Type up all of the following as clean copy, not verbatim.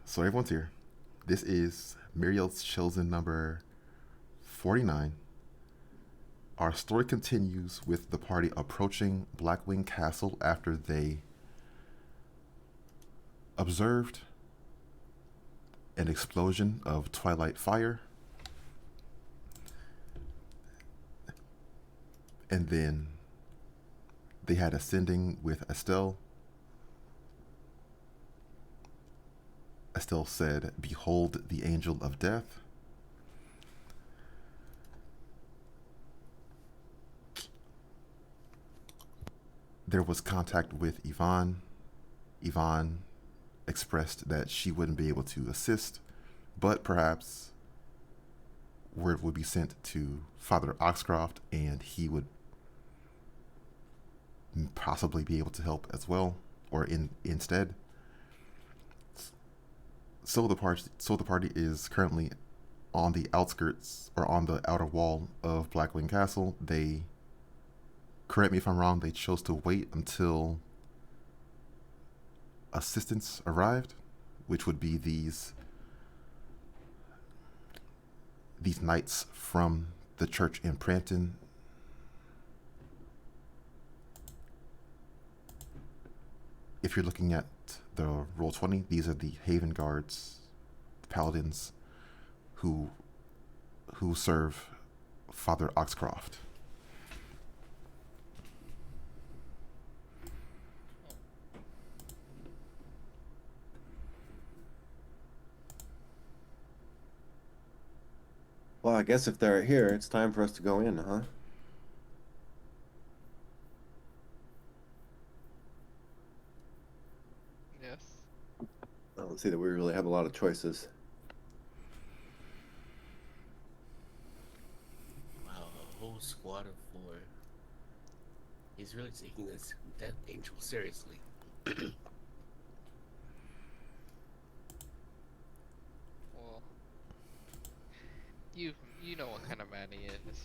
So everyone's here. This is Myrael's chosen number 49. Our story continues with the party approaching Blackwing Castle after they observed an explosion of twilight fire, and then they had ascending with Estelle. Estelle said, "Behold the angel of death." There was contact with Yvonne. Yvonne expressed that she wouldn't be able to assist, but perhaps word would be sent to Father Oxcroft and he would possibly be able to help as well, or instead. So the party is currently on the outskirts or on the outer wall of Blackwing Castle. They, correct me if I'm wrong, they chose to wait until assistance arrived, which would be these knights from the church in Prampton. If you're looking at the roll 20, these are the Haven Guards, paladins who serve Father Oxcroft. Well, I guess if they're here, it's time for us to go in, huh? Yes. I don't see that we really have a lot of choices. Wow, a whole squad of four. He's really taking this Death Angel seriously. Well, you know what kind of man he is.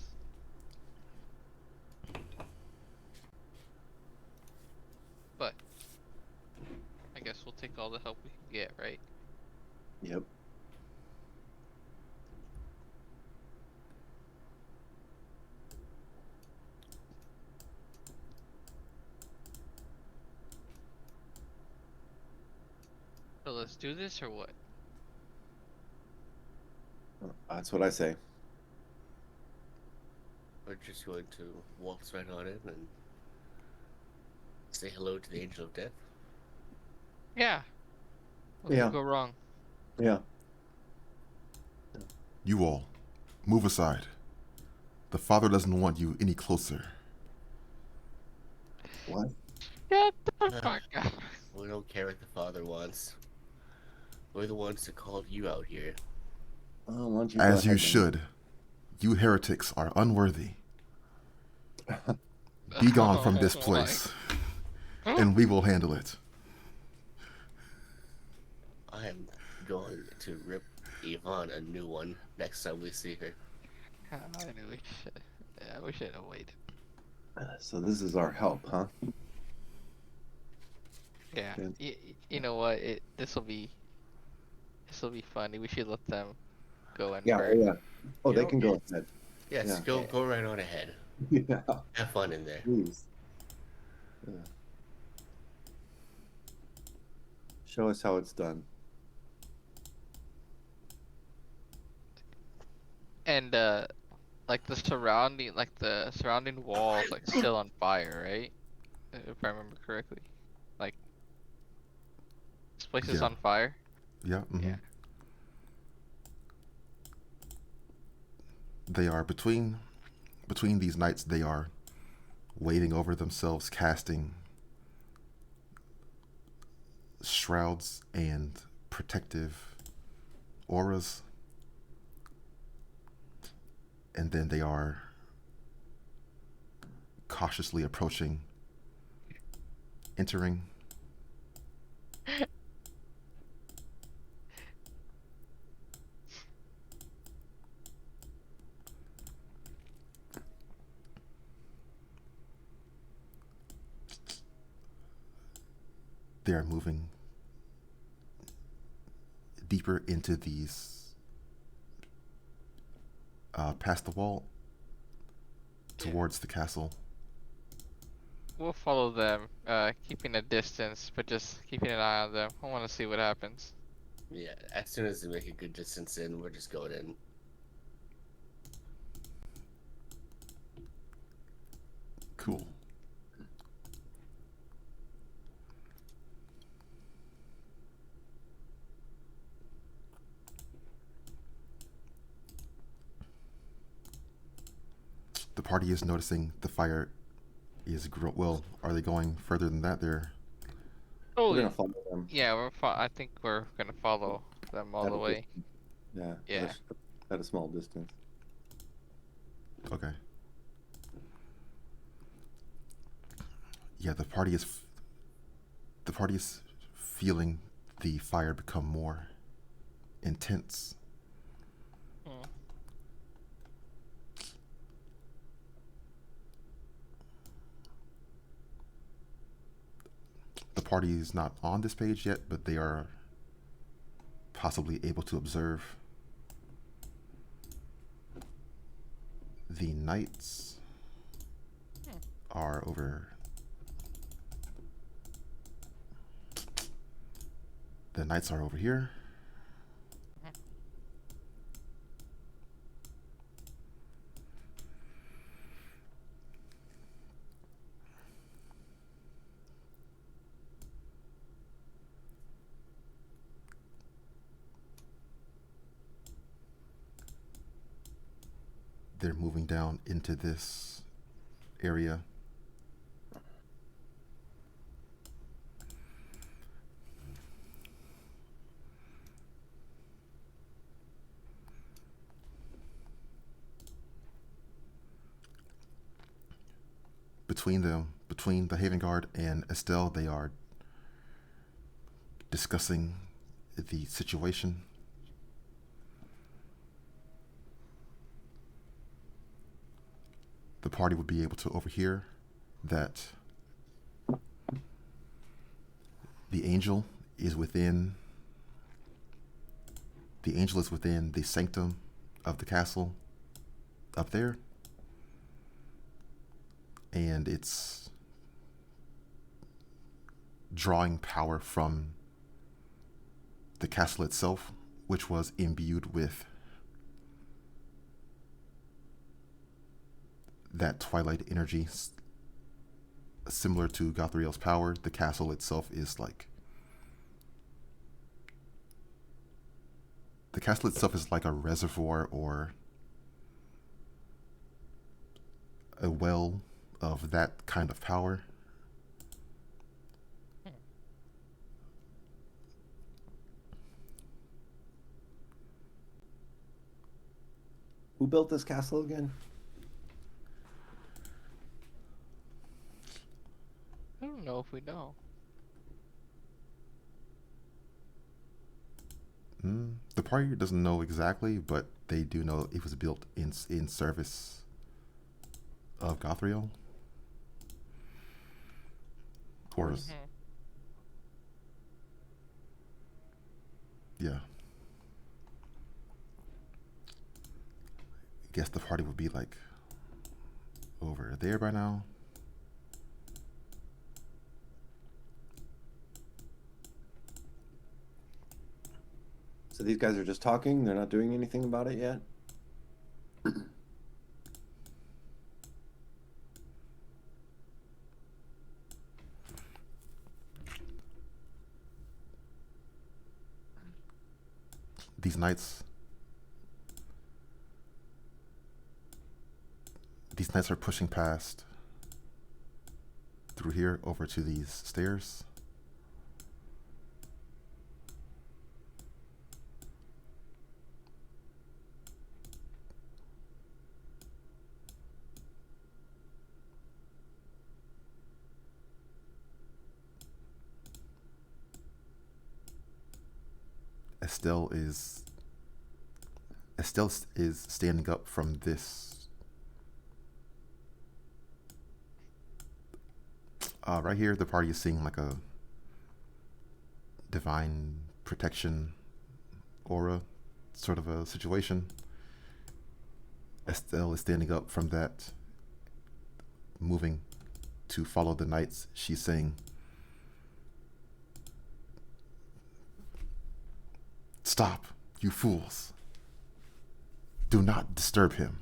But I guess we'll take all the help we can get, right? Yep. So let's do this or what? That's what I say. We're just going to waltz right on in and say hello to the Angel of Death. Yeah. What Yeah. could go wrong? Yeah. You all, move aside. The father doesn't want you any closer. What? Get the Uh, fuck out. we don't care what the Father wants. We're the ones that called you out here. Oh, why don't you go As you ahead then? should. You heretics are unworthy. Be gone from this Oh my. place, and we will handle it. I am going to rip Yvonne a new one next time we see her. I knew we should. Yeah, we should have waited. So this is our help, huh? Yeah. Yeah. You know what? This will be funny. We should let them go in Yeah. first. Yeah. Oh, You they know, can go ahead. yes, Yeah. go right on ahead. Yeah. Have fun in there. Please. Yeah. Show us how it's done. And like the surrounding walls like still on fire, right? If I remember correctly. Like this place is Yeah, on fire. yeah. Yeah. They are between these knights. They are waving over themselves, casting shrouds and protective auras, and then they are cautiously approaching, entering. They are moving deeper into these, past the wall, Yeah. towards the castle. We'll follow them, keeping a distance, but just keeping an eye on them. I want to see what happens. Yeah, as soon as they make a good distance in, we're just going in. Cool. The party is noticing the fire is well. Are they going further than that? They're Oh, We're gonna follow them. yeah, I think we're gonna follow them all At the a way. distance. Yeah. Yeah. At a small distance. okay. Yeah, the party is feeling the fire become more intense. Hmm. The party is not on this page yet, but they are possibly able to observe the knights Hmm. are over. The knights are over here. Mhm. They're moving down into this area. Between them, between the Haven Guard and Estelle, they are discussing the situation. The party would be able to overhear that the angel is within. The angel is within the sanctum of the castle up there, and it's drawing power from the castle itself, which was imbued with that twilight energy, similar to Gothriel's power. The castle itself is like a reservoir or a well of that kind of power. Who built this castle again? I don't know if we know. The party doesn't know exactly, but they do know it was built in service of Gothriel. Or course. Mhm. yeah. I guess the party would be like over there by now. So these guys are just talking. They're not doing anything about it yet. These knights are pushing past through here over to these stairs. Estelle is standing up from this. Right here, the party is seeing like a divine protection aura sort of a situation. Estelle is standing up from that, moving to follow the knights. She's saying, "Stop, you fools. Do not disturb him."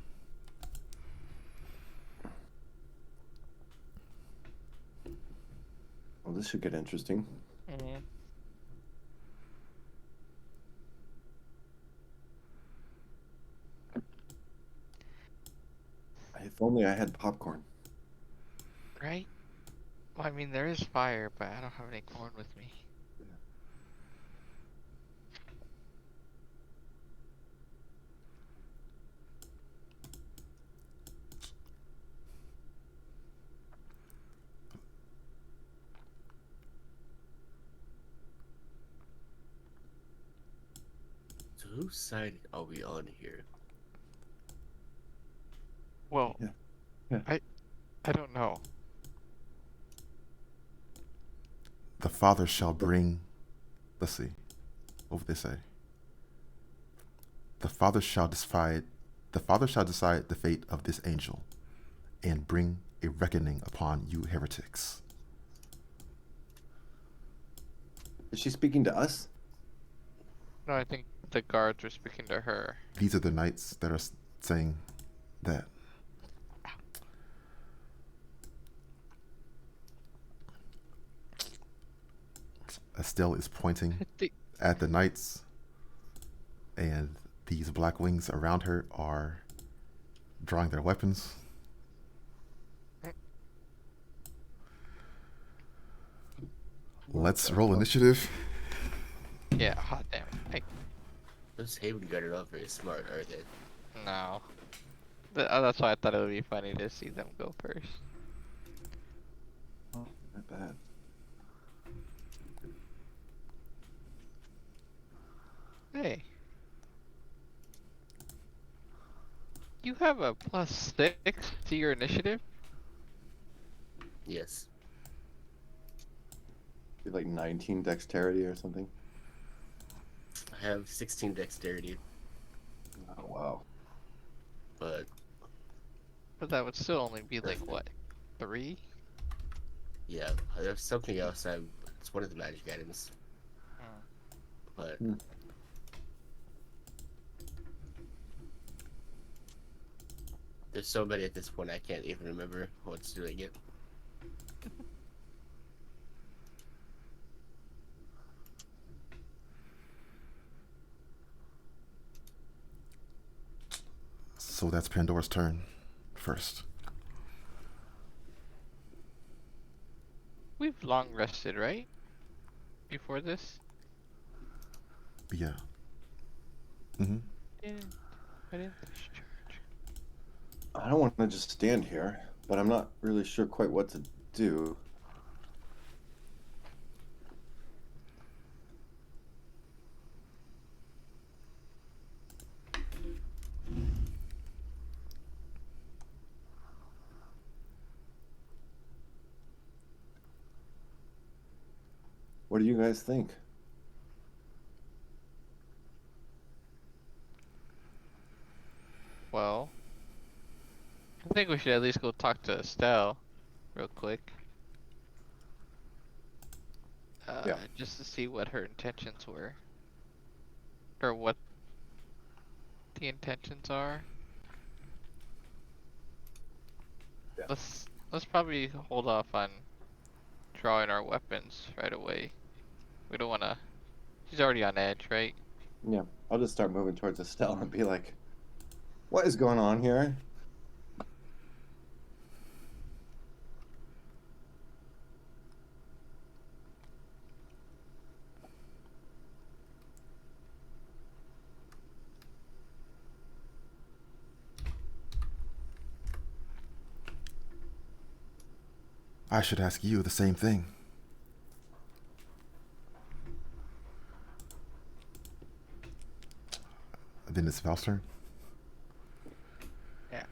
Well, this should get interesting. Mm-hmm. If only I had popcorn. Right? Well, I mean, there is fire, but I don't have any corn with me. So whose side are we on here? Well, Yeah. Yeah. I don't know. The Father shall bring. Let's see. What would they say? The Father shall decide. The Father shall decide the fate of this angel, and bring a reckoning upon you heretics. Is she speaking to us? No, I think the guards were speaking to her. These are the knights that are saying that. Estelle is pointing I think at the knights, and these black wings around her are drawing their weapons. Let's roll initiative. yeah, hot damn it. Those Haven Guard are not very smart, are they? No. That's why I thought it would be funny to see them go first. Oh, not bad. Hey. You have a +6 to your initiative? Yes. Be like 19 dexterity or something. I have 16 dexterity, Oh wow. but But that would still only be like, what, 3? yeah, there's something else. It's one of the magic items, but Hmm. there's so many at this point I can't even remember what's doing it. So that's Pandora's turn first. We've long rested, right? Before this? Yeah. Mm-hmm. I didn't discharge. I don't want to just stand here, but I'm not really sure quite what to do. What do you guys think? Well, I think we should at least go talk to Estelle real quick. Yeah. Just to see what her intentions were. Or what the intentions are. Yeah. Let's probably hold off on drawing our weapons right away. We don't wanna. She's already on edge, right? Yeah. I'll just start moving towards Estelle and be like, "What is going on here?" I should ask you the same thing. Then it's Val's turn. Yeah.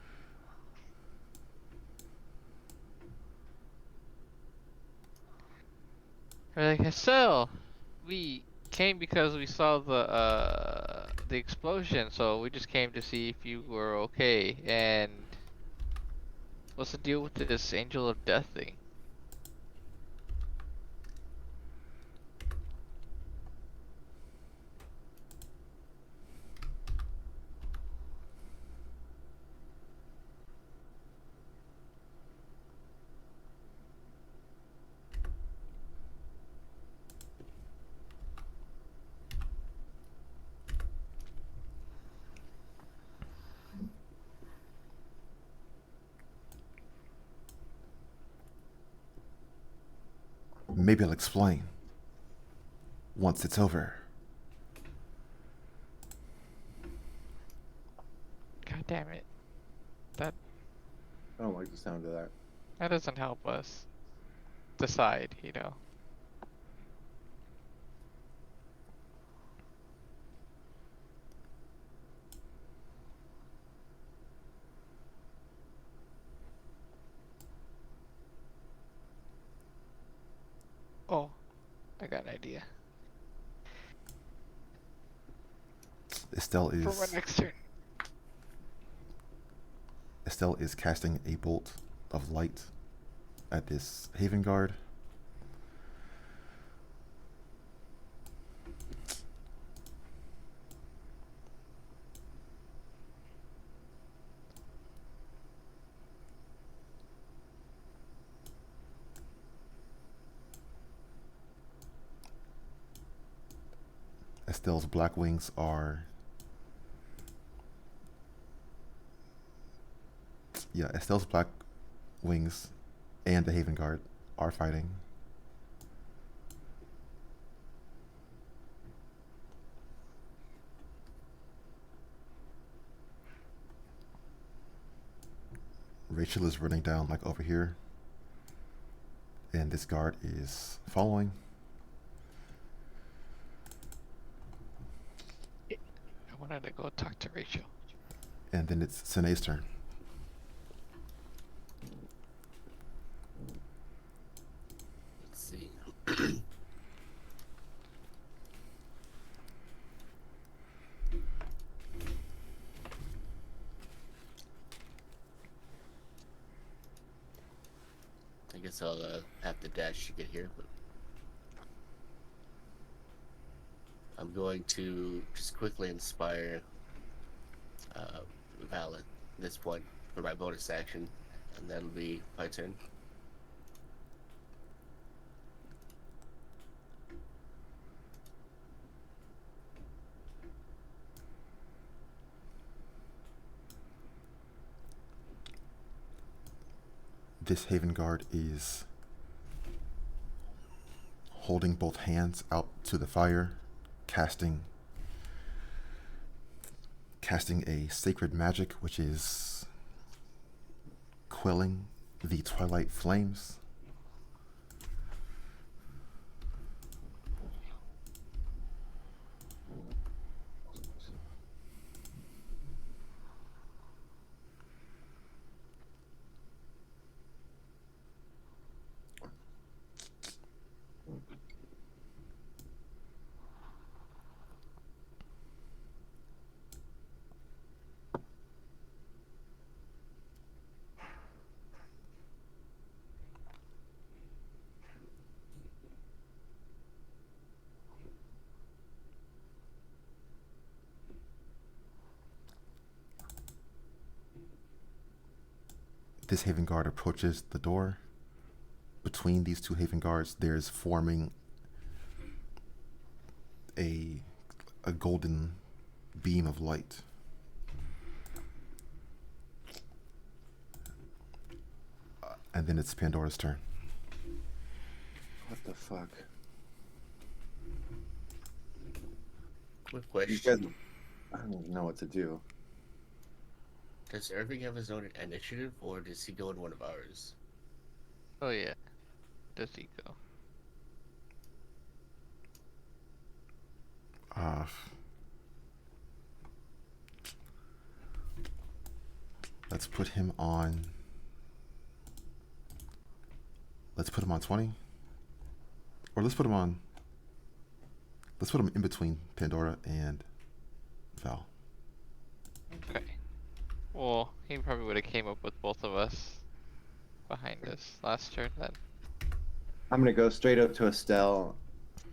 We're like, Estelle, we came because we saw the explosion, so we just came to see if you were okay. And what's the deal with this angel of death thing? Maybe I'll explain once it's over. God damn it. That I don't like the sound of that. that doesn't help us decide, you know. Oh, I got an idea. Estelle For my is next turn. Estelle is casting a bolt of light at this Haven Guard. Estelle's black wings are. Yeah, Estelle's black wings and the Haven Guard are fighting. Rachel is running down like over here. And this guard is following. I wanted to go talk to Rachel. And then it's Sinead's turn. Let's see. I guess I'll have to dash to get here, but I'm going to just quickly inspire Val at this point for my bonus action, and that'll be my turn. This Haven Guard is holding both hands out to the fire, casting a sacred magic, which is quelling the twilight flames. This Haven Guard approaches the door. Between these two Haven Guards, there's forming a golden beam of light. And then it's Pandora's turn. What the fuck? Quick You guys, question. I don't even know what to do. Does Irving have his own initiative, or does he go in one of ours? Oh yeah. Does he go? Let's put him on. Let's put him on 20. Or let's put him on. Let's put him in between Pandora and Val. Okay. Well, he probably would have came up with both of us behind us last turn then. I'm gonna go straight up to Estelle,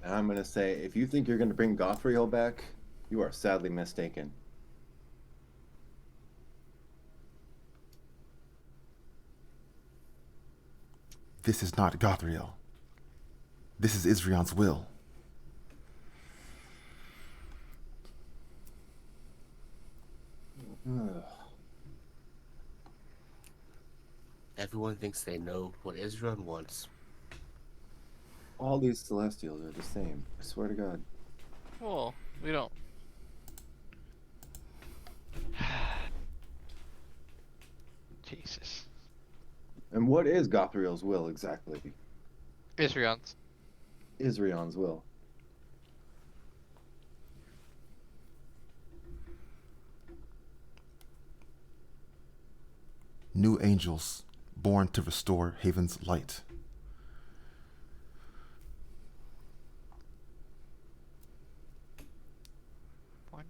and I'm gonna say, if you think you're gonna bring Gothriel back, you are sadly mistaken. This is not Gothriel. This is Isrion's will. Ugh. Everyone thinks they know what Israel wants. All these Celestials are the same. I swear to God. Well, we don't. Jesus. And what is Gothriel's will exactly? Isrion's. Isrion's will. New angels born to restore Haven's light. Wonders.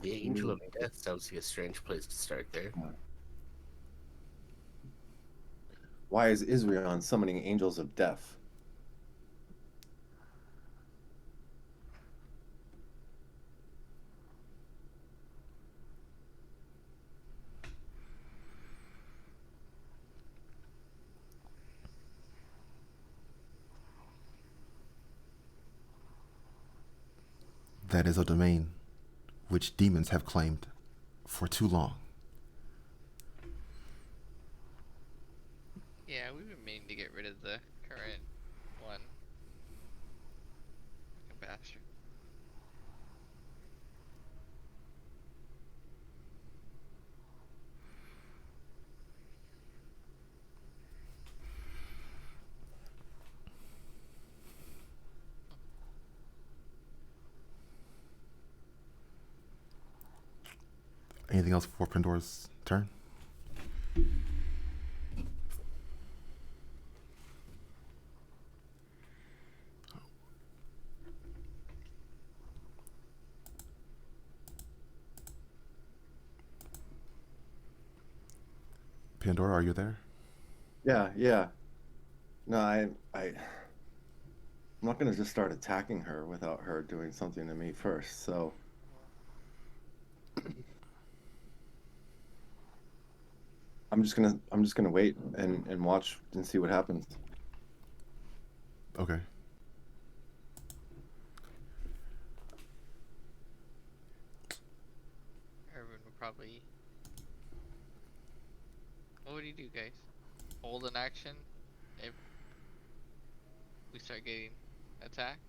The Angel of Death sounds like a strange place to start there. Why is Isrion summoning angels of death? That is a domain which demons have claimed for too long. Yeah, we've been meaning to get rid of the current one. Fucking bastard. Anything else for Pandora's turn? Pandora, are you there? Yeah. No, I'm not gonna just start attacking her without her doing something to me first. So I'm just gonna wait and watch and see what happens. Okay. Irvin would probably. What would you do, guys? Hold an action if we start getting attacked?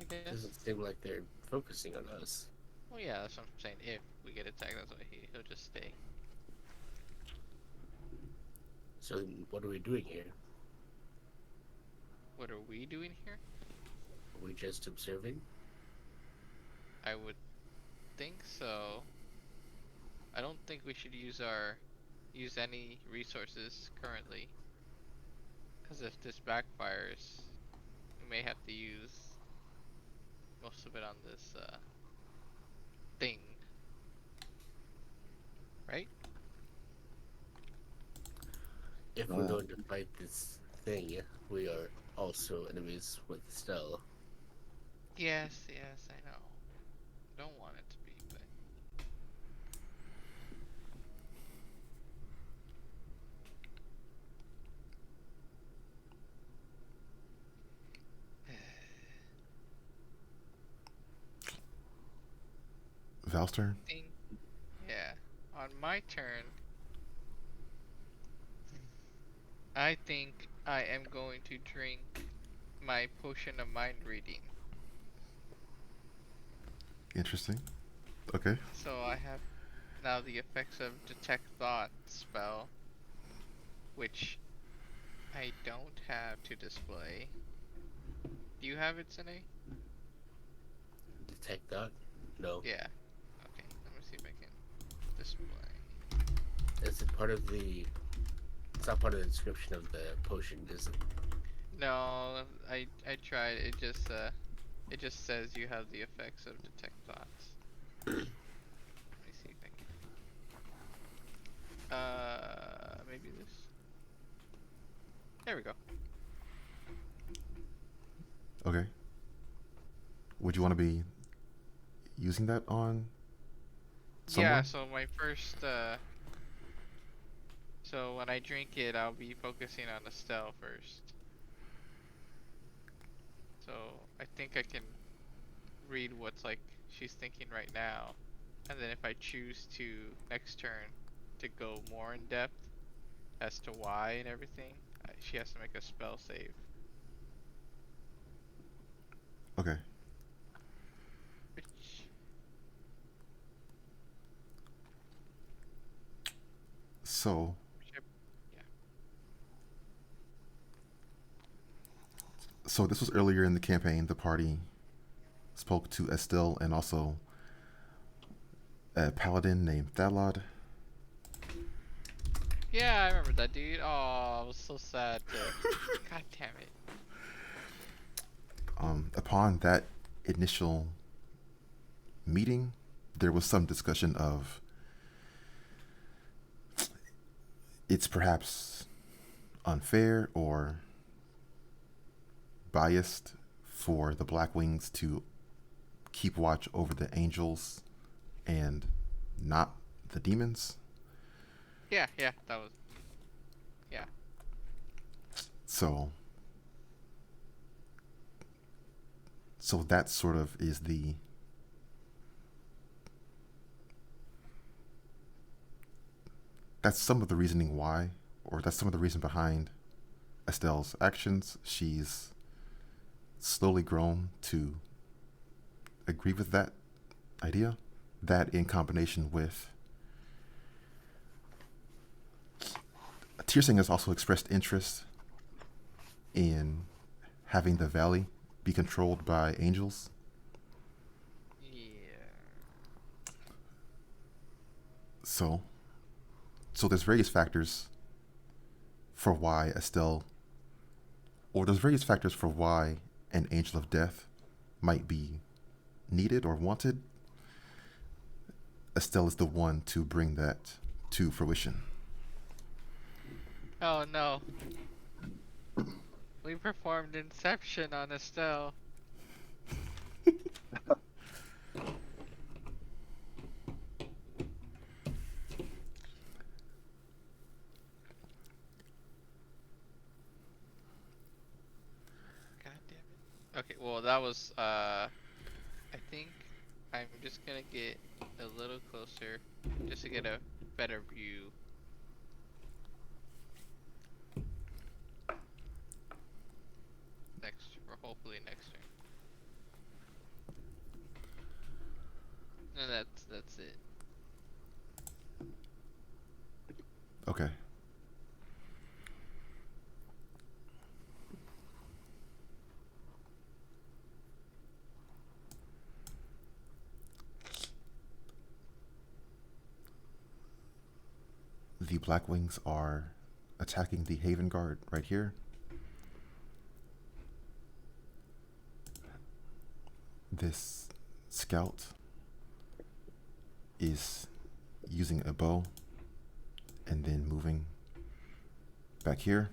I It guess. doesn't seem like they're focusing on us. Well, yeah, that's what I'm saying. If we get attacked, that's why he'll just stay. So then what are we doing here? What are we doing here? Are we just observing? I would think so. I don't think we should use any resources currently. Because if this backfires, we may have to use most of it on this thing. Right? If we're going to fight this thing, we are also enemies with Estelle. Yes, I know. Don't want it to be, but Val's turn? think, yeah. On my turn, I think I am going to drink my potion of mind reading. Interesting. Okay. So I have now the effects of detect thought spell, which I don't have to display. Do you have it, Sine? Detect that? No. Yeah. Okay, let me see if I can display. Is it part of the? It's not part of the description of the potion, is it? No, I tried. It just says you have the effects of detect thoughts. Let me see if I can. Maybe this. There we go. Okay. Would you want to be using that on Yeah. someone? So my first. So when I drink it, I'll be focusing on Estelle first. So I think I can read what's like she's thinking right now, and then if I choose to next turn to go more in depth as to why and everything, she has to make a spell save. Okay. Which So, which I, yeah. so this was earlier in the campaign. The party spoke to Estelle and also a paladin named Thalod. Yeah, I remember that dude. Oh, I was so sad to. God damn it. Upon that initial meeting, there was some discussion of it's perhaps unfair or biased for the Black Wings to keep watch over the angels and not the demons. Yeah, yeah, that was. Yeah. So, so that sort of is the that's some of the reasoning why, or that's some of the reason behind Estelle's actions. She's slowly grown to agree with that idea. That in combination with Tearsing has also expressed interest in having the valley be controlled by angels. Yeah. So, so there's various factors for why Estelle, or there's various factors for why an angel of death might be needed or wanted. Estelle is the one to bring that to fruition. Oh no. We performed Inception on Estelle. God damn it. Okay, well that was I think I'm just gonna get a little closer just to get a better view. Next or hopefully next turn. And that's it. Okay. The Black Wings are attacking the Haven Guard right here. This scout is using a bow and then moving back here.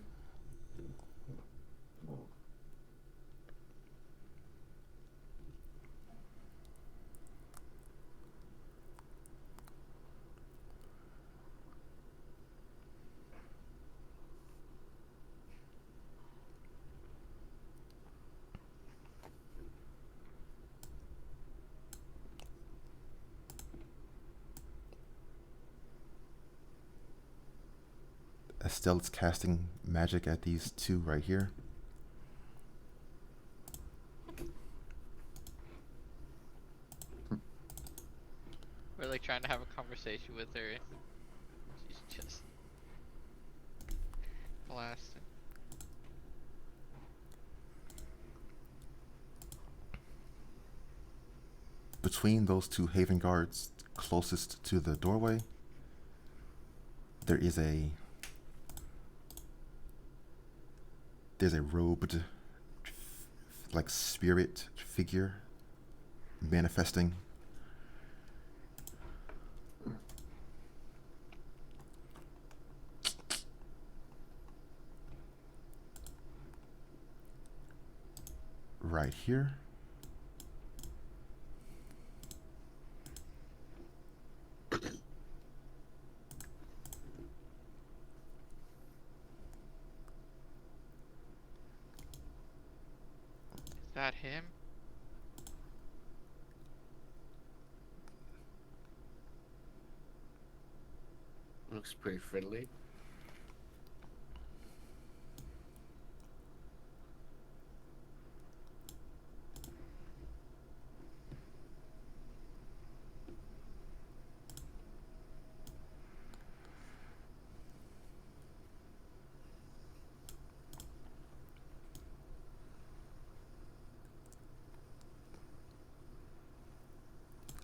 Estelle is casting magic at these two right here. We're like trying to have a conversation with her. She's just blasting. Between those two Haven Guards closest to the doorway, there is a there's a robed like spirit figure manifesting. Right here. Is that him? Looks pretty friendly.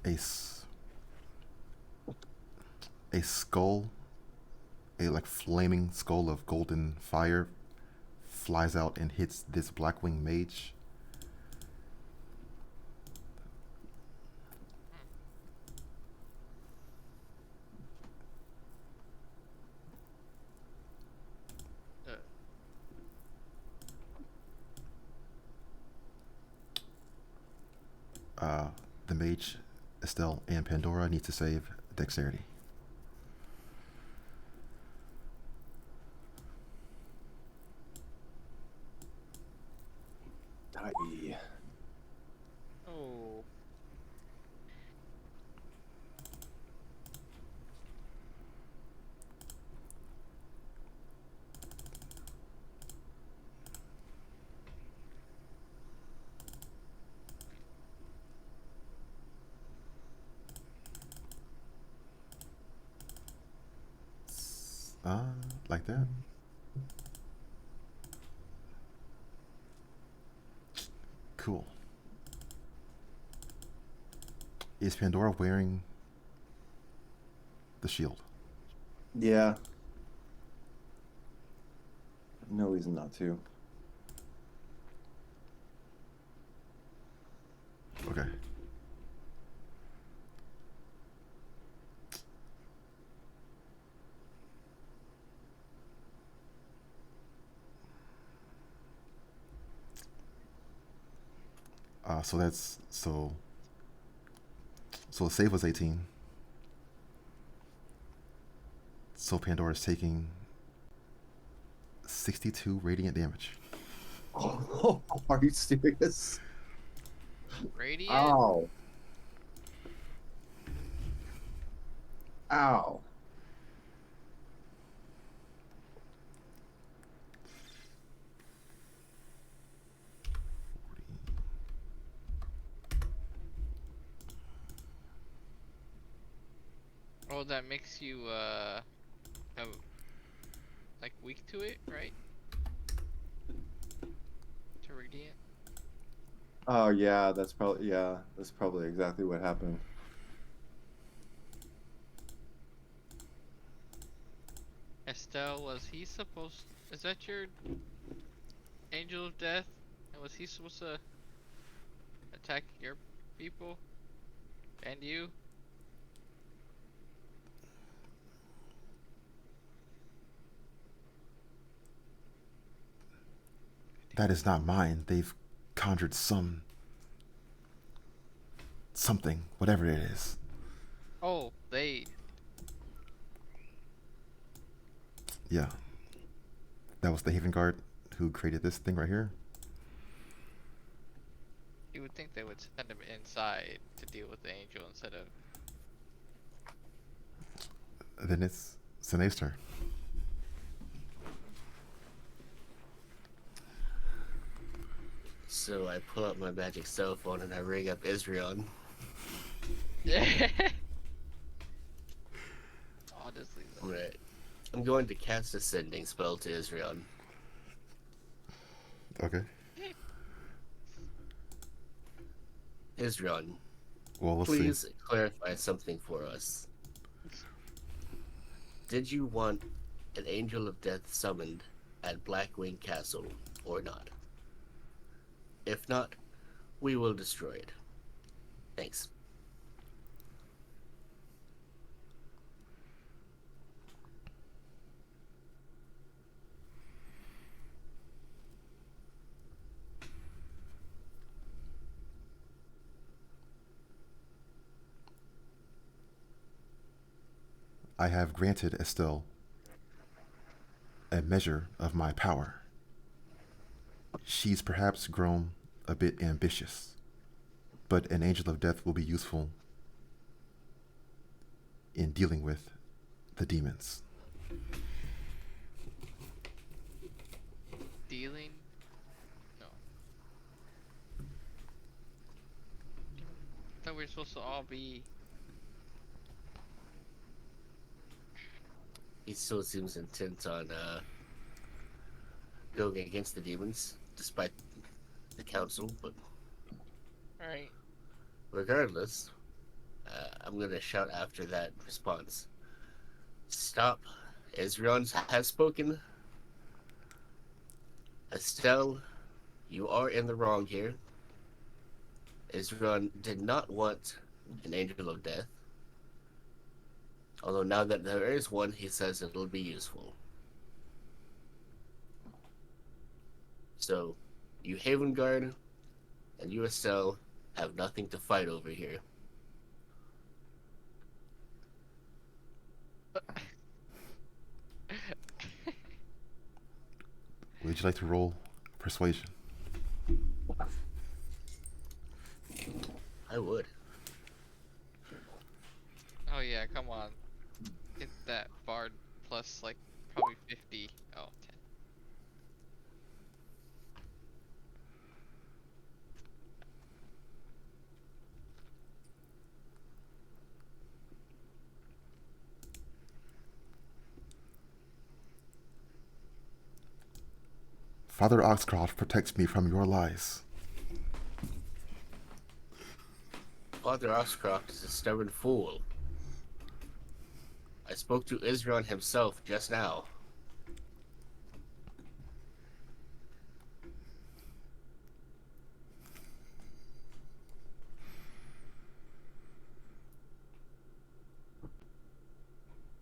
A a skull, a like flaming skull of golden fire, flies out and hits this Blackwing mage. Uh, The mage, Estelle, and Pandora need to save dexterity. Die. oh. Like that. Cool. Is Pandora wearing the shield? Yeah. No reason not to. Okay. So that's so the save was 18. So Pandora's taking 62 radiant damage. Oh, are you serious? Radiant? Ow. Ow. Oh, that makes you have, like weak to it, right? To radiant. Oh yeah, that's probably exactly what happened. Estelle, was he supposed? Is that your angel of death? And was he supposed to attack your people and you? That is not mine. They've conjured something, whatever it is. Oh, they. Yeah. That was the Haven Guard who created this thing right here. You would think they would send him inside to deal with the angel instead of. Then it's Sinead's turn. So I pull out my magic cell phone and I ring up Israel. Honestly, though. Right. I'm going to cast a sending spell to Israel. Okay. Israel, Well, let's please see. clarify something for us. did you want an angel of death summoned at Blackwing Castle or not? If not, we will destroy it. Thanks. I have granted Estelle a measure of my power. She's perhaps grown a bit ambitious, but an angel of death will be useful in dealing with the demons. Dealing? No. I thought we were supposed to all be. He still seems intent on going against the demons, despite the council. But Right. regardless, I'm gonna shout after that response. Stop. Ezrion has spoken. Estelle, you are in the wrong here. Ezrion did not want an angel of death. Although now that there is one, he says it'll be useful. So, you Haven Guard and you Estelle have nothing to fight over here. Would you like to roll persuasion? I would. Oh yeah, come on. Get that bard plus like probably 50. Oh, 10. Father Oxcroft protects me from your lies. Father Oxcroft is a stubborn fool. I spoke to Ezrion himself just now.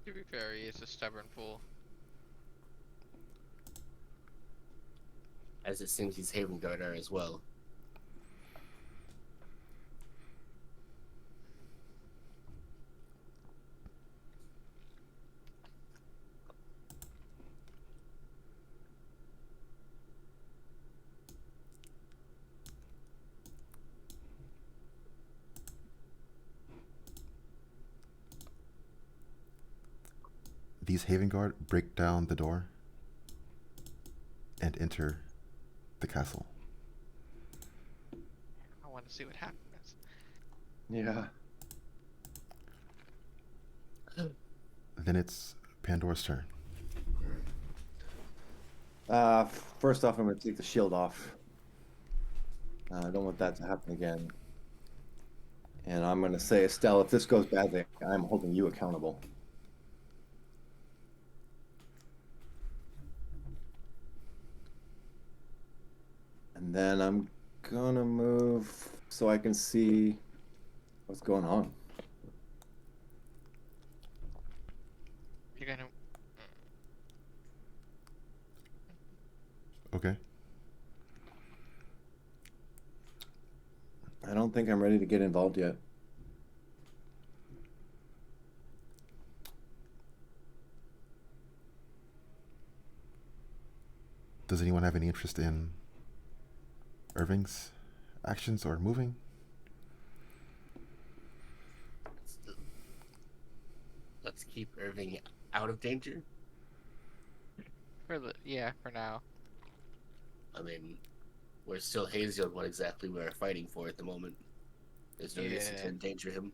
To be fair, he is a stubborn fool. As it seems these Haven Guard are as well. These Haven Guard break down the door and enter the castle. I want to see what happens. Yeah. Then it's Pandora's turn. First off, I'm going to take the shield off. I don't want that to happen again. And I'm going to say, Estelle, if this goes badly, I'm holding you accountable. And then I'm going to move so I can see what's going on. You're gonna. Okay. I don't think I'm ready to get involved yet. Does anyone have any interest in Irving's actions or moving? Let's keep Irving out of danger. For now. I mean, we're still hazy on what exactly we are fighting for at the moment. There's no reason to Yeah. endanger him.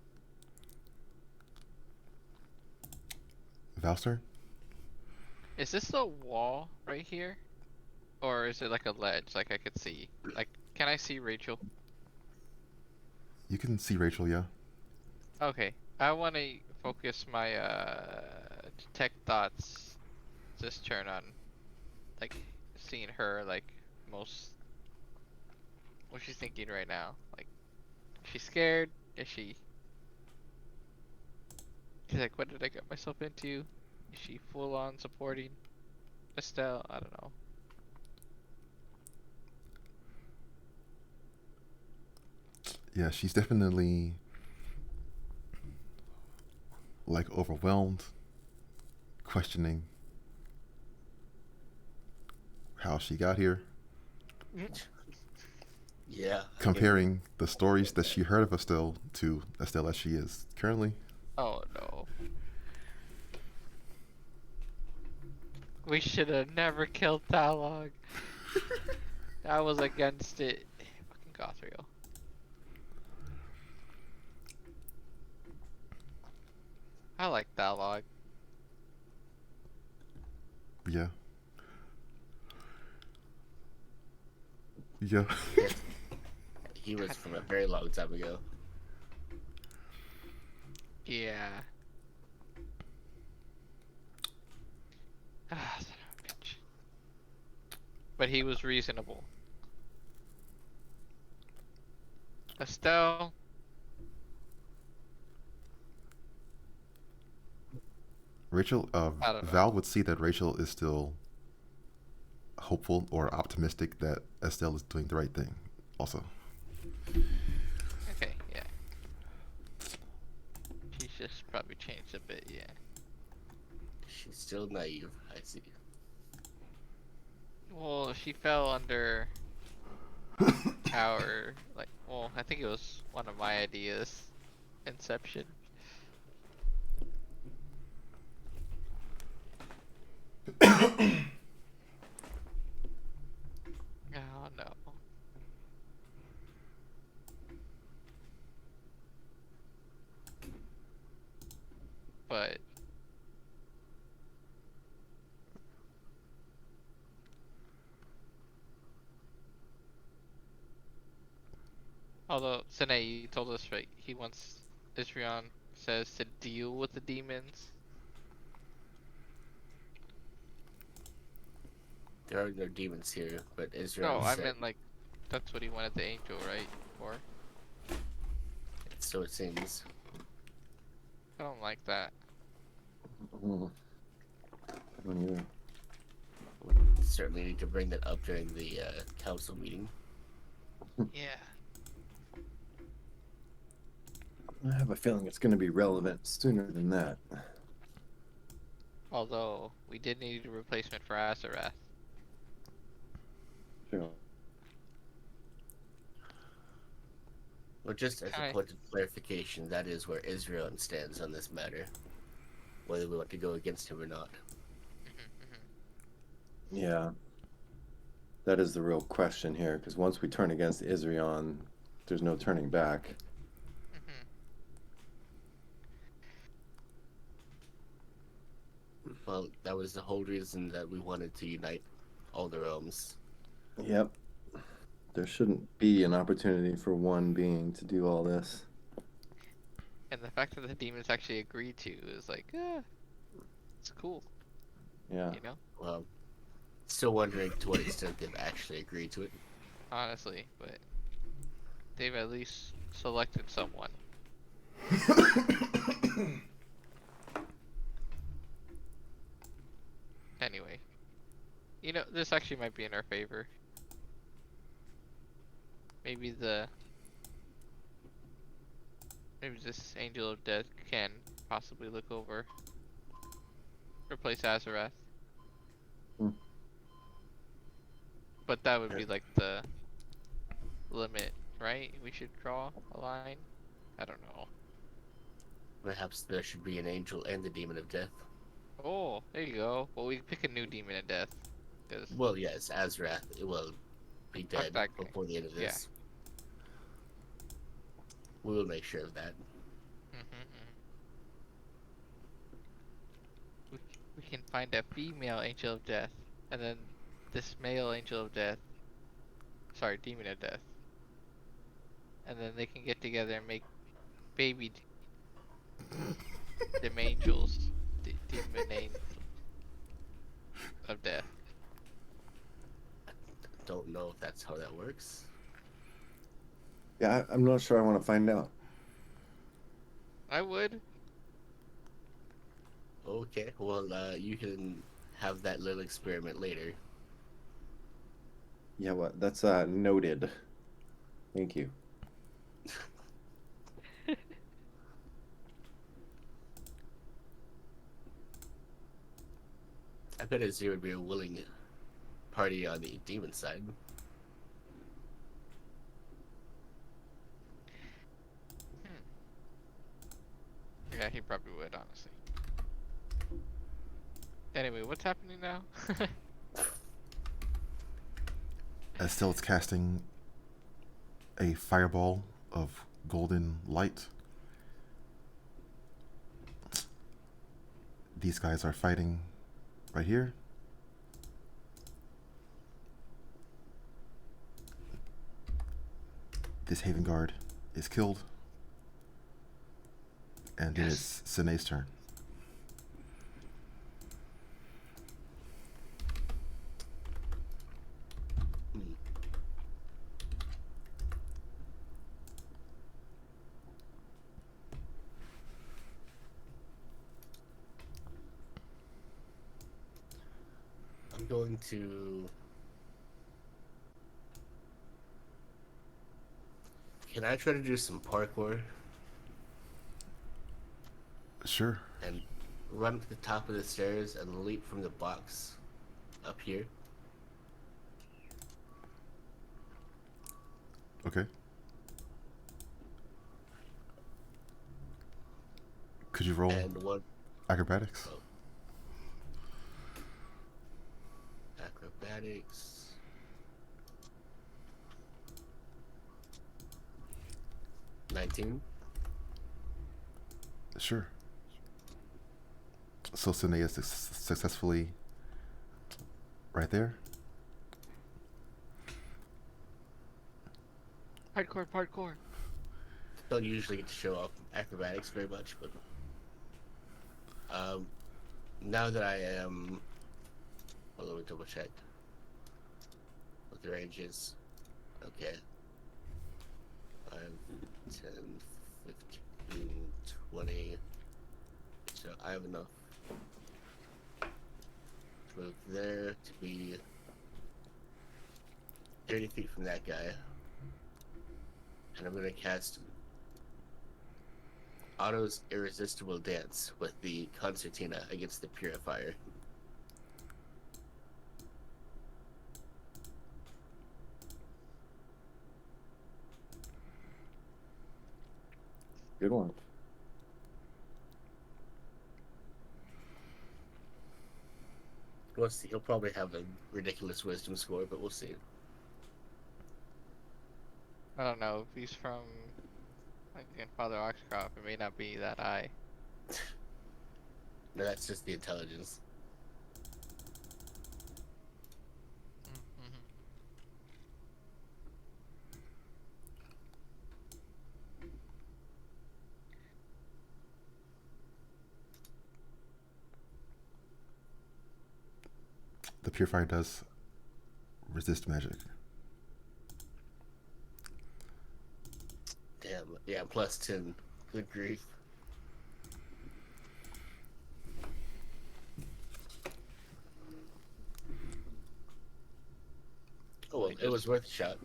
Valster? Is this the wall right here? Or is it like a ledge, like I could see? Like, can I see Rachel? You can see Rachel, yeah. Okay. I want to focus my detect thoughts just turn on, like, seeing her, like, most, what she's thinking right now. Like, is she scared? Is she, she's like, what did I get myself into? Is she full on supporting Estelle? I don't know. Yeah, she's definitely like overwhelmed, questioning how she got here, Yeah. comparing the stories that she heard of Estelle to Estelle as she is currently. Oh no. We should have never killed Talog. I was against it. Fucking Gothriel. I like Talog. Yeah. Yeah. Yes. He was from a very long time ago. Yeah. Ah, son of a bitch. But he was reasonable. Estelle. Rachel, I don't know. Val would see that Rachel is still hopeful or optimistic that Estelle is doing the right thing. Also, Okay, yeah. She's just probably changed a bit, yeah. She's still naive, I see. Well, she fell under our, like, well, I think it was one of my ideas. Inception. Oh no. But although Sine, you told us right, he wants Isrion says to deal with the demons. There are no demons here, but Israel No, I said, meant like that's what he wanted the angel, right? For so it seems. I don't like that. Mm. I don't either. Certainly need to bring that up during the council meeting. Yeah. I have a feeling it's going to be relevant sooner than that. Although we did need a replacement for Azarath. Sure. Well, just as a Hi. point of clarification, that is where Israel stands on this matter. Whether we want to go against him or not. Yeah. That is the real question here, because once we turn against Israel, there's no turning back. Well, that was the whole reason that we wanted to unite all the realms. Yep. There shouldn't be an opportunity for one being to do all this. And the fact that the demons actually agreed to is like, it's cool. Yeah. You know? Well, still wondering to what extent they've actually agreed to it. Honestly, but they've at least selected someone. Anyway. You know, this actually might be in our favor. Maybe this Angel of Death can possibly look over, replace Azarath. Hmm. But that would be like the limit, right? We should draw a line? I don't know. Perhaps there should be an angel and the demon of death. Oh, there you go. Well, we pick a new Demon of Death. Cause Well, yes, Azrath will be fuck dead that guy. before the end of Yeah. this. We will make sure of that. We can find a female Angel of Death, and then this male Angel of Death, sorry, Demon of Death, and then they can get together and make baby them angels, imminent of death. Don't know if that's how that works. Yeah, I'm not sure I want to find out. I would. Okay, well, you can have that little experiment later. Yeah, what? That's noted. Thank you. I bet Azir would be a willing party on the demon side. Hmm. Yeah, he probably would, honestly. Anyway, what's happening now? Estelle's casting a fireball of golden light. These guys are fighting right here. This Haven Guard is killed. And then it's Sinead's turn. Hmm. I'm going to. Can I try to do some parkour Sure. and run to the top of the stairs and leap from the box up here? Okay. Could you roll And one. acrobatics? Oh, acrobatics. $19. Sure. So Sinead is successfully right there. Hardcore, parkour. Don't usually get to show off acrobatics very much, but now that I am, well, let me double check what the range is. Okay, 5, 10, 15, 20. So I have enough to move there to be 30 feet from that guy, and I'm gonna cast Otto's Irresistible Dance with the concertina against the Purifier. Good one. We'll see. He'll probably have a ridiculous wisdom score, but we'll see. I don't know. If he's from like Father Oxcroft, it may not be that high. No, that's just the intelligence. Mm-hmm. The purifier does resist magic. Damn. Yeah, plus 10. Good grief. Oh, well, it was worth a shot.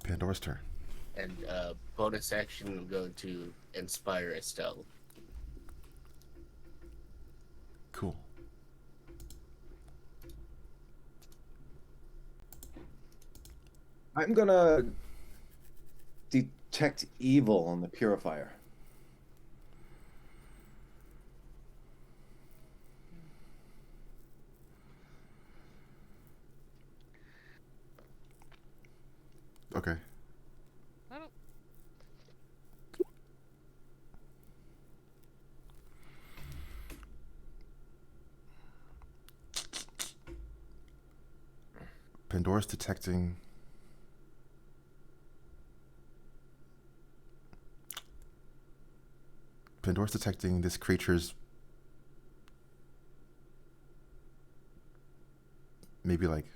Pandora's turn. And bonus action, I'm going to inspire Estelle. Cool. I'm gonna detect evil on the purifier. Okay. I don't. Pandora's detecting Pandora's detecting this creature's maybe like,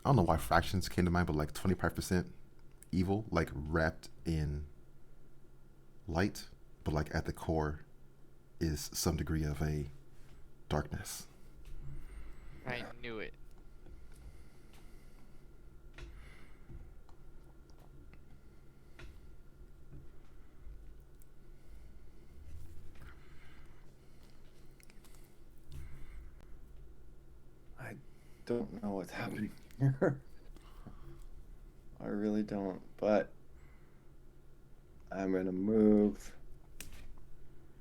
I don't know why fractions came to mind, but like 25% evil, like wrapped in light, but like at the core is some degree of a darkness. I knew it. I don't know what's happening here. I really don't, but I'm gonna move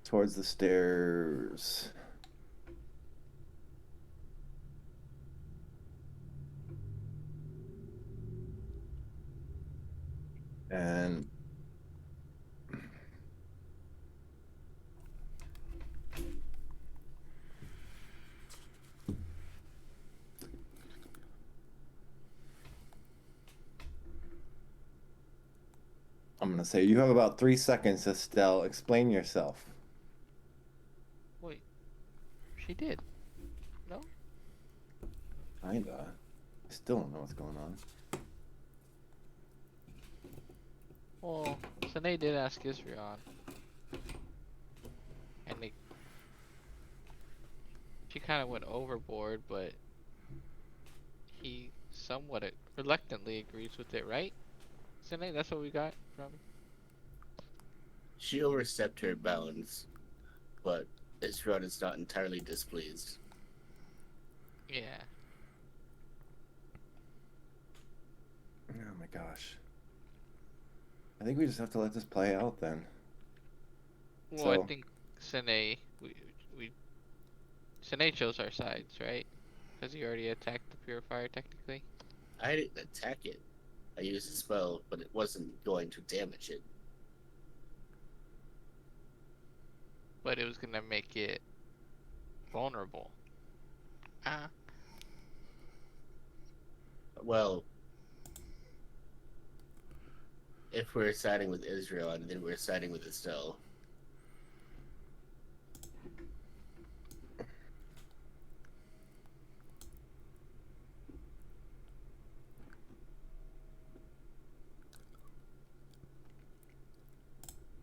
towards the stairs. And I'm gonna say you have about 3 seconds, Estelle. Explain yourself. Wait, she did. No? Kinda. I still don't know what's going on. Well, Sine did ask Israel, and she kind of went overboard, but he somewhat reluctantly agrees with it, right? Sine, that's what we got from. She overstepped her bounds, but Israel is not entirely displeased. Yeah. Oh my gosh. I think we just have to let this play out then. Well, I So- think Sine, we Sine chose our sides, right? Because he already attacked the purifier technically. I didn't attack it. I used a spell, but it wasn't going to damage it. But it was gonna make it vulnerable. Ah. Well, if we're siding with Israel, and then we're siding with Estelle.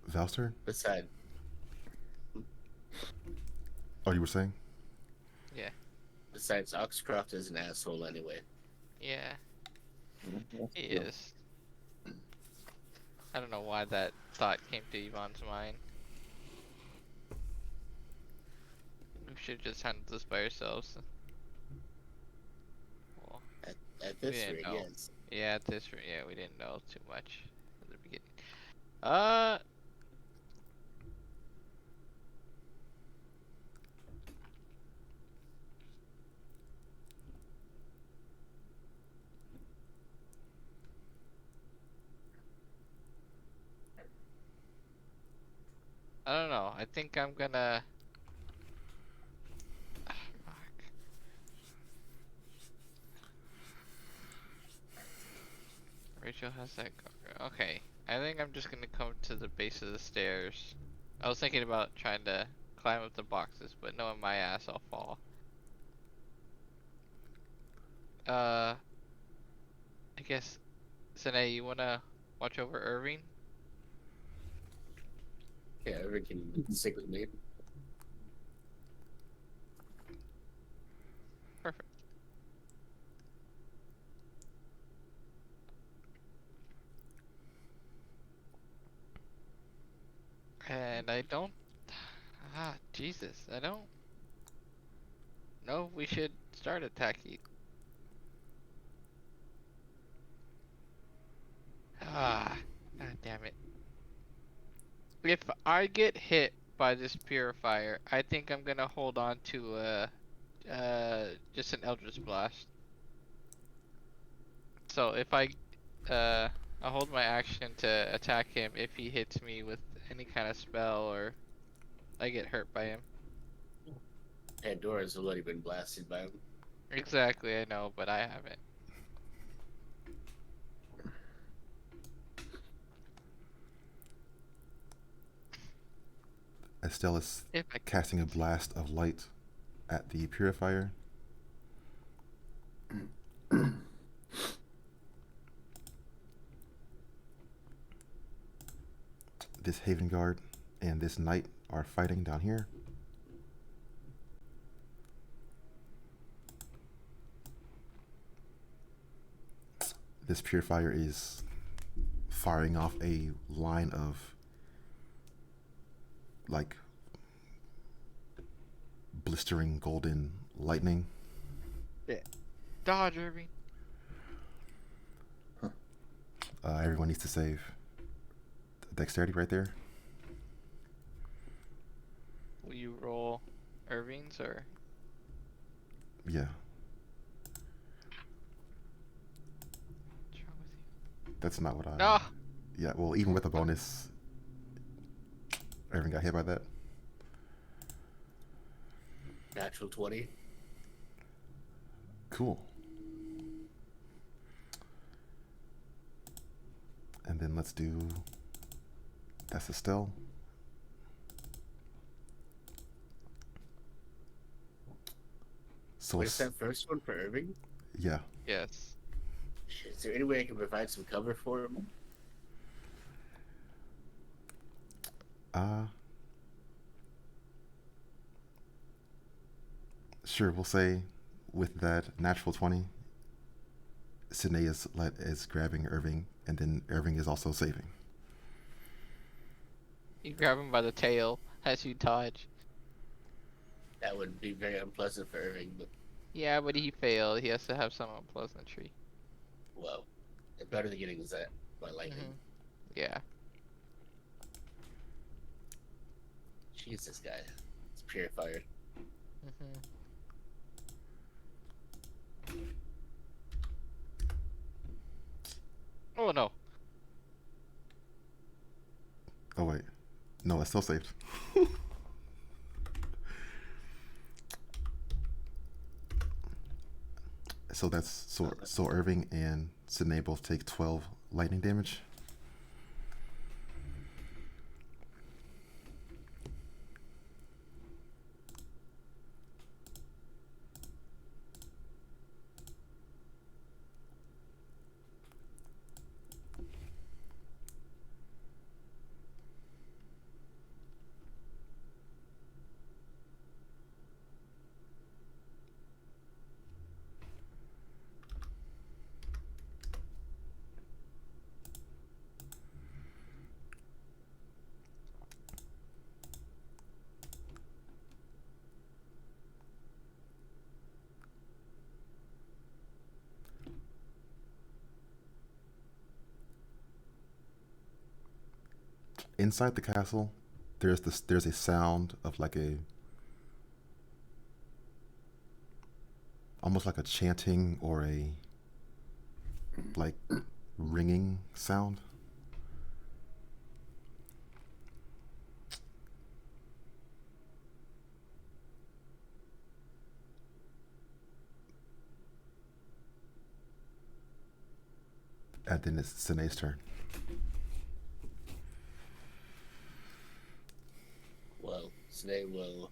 Valster? Besides, Oh, you were saying? Yeah. besides, Oxcroft is an asshole anyway. Yeah. That's He true. is. I don't know why that thought came to Yvonne's mind. We should just handle this by ourselves. Well, At we this didn't rate, know. yes. Yeah, yeah, we didn't know too much at the beginning. I don't know. I think I'm gonna. Fuck. Rachel has that. Okay. I think I'm just gonna come to the base of the stairs. I was thinking about trying to climb up the boxes, but knowing my ass, I'll fall. I guess, Sine, you wanna watch over Irving? Yeah, everyone can stick with me. Perfect. And I don't. Ah, Jesus. I don't know if we should start attacking. Ah, god damn it. If I get hit by this purifier, I think I'm gonna hold on to just an Eldritch Blast. So if I'll hold my action to attack him if he hits me with any kind of spell or I get hurt by him. Pandora's already been blasted by him. Exactly, I know, but I haven't. Estelle is If I casting a blast of light at the purifier. This Haven Guard and this Knight are fighting down here. This purifier is firing off a line of like blistering golden lightning. dodge, Irving. Everyone needs to save dexterity right there. Will you roll Irving's or? Yeah, What's wrong with you? that's not what I. No. Yeah, well, even with a bonus, Irving got hit by that. Natural 20. Cool. And then let's do. That's Estelle. So What's that first one for Irving? yeah. Yes. Shit, is there any way I can provide some cover for him? Sure, we'll say with that natural 20, Sydney is grabbing Irving, and then Irving is also saving. You grab him by the tail as you dodge. That would be very unpleasant for Irving, but Yeah, but he failed. He has to have some unpleasantry. well, it's better than getting zapped by lightning. Yeah. Jeez, this guy. It's purifier. Oh no. Oh wait, no, it's still saved. So that's so Irving and Sydney both take 12 lightning damage. Inside the castle, there's a sound of like a almost like a chanting or a like ringing sound. And then it's Sydney's turn. Well, Snake will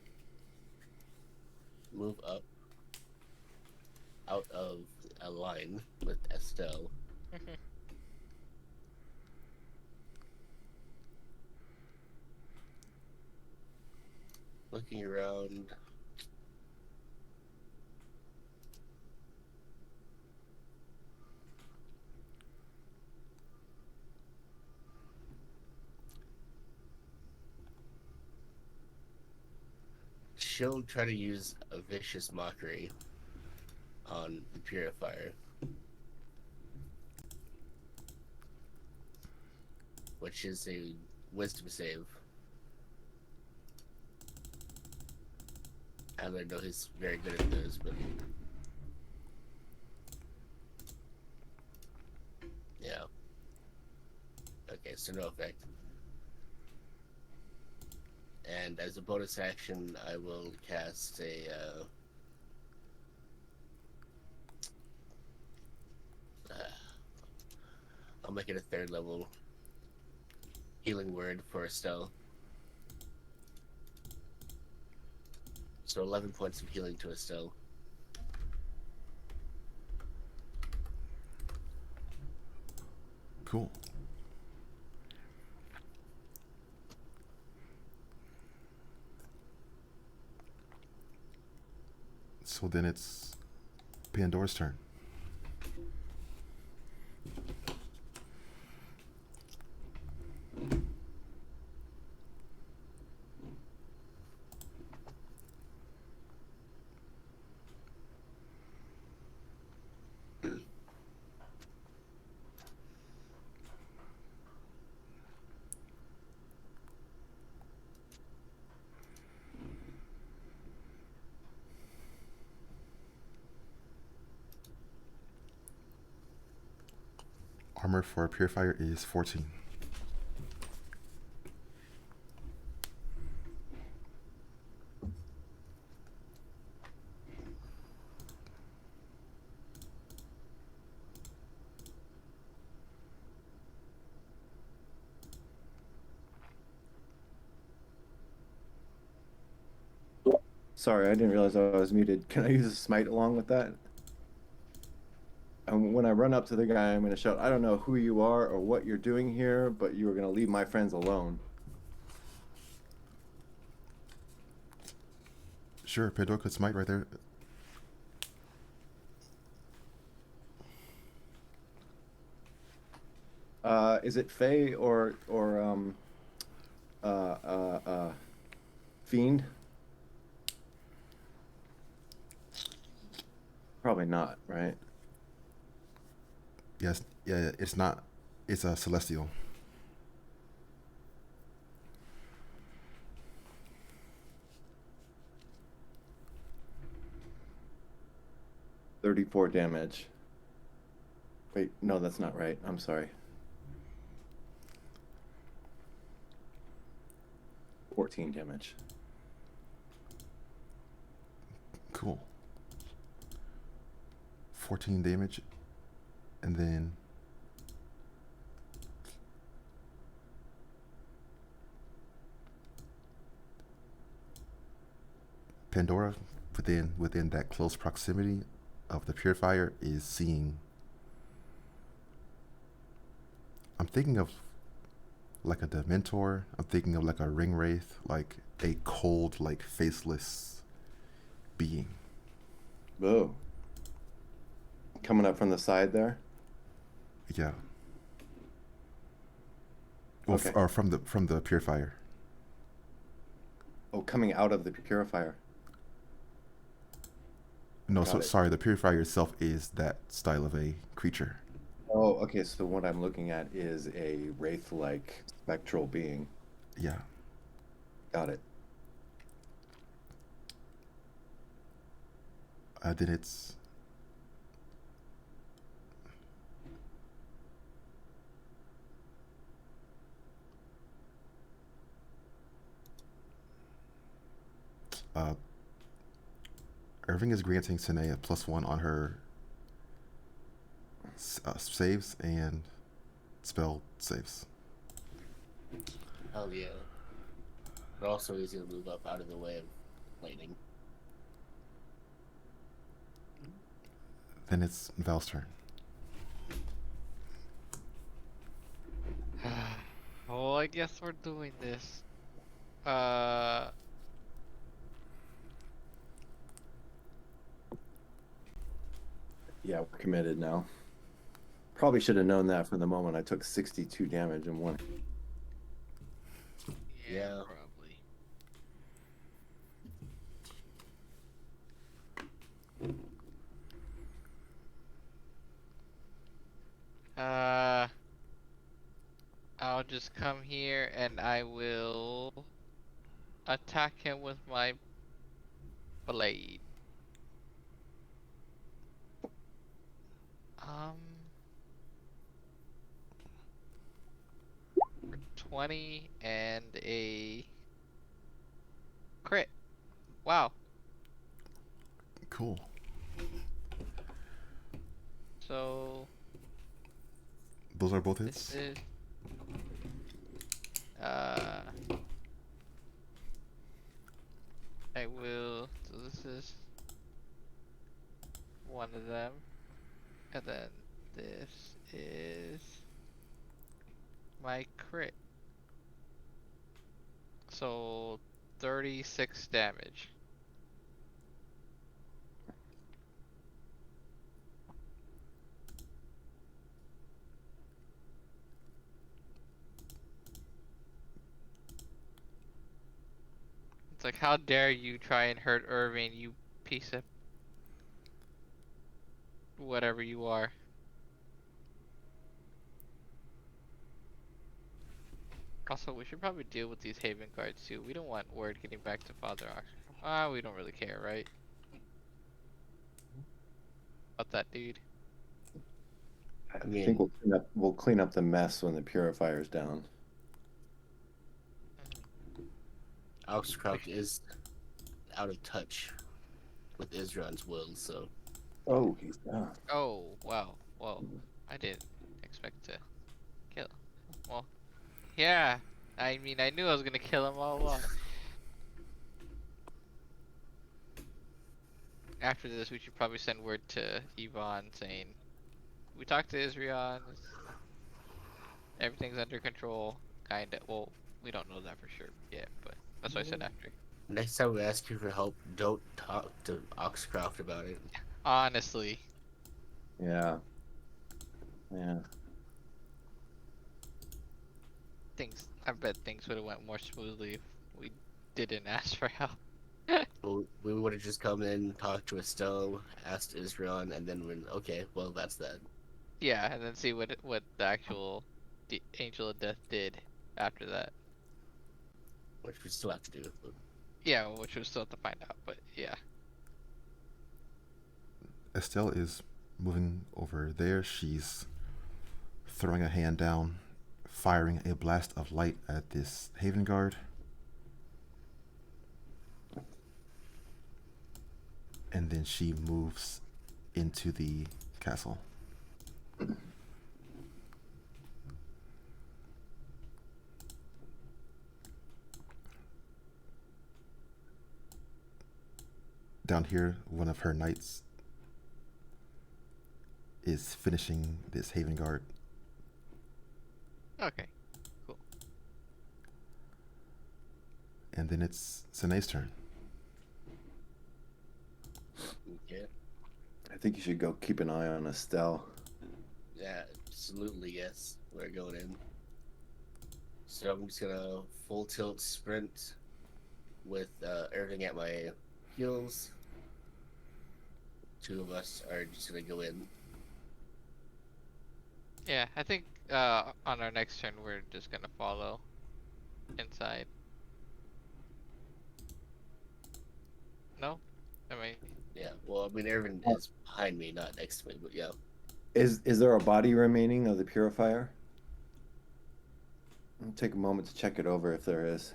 move up out of a line with Estelle. Looking around. She'll try to use a vicious mockery on the purifier, which is a wisdom save. I don't know he's very good at those, but yeah. Okay, so no effect. And as a bonus action, I will cast a I'll make it a third level healing word for Estelle. So 11 points of healing to Estelle. Cool. So then it's Pandora's turn. Armor for a purifier is 14. Sorry, I didn't realize I was muted. Can I use a smite along with that? And when I run up to the guy, I'm going to shout, I don't know who you are or what you're doing here, but you are going to leave my friends alone. Sure, Pandora could smite right there. Is it Fey or Fiend? Probably not, right? Yes, yeah, it's not. It's a celestial. $34 damage. Wait, no, that's not right. I'm sorry. 14 damage. Cool. 14 damage, and then Pandora, within that close proximity of the purifier, is seeing. I'm thinking of like a Dementor. I'm thinking of like a ring wraith, like a cold, like faceless being. Whoa. Coming up from the side there. Yeah. Well, Okay. or from the purifier. Oh, coming out of the purifier. No, Got so it. sorry. The purifier itself is that style of a creature. Oh, okay. So what I'm looking at is a wraith-like spectral being. Yeah. Got it. Then it's Irving is granting Sine a +1 on her saves and spell saves. Hell yeah. But also easy to move up out of the way of lightning. Then it's Val's turn. Well, I guess we're doing this. Yeah, we're committed now. Probably should have known that from the moment I took 62 damage in one. Yeah. Probably. I'll just come here and I will attack him with my blade. 20 and a crit. Wow. Cool. So Those are both this hits. is I will this is one of them. And then this is my crit. So 36 damage. It's like, how dare you try and hurt Irving, you piece of whatever you are. Also, we should probably deal with these Haven guards too. We don't want word getting back to Father Ox. We don't really care, right? About that dude. I mean, think we'll clean up the mess when the purifier's down. Oxcroft is out of touch with Israel's will, so Oh, he's down. Oh, wow. Well, I didn't expect to kill him. Well, yeah. I mean, I knew I was gonna kill him all along. After this, we should probably send word to Yvonne saying, we talked to Israel, everything's under control. Kinda. Well, we don't know that for sure yet, but that's what I said after. next time we ask you for help, don't talk to Oxcroft about it. Honestly. Yeah. Yeah. I bet things would have went more smoothly if we didn't ask for help. We would have just come in, talked to Estelle, asked Israel, and then when okay, well that's that. Yeah, and then see what the actual Angel of Death did after that. Which we still have to do. But Yeah, which we still have to find out, but yeah. Estelle is moving over there. She's throwing a hand down, firing a blast of light at this Haven Guard. And then she moves into the castle. Down here, one of her knights is finishing this Haven Guard. Okay, cool. And then it's Sanae's turn. yeah, I think you should go keep an eye on Estelle. yeah, absolutely yes. We're going in. So I'm just gonna full tilt sprint with everything at my heels. Two of us are just gonna go in. Yeah, I think on our next turn we're just gonna follow inside. No? I mean, Yeah, well, I mean, Irvin is behind me, not next to me, but yeah. Is there a body remaining of the purifier? I'll take a moment to check it over if there is.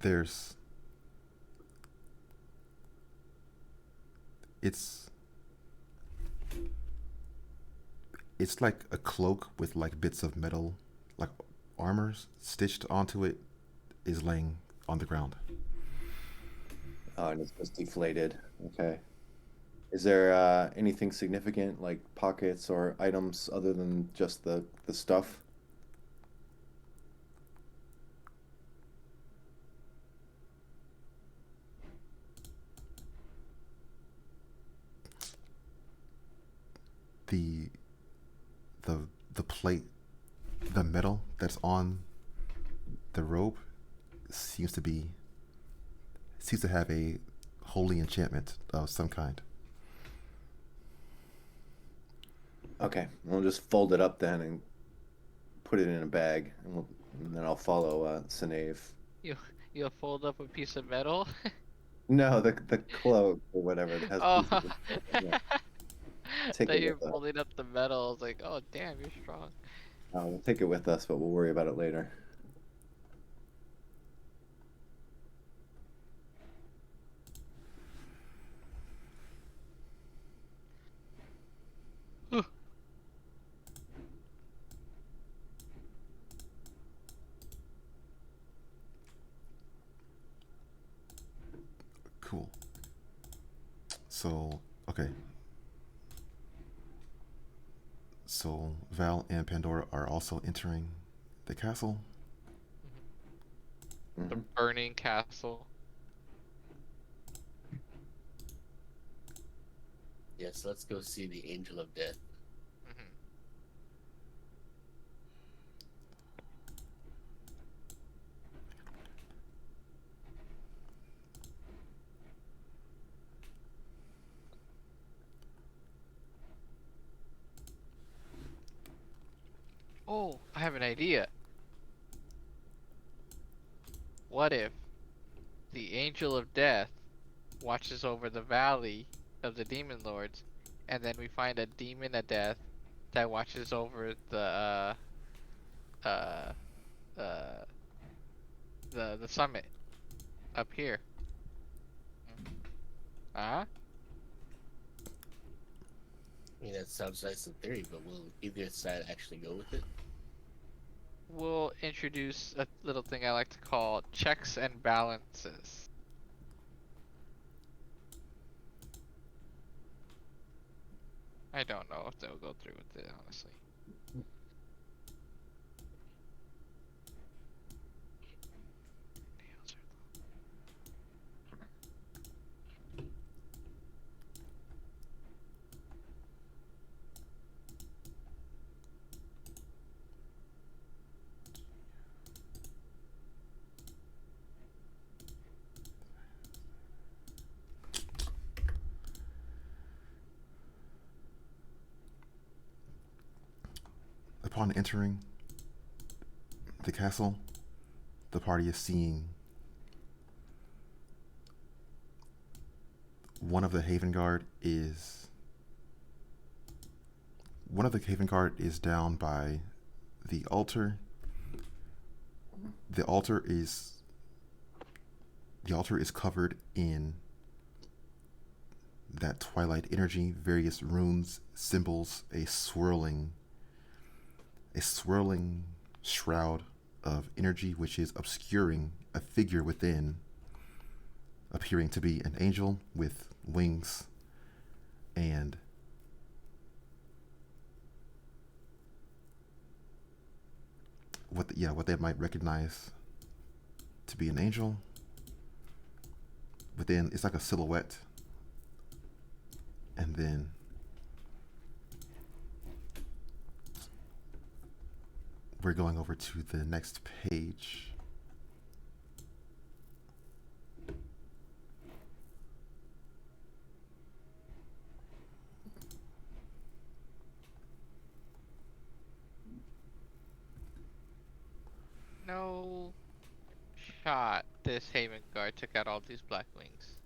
There's. It's. It's like a cloak with like bits of metal, like armors stitched onto it, is laying on the ground. Oh, and it's just deflated. Okay. Is there anything significant like pockets or items other than just the stuff? The the the plate, the metal that's on the robe seems to have a holy enchantment of some kind. Okay, we'll just fold it up then and put it in a bag, and then I'll follow Sinev. you you'll fold up a piece of metal. No, the cloak or whatever that has Oh, pieces of yeah, take thought it you with were us. folding up the metal. I was like, oh damn, you're strong. We'll take it with us, but we'll worry about it later. So, okay. So Val and Pandora are also entering the castle. The Hmm. burning castle. Yes, let's go see the Angel of Death. Hmm. Oh, I have an idea. What if the Angel of Death watches over the valley of the demon lords, and then we find a demon of death that watches over uh uh the summit up here. Uh-huh. I mean, that sounds nice in theory, but will either side actually go with it? We'll introduce a little thing I like to call checks and balances. I don't know if they'll go through with it, honestly. Upon entering the castle, the party is seeing one of the Haven Guard is one of the Haven Guard is down by the altar. The altar is the altar is covered in that twilight energy, various runes, symbols, a swirling shroud of energy which is obscuring a figure within, appearing to be an angel with wings and what they might recognize to be an angel. Within, it's like a silhouette, and then we're going over to the next page. No shot this Haven guard took out all these black wings.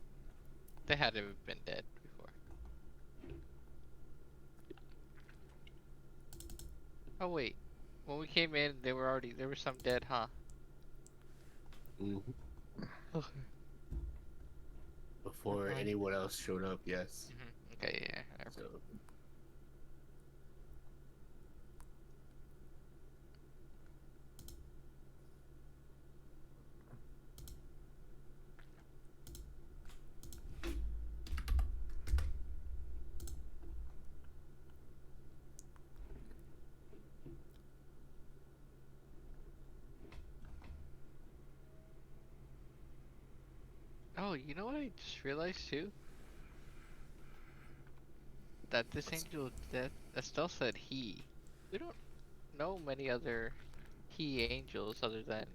They had to have been dead before. Oh wait, when we came in, there were some dead, huh? Mm-hmm. Okay. Before Fine. anyone else showed up, yes. Okay, yeah. So, Oh, you know what I just realized too? That this angel of death, Estelle said he. We don't know many other he angels other than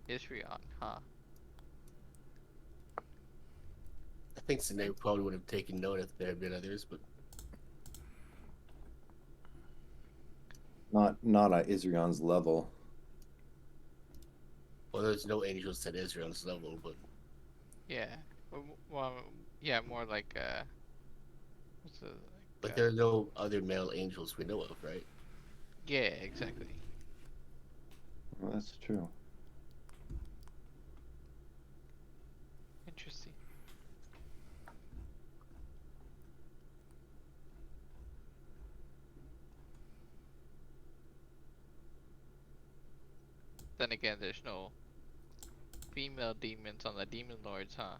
Israel, huh? I think Sinead probably would have taken note if there had been others, but Not at Israel's level. well, there's no angels at Israel's level, but Yeah. Well, yeah, more like what's it like? there are no other male angels we know of, right? Yeah, exactly. Well, that's true. Interesting. Then again, there's no female demons on the demon lords, huh?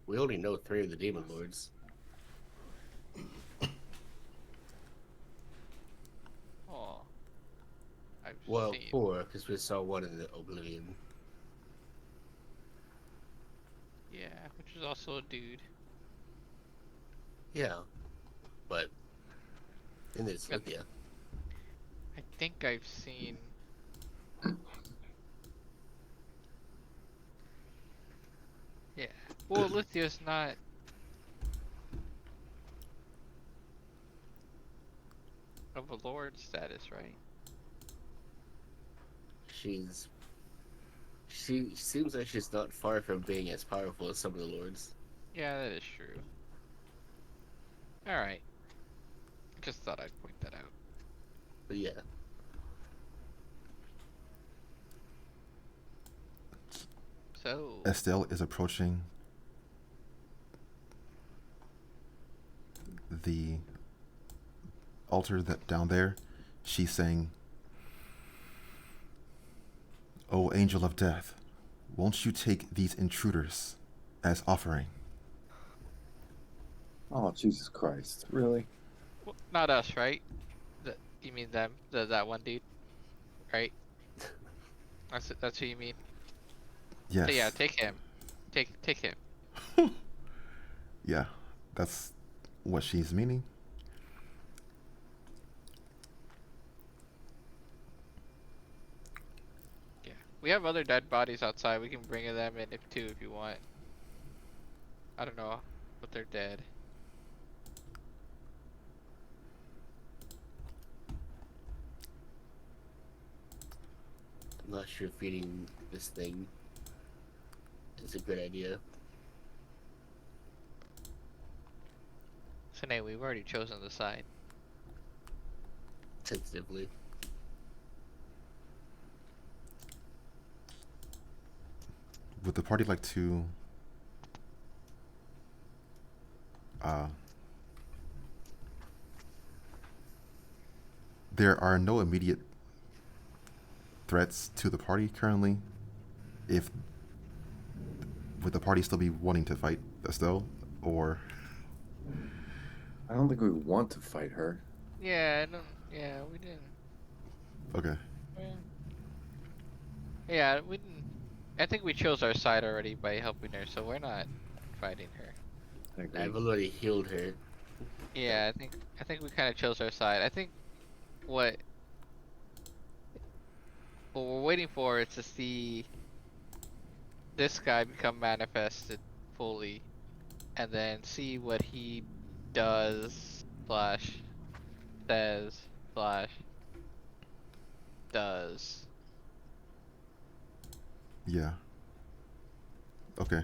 We only know 3 of the demon lords. Oh, I've Well, seen. 4, because we saw one in the Oblivion. Yeah, which is also a dude. Yeah, but in this, I, yeah. I think I've seen. Yeah. Well, Lithia's not. Of a lord status, right? She seems like she's not far from being as powerful as some of the lords. Yeah, that is true. Alright. Just thought I'd point that out. But yeah, So, Estelle is approaching the altar that down there. She's saying, "O angel of death, won't you take these intruders as offering?" Oh, Jesus Christ. Really? well, not us, right? You mean them? That one dude, right? That's who you mean. So yeah, Yes. take him. Take him. Yeah, that's what she's meaning. Yeah. We have other dead bodies outside. We can bring them in if you want. I don't know, but they're dead. I'm not sure feeding this thing is a good idea. So anyway, we've already chosen the side. Tentatively. Would the party like to uh, there are no immediate threats to the party currently. If would the party still be wanting to fight Estelle, or I don't think we want to fight her. Yeah, I don't. Yeah, we didn't. okay, Yeah. Yeah, we didn't. I think we chose our side already by helping her, so we're not fighting her. I agree. I've already healed her. Yeah, I think we kind of chose our side. I think what what we're waiting for is to see this guy become manifested fully, and then see what he does slash says slash does. yeah, okay,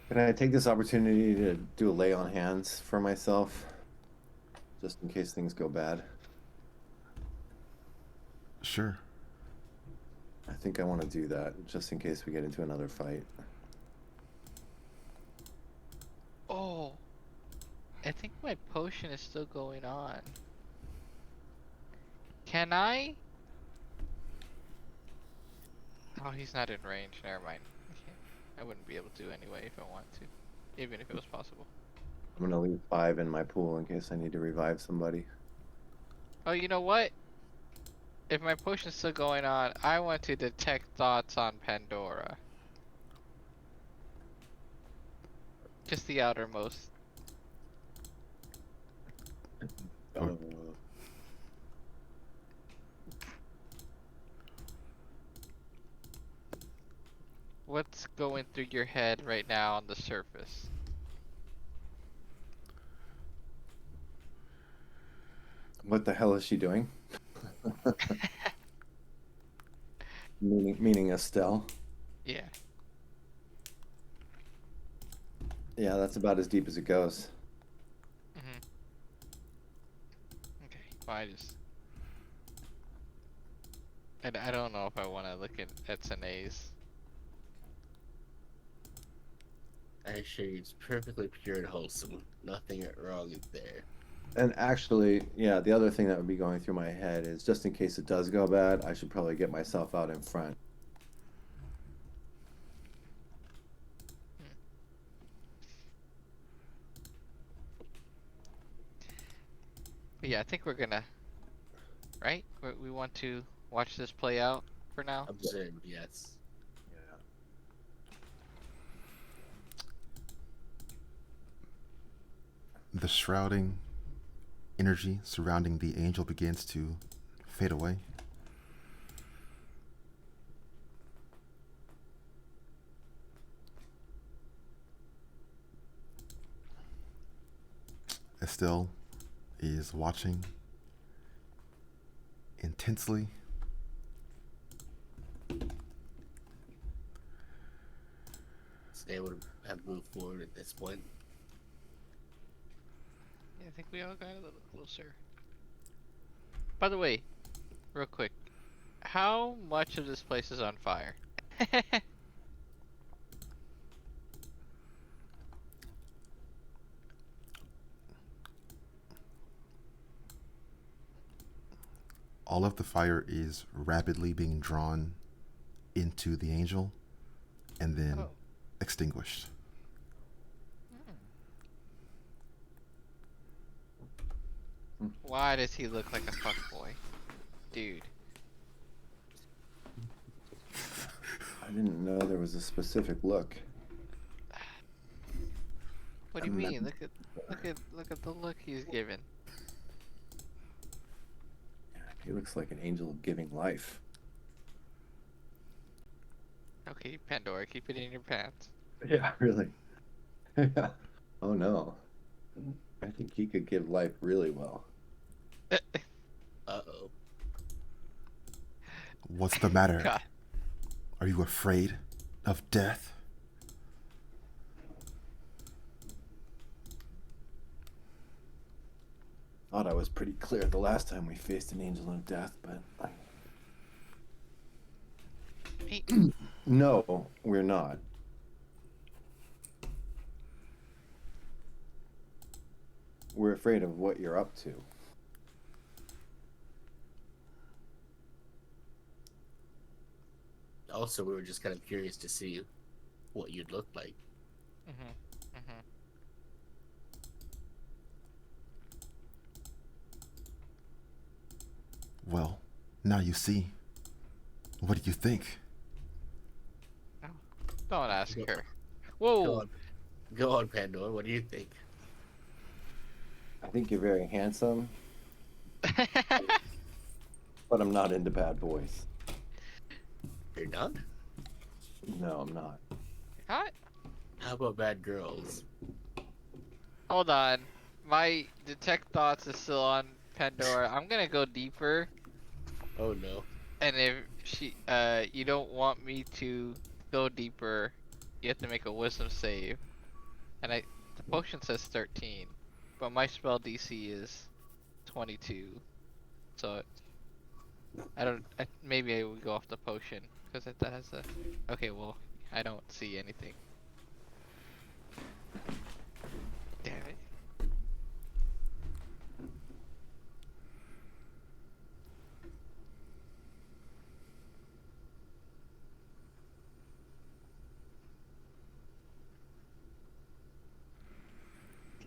Can I take this opportunity to do a lay on hands for myself? Just in case things go bad. sure. I think I want to do that just in case we get into another fight. Oh, I think my potion is still going on. Can I? Oh, he's not in range. Never mind. I can't. I wouldn't be able to anyway if I want to, even if it was possible. I'm gonna leave 5 in my pool in case I need to revive somebody. Oh, you know what? If my potion's still going on, I want to detect thoughts on Pandora. Just the outermost. Oh. Uh, What's going through your head right now on the surface? what the hell is she doing? Meaning Estelle. Yeah. Yeah, that's about as deep as it goes. Mhm. Okay. Well, I don't know if I want to look at Sanae's. Actually, it's perfectly pure and wholesome. Nothing wrong there. And actually, yeah, the other thing that would be going through my head is just in case it does go bad, I should probably get myself out in front. But yeah, I think we're gonna, right? We want to watch this play out for now. Observe, yes. Yeah. The shrouding energy surrounding the angel begins to fade away. Estelle is watching intensely. So they would have moved forward at this point. Yeah, I think we all got a little closer. By the way, real quick, how much of this place is on fire? All of the fire is rapidly being drawn into the angel and then Oh. extinguished. Why does he look like a fuckboy? Dude. I didn't know there was a specific look. What do you I'm mean? not- Look at the look he's given. He looks like an angel giving life. Okay, Pandora, keep it in your pants. Yeah, really. Yeah. Oh no. I think he could give life really well. Uh-oh. What's the matter? God. Are you afraid of death? Thought I was pretty clear the last time we faced an angel of death, but Hey, no, we're not. We're afraid of what you're up to. Also, we were just kind of curious to see what you'd look like. Well, now you see. What do you think? don't ask Go- her. Go Whoa. on. Go on, Pandora. What do you think? I think you're very handsome, but I'm not into bad boys. You're not? No, I'm not. Hot? How about bad girls? Hold on. My detect thoughts is still on Pandora. I'm gonna go deeper, Oh no. and if you don't want me to go deeper, you have to make a wisdom save. And the potion says 13, but my spell DC is 22. So maybe I would go off the potion because that has a. Okay, well, I don't see anything. Damn it.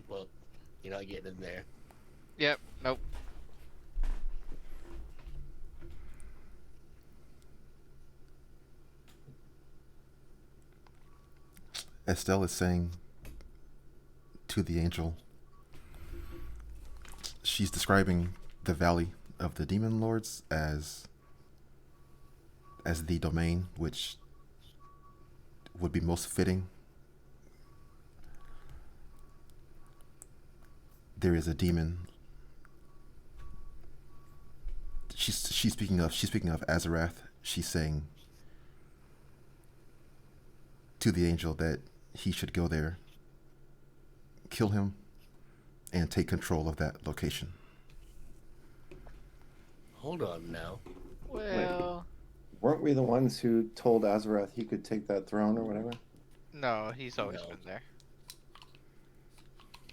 Well, you're not getting in there. Yep. Nope. Estelle is saying to the angel, she's describing the valley of the demon lords as the domain which would be most fitting. There is a demon. She's speaking of Azarath. She's saying to the angel that he should go there, kill him, and take control of that location. Hold on now. Well, Weren't we the ones who told Azarath he could take that throne or whatever? no, he's always No. been there.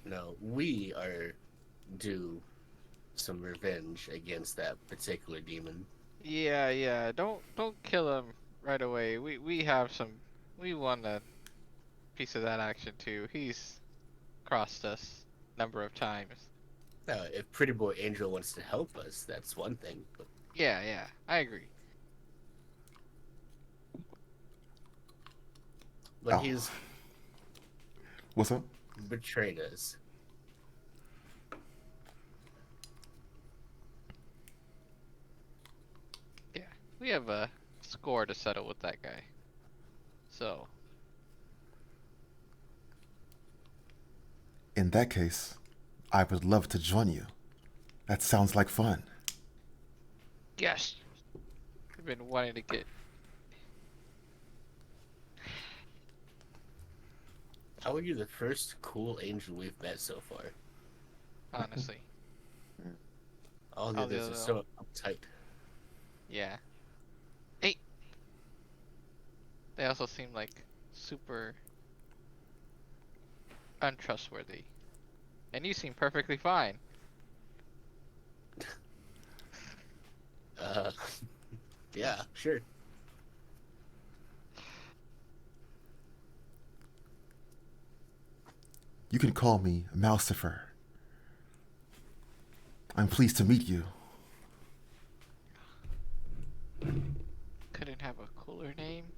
No, we are due some revenge against that particular demon. Yeah. Don't kill him right away. We have some. We want a piece of that action too. He's crossed us a number of times. Now, if Pretty Boy Angel wants to help us, that's one thing. But Yeah, I agree. Oh, he's what's up? betrayed us. Yeah, we have a score to settle with that guy. So, In that case, I would love to join you. That sounds like fun. yes, I've been wanting to get. How are you the first cool angel we've met so far? Honestly, All the all the others are other, so uptight. yeah. Hey, they also seem like super untrustworthy, and you seem perfectly fine. Uh, yeah, sure. You can call me Mousifer. I'm pleased to meet you. Couldn't have a cooler name.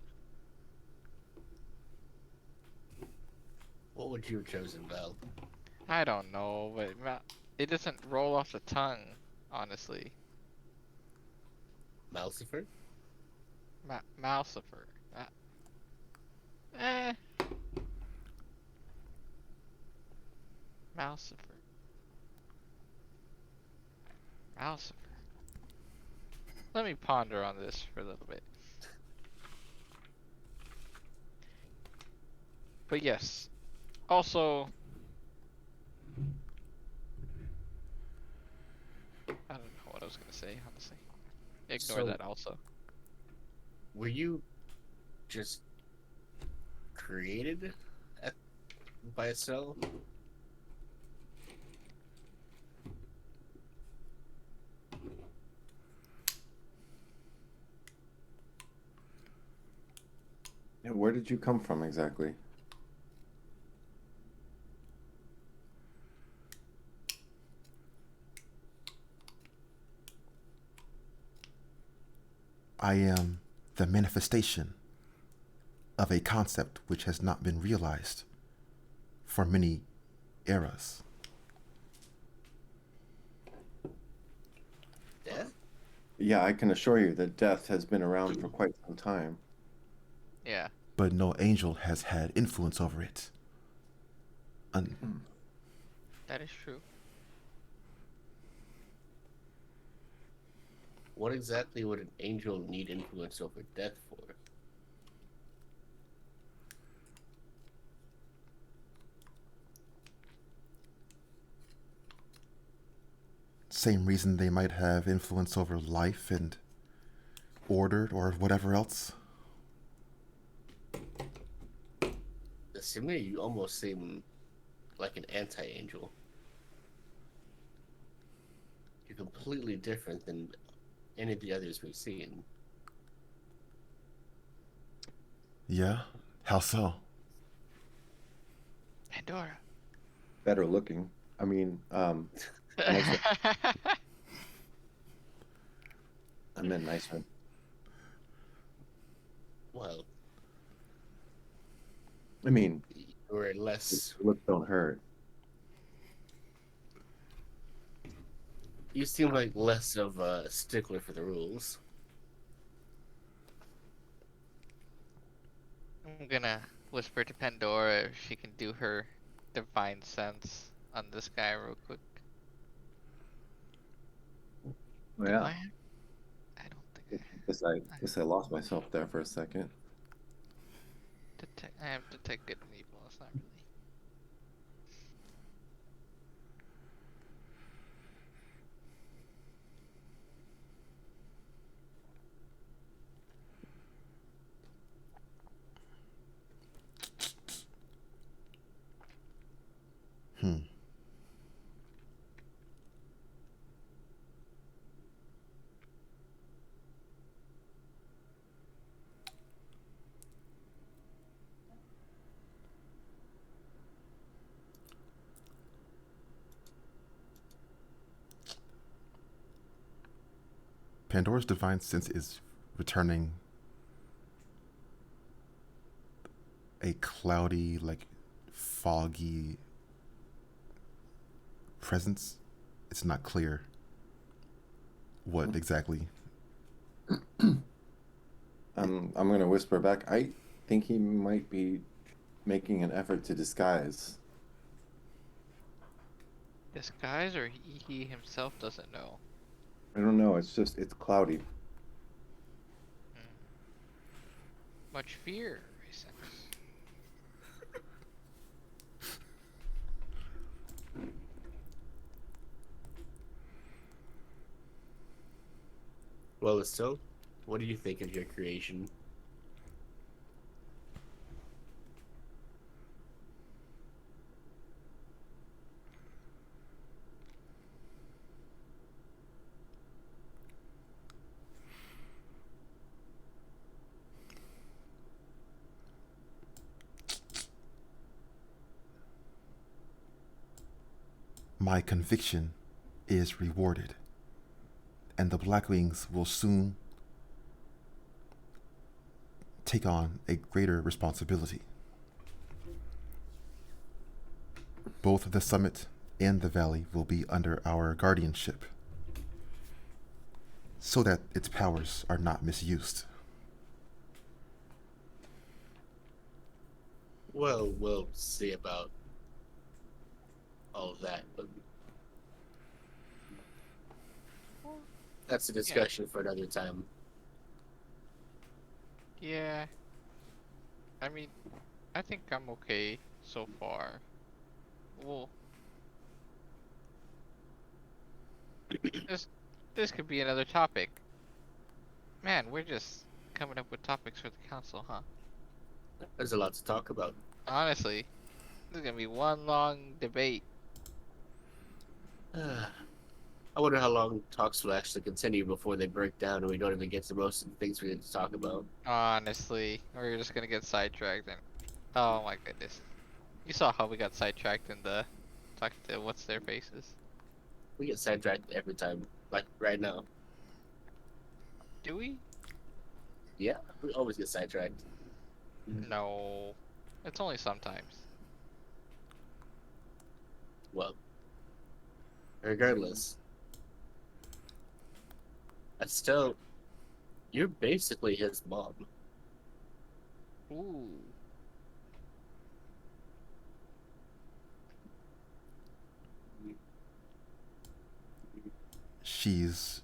What would you have chosen, Val? I don't know, but it doesn't roll off the tongue, honestly. Malcifer? Mousifer. Eh, Mousifer. Mousifer. Let me ponder on this for a little bit. But yes, also, I don't know what I was gonna say, honestly. Ignore So, that also. were you just created at, by a cell? And where did you come from exactly? I am the manifestation of a concept which has not been realized for many eras. Death? Yeah, I can assure you that death has been around for quite some time. Yeah, But no angel has had influence over it. that is true. What exactly would an angel need influence over death for? Same reason they might have influence over life and order or whatever else. To me, you almost seem like an anti-angel. You're completely different than any of the others we've seen. Yeah? How so? Pandora. Better looking. I mean, nicer. I meant nicer. Well, I mean, you're less. looks don't hurt. You seem like less of a stickler for the rules. I'm gonna whisper to Pandora if she can do her divine sense on this guy real quick. Oh, Do yeah. I don't think I Guess I lost myself there for a second. I have detect good and evil. It's not really. Hmm. Pandora's divine sense is returning a cloudy, like foggy presence. It's not clear what exactly. I'm gonna whisper back. I think he might be making an effort to disguise. Disguise, or he himself doesn't know? I don't know. It's just it's cloudy. Hmm. Much fear, I sense. Well, Estelle, what do you think of your creation? My conviction is rewarded, and the Blackwings will soon take on a greater responsibility. Both the summit and the valley will be under our guardianship, so that its powers are not misused. Well, we'll see about all of that, but Well, that's a discussion for another time. yeah. I mean, I think I'm okay so far. Well, this this could be another topic. Man, we're just coming up with topics for the council, huh? There's a lot to talk about. Honestly, this is gonna be one long debate. I wonder how long talks will actually continue before they break down and we don't even get to most of the things we need to talk about. Honestly, we're just gonna get sidetracked and oh my goodness. You saw how we got sidetracked in the talk to what's their faces. We get sidetracked every time, like right now. Do we? Yeah, we always get sidetracked. No. It's only sometimes. Well, regardless, Estelle, you're basically his mom. Ooh. She's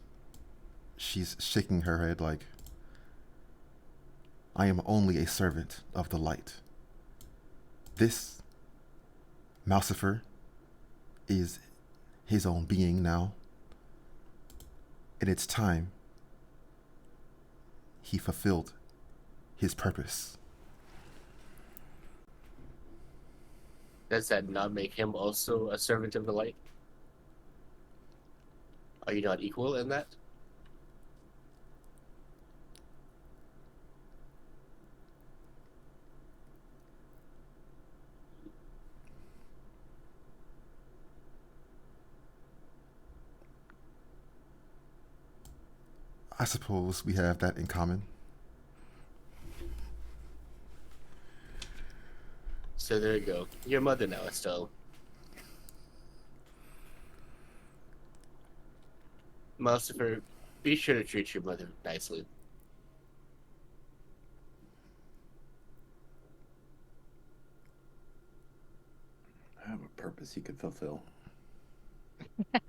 she's shaking her head like, I am only a servant of the light. This Mousifer is his own being now, and it's time he fulfilled his purpose. Does that not make him also a servant of the light? Are you not equal in that? I suppose we have that in common. So there you go. Your mother now, Estelle. Lucifer, be sure to treat your mother nicely. I have a purpose he could fulfill. Did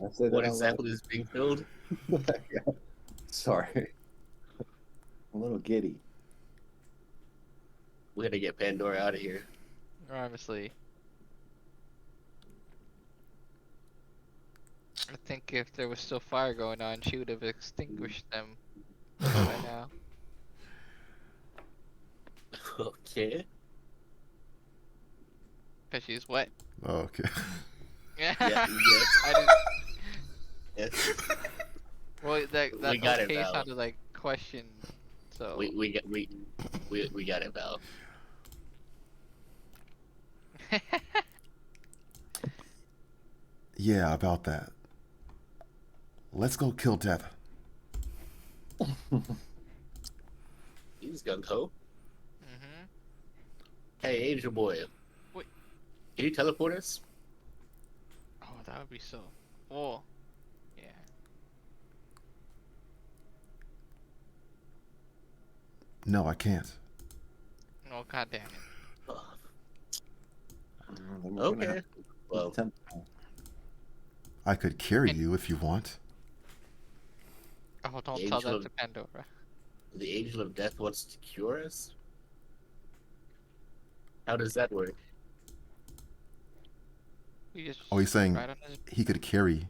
I say that What out exactly is being filled? loud? Yeah. Sorry. A little giddy. We gotta get Pandora out of here. Honestly. I think if there was still fire going on, she would have extinguished them by now. Okay. Cause she's wet. Oh, okay. Yeah. Yeah, yes. I didn't. Yes. Well, that We got it, okay Val. sounded like question. So. We got it, Val. Yeah, about that. Let's go kill Death. He's gung ho. Mm-hmm. Hey, Angel Boy, Wait. can you teleport us? Oh, that would be so. Oh, yeah. No, I can't. Oh, god damn it. Oh, Then we're gonna okay. have to Well, attempt. I could carry And- you if you want. Oh, don't The tell Angel that of- to Pandora. the Angel of Death wants to cure us? How does that work? We just Oh, he's saying ride on his. he could carry,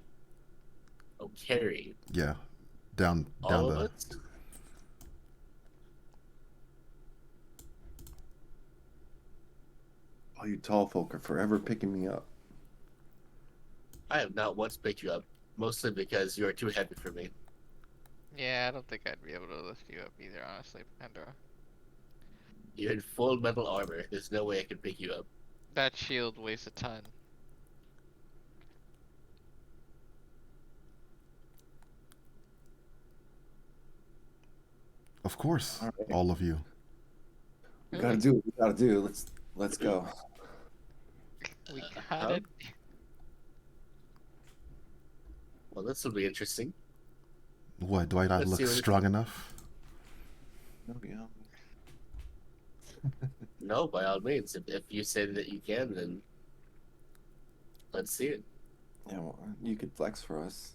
Oh, carry yeah, down all of the. us? All you tall folk are forever picking me up. I have not once picked you up, mostly because you are too heavy for me. Yeah, I don't think I'd be able to lift you up either, honestly, Pandora. You're in full metal armor. There's no way I can pick you up. That shield weighs a ton. Of course, All right. all of you. We gotta do what we gotta do. Let's go. We Huh? got it. Well, this will be interesting. What, do I not Let's look see what it- strong enough? Oh, yeah. No, by all means. If you say that you can, then let's see it. Yeah, well, you could flex for us.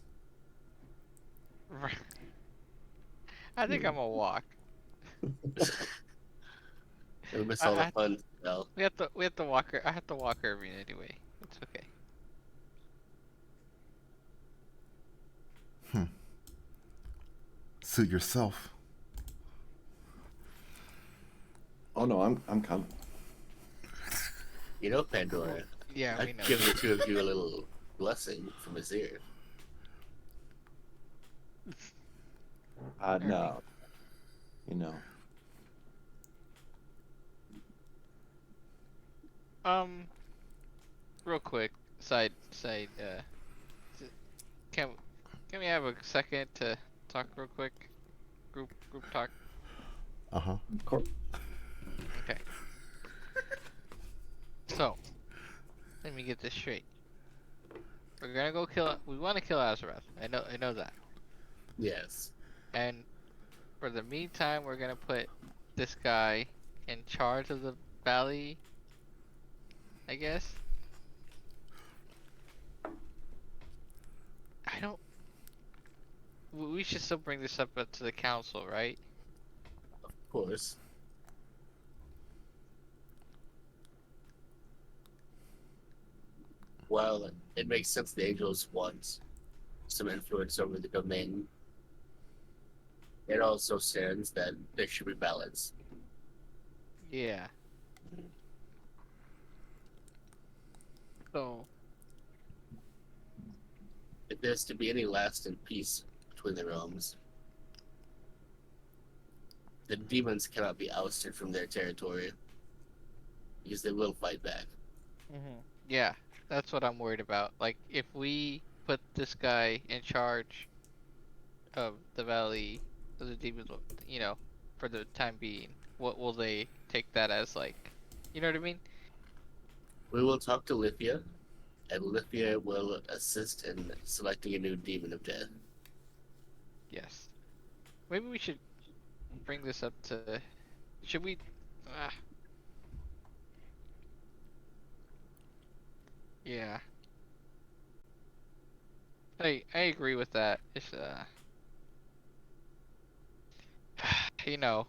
I think I'm gonna walk. It'll miss I- all the I- fun. Well, We have to walk her. I have to walk her anyway. It's okay. Suit yourself. Oh no, I'm coming. you know, Pandora, Yeah, we I've know. given the two of you a little blessing from his ear. No. You know. Real quick, side. s- Can can we have a second to talk real quick? Group talk. Uh huh. Of course. Okay. So, let me get this straight. We're gonna go kill. We want to kill Azarath. I know that. Yes. And for the meantime, we're gonna put this guy in charge of the valley. I guess. I don't. We should still bring this up to the council, right? Of course. While it makes sense the angels want some influence over the domain, it also stands that there should be balance. Yeah. So, If there's to be any lasting peace between the realms, the demons cannot be ousted from their territory because they will fight back. yeah, that's what I'm worried about. Like, if we put this guy in charge of the valley, of the demons, for the time being, what will they take that as, like, you know what I mean? We will talk to Lithia, and Lithia will assist in selecting a new demon of death. Yes. Maybe we should bring this up to. Should we? Ah. Yeah. I agree with that. It's you know,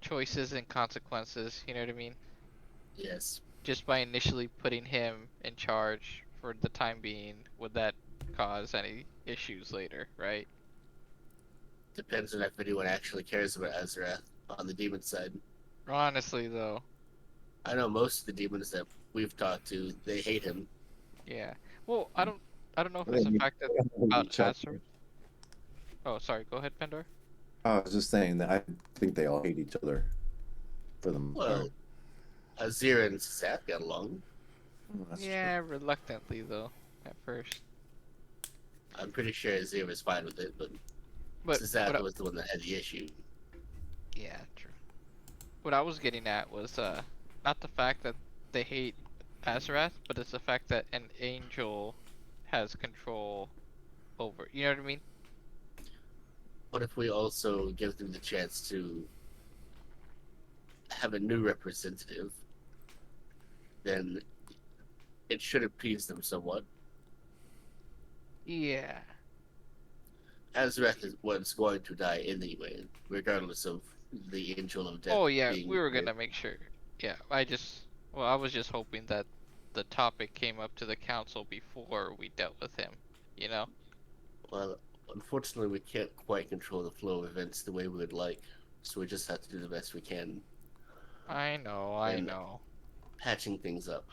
choices and consequences. You know what I mean? Yes. Just by initially putting him in charge for the time being, would that cause any issues later? Right? Depends on if anyone actually cares about Azarath on the demon side. Honestly, though. I know most of the demons that we've talked to, they hate him. Yeah. Well, I don't know if They it's a hate- fact that they hate about each other. Azure. Oh, sorry. Go ahead, Pendor. I was just saying that I think they all hate each other. For the most Well, part. Azir and Seth got along. That's Yeah, reluctantly though, at first. I'm pretty sure Azir was fine with it, but But Sazatha was the one that had the issue. yeah, true. What I was getting at was not the fact that they hate Azarath, but it's the fact that an angel has control over. You know what I mean? What if we also give them the chance to have a new representative? Then it should appease them somewhat. Yeah. Azrath was going to die anyway, regardless of the Angel of Death Oh yeah, we being were here. gonna make sure. Yeah, I was just hoping that the topic came up to the council before we dealt with him. You know? Well, unfortunately, we can't quite control the flow of events the way we would like, so we just have to do the best we can I know, I in know. patching things up.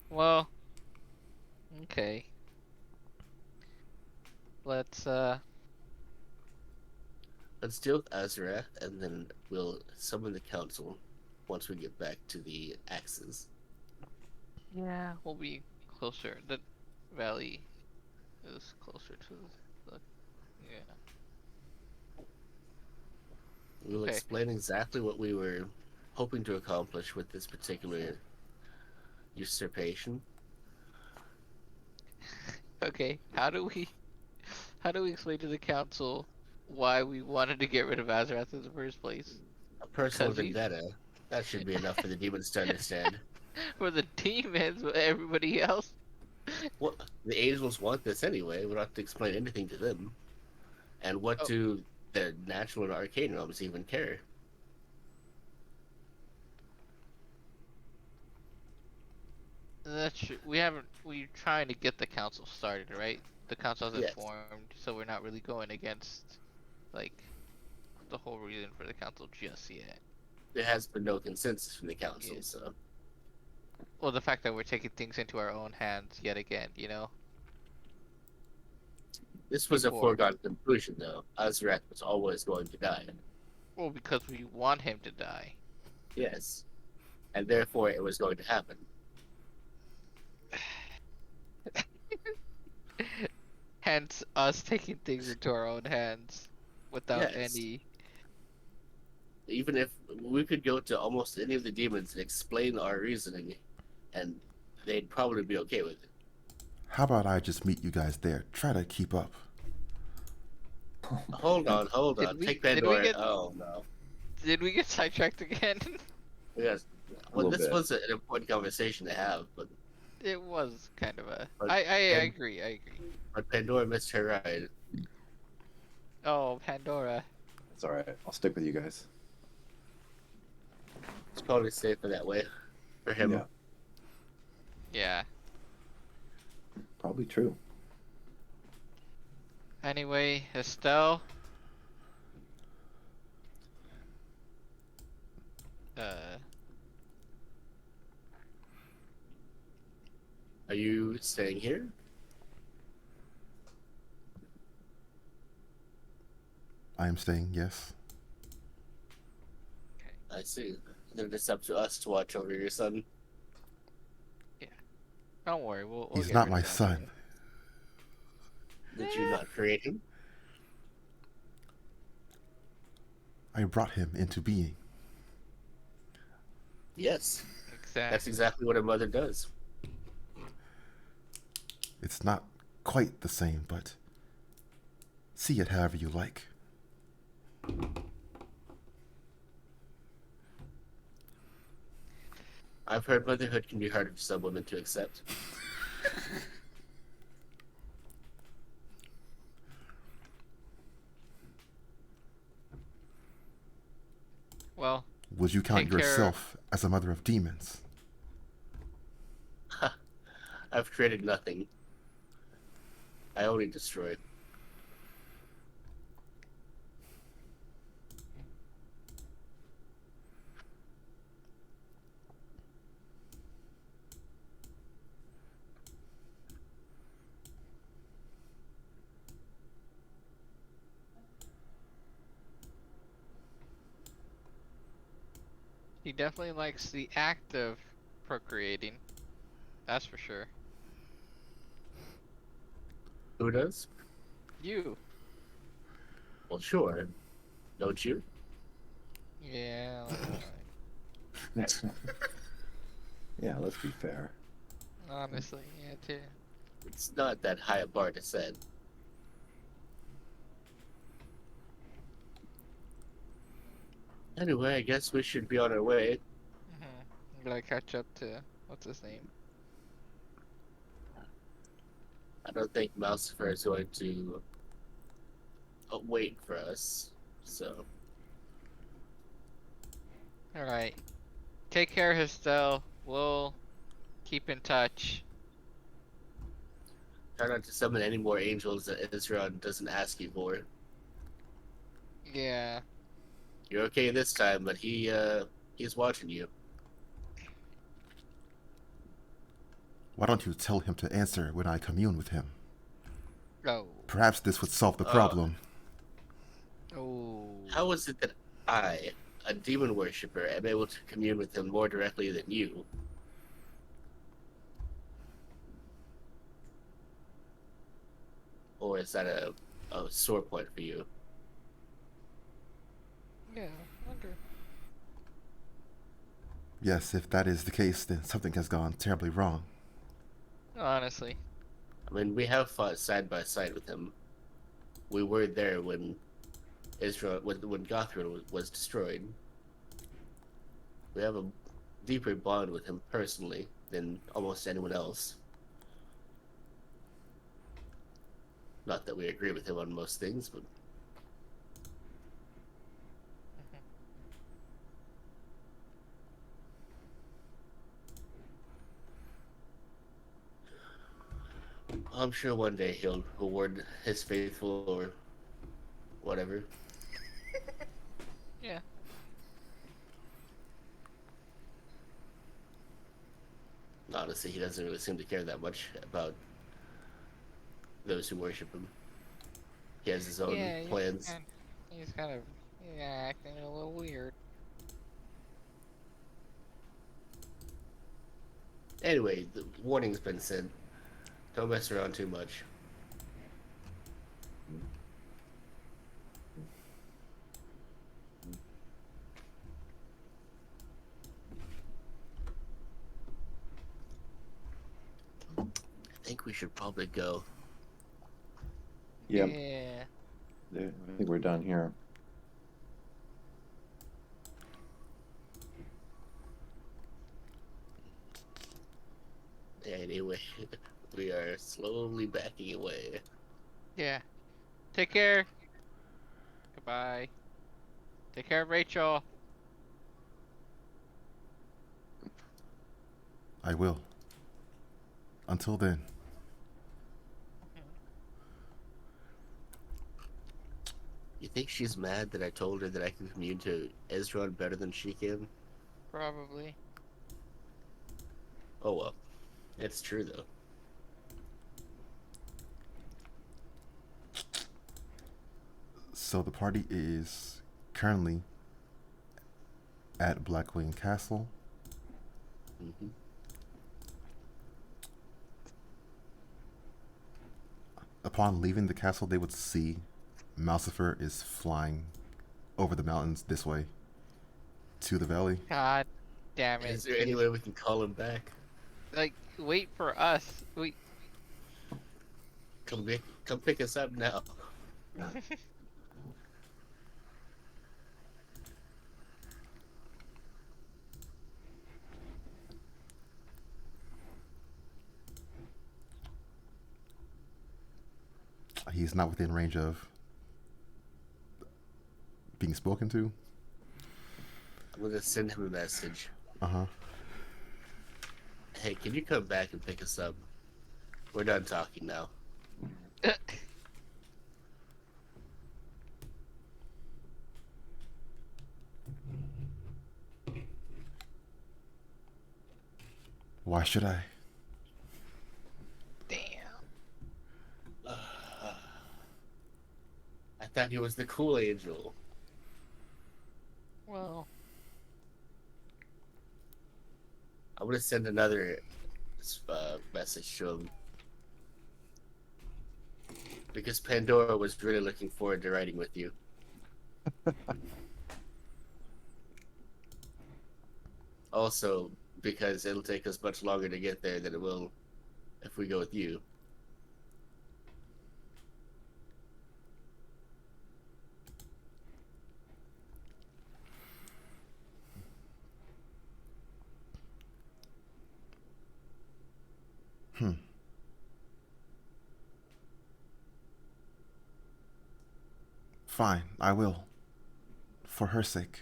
Well, okay. Let's Let's deal with Azrath, and then we'll summon the council once we get back to the axes. yeah, we'll be closer. The valley is closer to the yeah. We'll Okay. explain exactly what we were hoping to accomplish with this particular usurpation. Okay. How do we explain to the council why we wanted to get rid of Azarath in the first place? A personal Cause he's vendetta. That should be enough for the demons to understand. for the demons, but everybody else. What the angels want this anyway. We don't have to explain anything to them. And what Oh, do the natural and arcane realms even care? that's true. We're trying to get the council started, right? The council hasn't Yes, formed, so we're not really going against like the whole reason for the council just yet. there has been no consensus from the council, Yeah. so Well, the fact that we're taking things into our own hands yet again, you know? this was a Before, foregone conclusion, though. Azrath was always going to die. well, because we want him to die. Yes, and therefore it was going to happen. Hence, us taking things into our own hands without Yes, any. even if we could go to almost any of the demons and explain our reasoning, and they'd probably be okay with it. How about I just meet you guys there? Try to keep up. Hold on, hold Did on. we? Take Did we Pandora. get? Oh no. Did we get sidetracked again? Yes. A Well, little this bit. was an important conversation to have, It was kind of a. but, I Pan- agree. I agree. but Pandora missed her ride. Oh, Pandora. It's all right. I'll stick with you guys. It's probably safer that way for him. Yeah, Yeah. probably true. Anyway, Estelle. Uh, Are you staying here? I am staying, yes. I see. Then it's up to us to watch over your son. don't worry. We'll He's get not rid my of son. Did you not create him? I brought him into being. Yes. Exactly. That's exactly what a mother does. It's not quite the same, but see it however you like. I've heard motherhood can be harder for some women to accept. Well, Would you count take care. yourself as a mother of demons? I've created nothing. I only destroy. He definitely likes the act of procreating. That's for sure. Who does? You. Well, sure. Don't you? Yeah. Yeah, let's be fair. Honestly, yeah, too. It's not that high a bar to set. Anyway, I guess we should be on our way. I'm gonna catch up to what's his name. I don't think Mousifer is going to wait for us. So, All right. Take care, Estelle. We'll keep in touch. try not to summon any more angels that Israel doesn't ask you for. Yeah. You're okay this time, but he's watching you. Why don't you tell him to answer when I commune with him? Oh. Perhaps this would solve the problem. Oh. How is it that I, a demon worshipper, am able to commune with him more directly than you? Or is that a sore point for you? Yeah. Wonder. Yes, if that is the case, then something has gone terribly wrong. Honestly. I mean, we have fought side by side with him. We were there when when Gothram was destroyed. We have a deeper bond with him personally than almost anyone else. Not that we agree with him on most things, but I'm sure one day he'll reward his faithful or whatever. Yeah. Honestly, he doesn't really seem to care that much about those who worship him. He has his own Yeah. plans. He's kind of acting a little weird. Anyway, the warning's been sent. Don't mess around too much. I think we should probably go. Yep. Yeah. I think we're done here. Anyway, we are slowly backing away. Yeah. Take care. Goodbye. Take care of Rachel. I will. Until then. You think she's mad that I told her that I can commune to Ezron better than she can? Probably. Oh well. It's true though. So the party is currently at Blackwing Castle. Mm-hmm. Upon leaving the castle, they would see Malcifer is flying over the mountains this way to the valley. God damn it. Is there any way we can call him back? Like, wait for us. We. Come pick us up now. He's not within range of being spoken to. I'm gonna send him a message. Uh-huh. Hey, can you come back and pick us up? We're done talking now. Why should I? Damn. I thought he was the cool angel. Well. I'm gonna send another this message to him because Pandora was really looking forward to riding with you. Also, because it'll take us much longer to get there than it will if we go with you. Fine, I will. For her sake.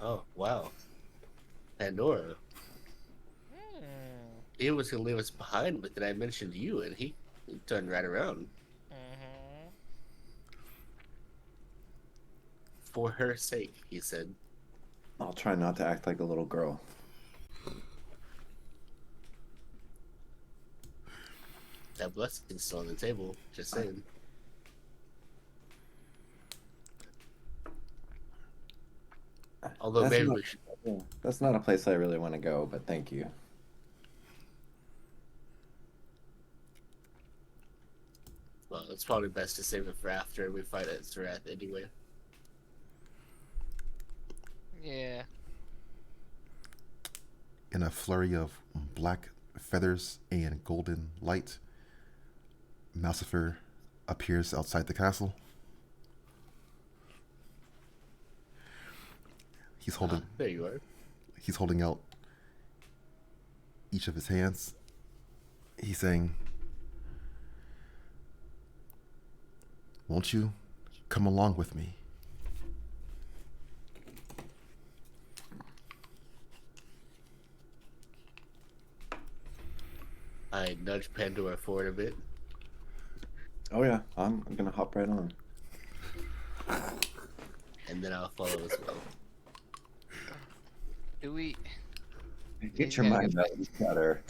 Oh, wow. Pandora. Hmm. He was going to leave us behind, but then I mentioned you, and he turned right around. Mm-hmm. For her sake, he said. I'll try not to act like a little girl. That blessing's still on the table. Just saying. Although That's maybe not, we should. yeah, that's not a place I really want to go, but thank you. Well, it's probably best to save it for after we fight at Zerath anyway. Yeah. In a flurry of black feathers and golden light, Malcifer appears outside the castle. There you are. He's holding out each of his hands. He's saying, "Won't you come along with me?" I nudged Pandora forward a bit. Oh yeah, I'm gonna hop right on. And then I'll follow as well. Do we? Get your mind out of each other.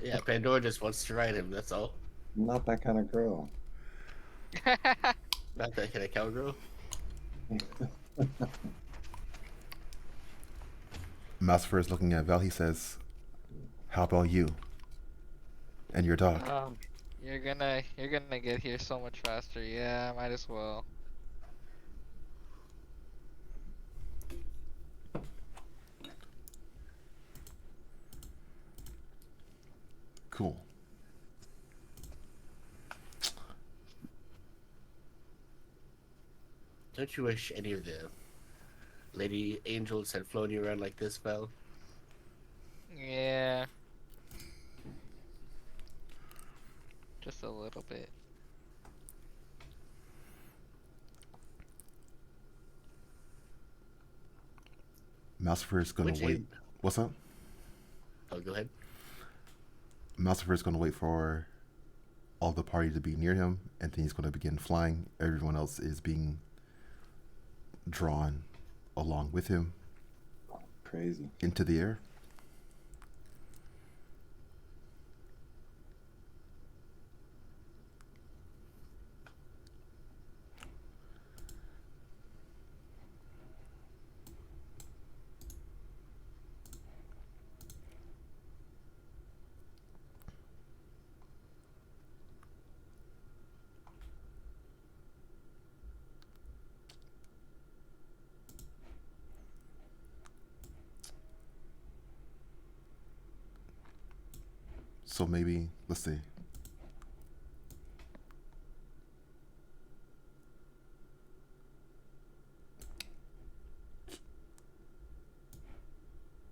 Yeah, Pandora just wants to ride him, that's all. I'm not that kind of girl. Not that kind of cowgirl. Malcifer is looking at Val. He says, "How about you and your dog?" You're gonna get here so much faster. Yeah, might as well. Cool. Don't you wish any of the lady angels had flown you around like this, Val? Yeah. Just a little bit. Malcifer is going Which to wait. an- What's up? Oh, go ahead. Malcifer is going to wait for all the party to be near him, and then he's going to begin flying. Everyone else is being drawn along with him Crazy. into the air. So maybe, let's see.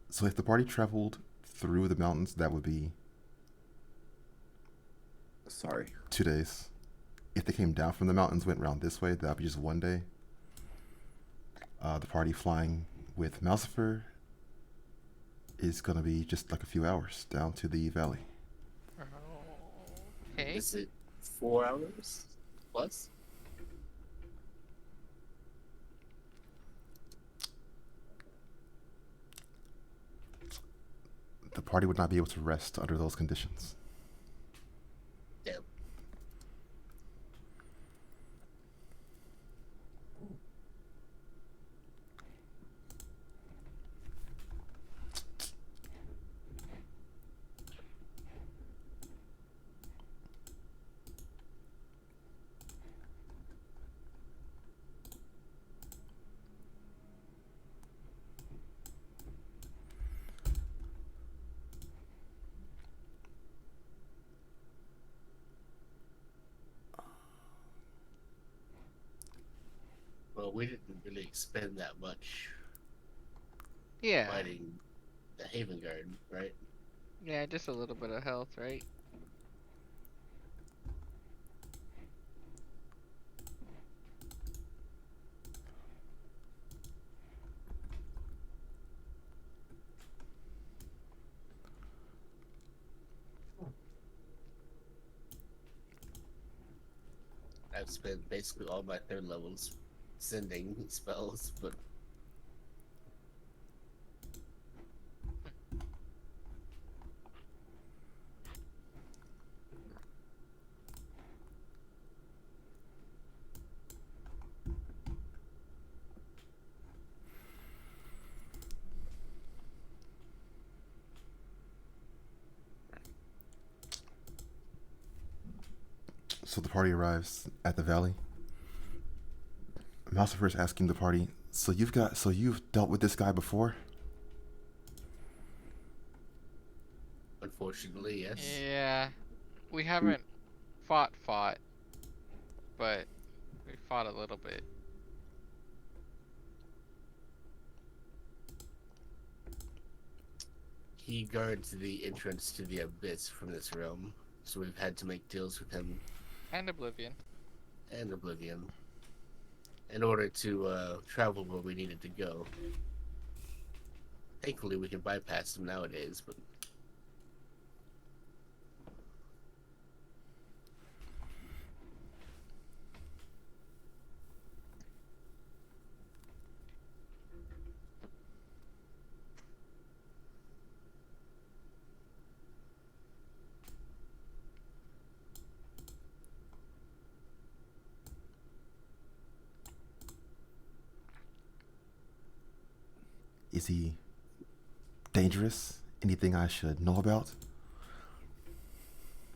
So if the party traveled through the mountains, that would be Sorry. 2 days. If they came down from the mountains, went around this way, that would be just 1 day. The party flying with Malcifer is going to be just like a few hours down to the valley. Okay. Is it 4 hours plus? The party would not be able to rest under those conditions. Damn. Well, we didn't really expend that much Yeah. fighting the Haven Guard, right? Yeah, just a little bit of health, right? I've spent basically all my third levels sending spells, but So the party arrives at the valley. Malsifer is asking the party, so you've dealt with this guy before? unfortunately, yes. Yeah. We haven't fought, but we fought a little bit. He guards the entrance to the abyss from this realm, so we've had to make deals with him And Oblivion. and Oblivion in order to travel where we needed to go. Thankfully, we can bypass him nowadays, but Is he dangerous? Anything I should know about?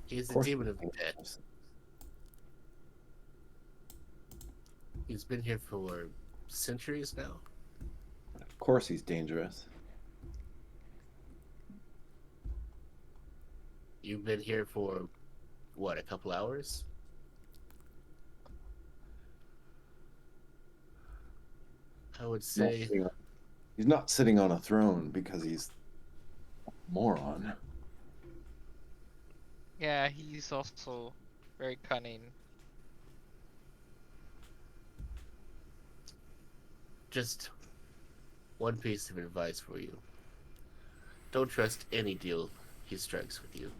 he's Of a course. demon of the dead. He's been here for centuries now. Of course he's dangerous. You've been here for, what, a couple hours? I would Not say sitting on- He's not sitting on a throne because he's a moron. Yeah, he's also very cunning. just one piece of advice for you. Don't trust any deal he strikes with you.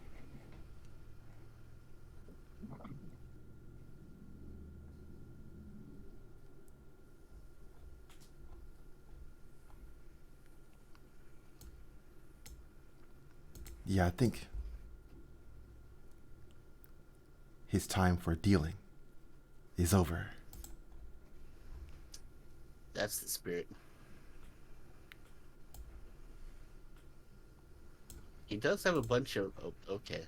Yeah, I think his time for dealing is over. That's the spirit. He does have a bunch of. Oh, okay.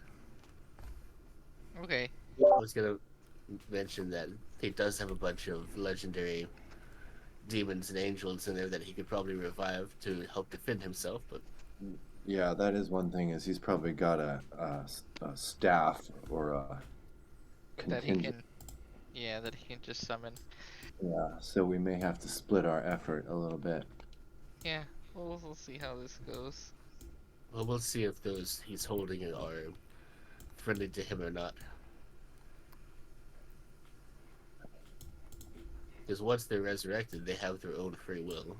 Okay. I was gonna mention that he does have a bunch of legendary demons and angels in there that he could probably revive to help defend himself, but Yeah, that is one thing. Is he's probably got a staff or a That he contingent. can. Yeah, that he can just summon. Yeah, so we may have to split our effort a little bit. Yeah. We'll see how this goes. well, we'll see if those he's holding are friendly to him or not. Because once they're resurrected, they have their own free will.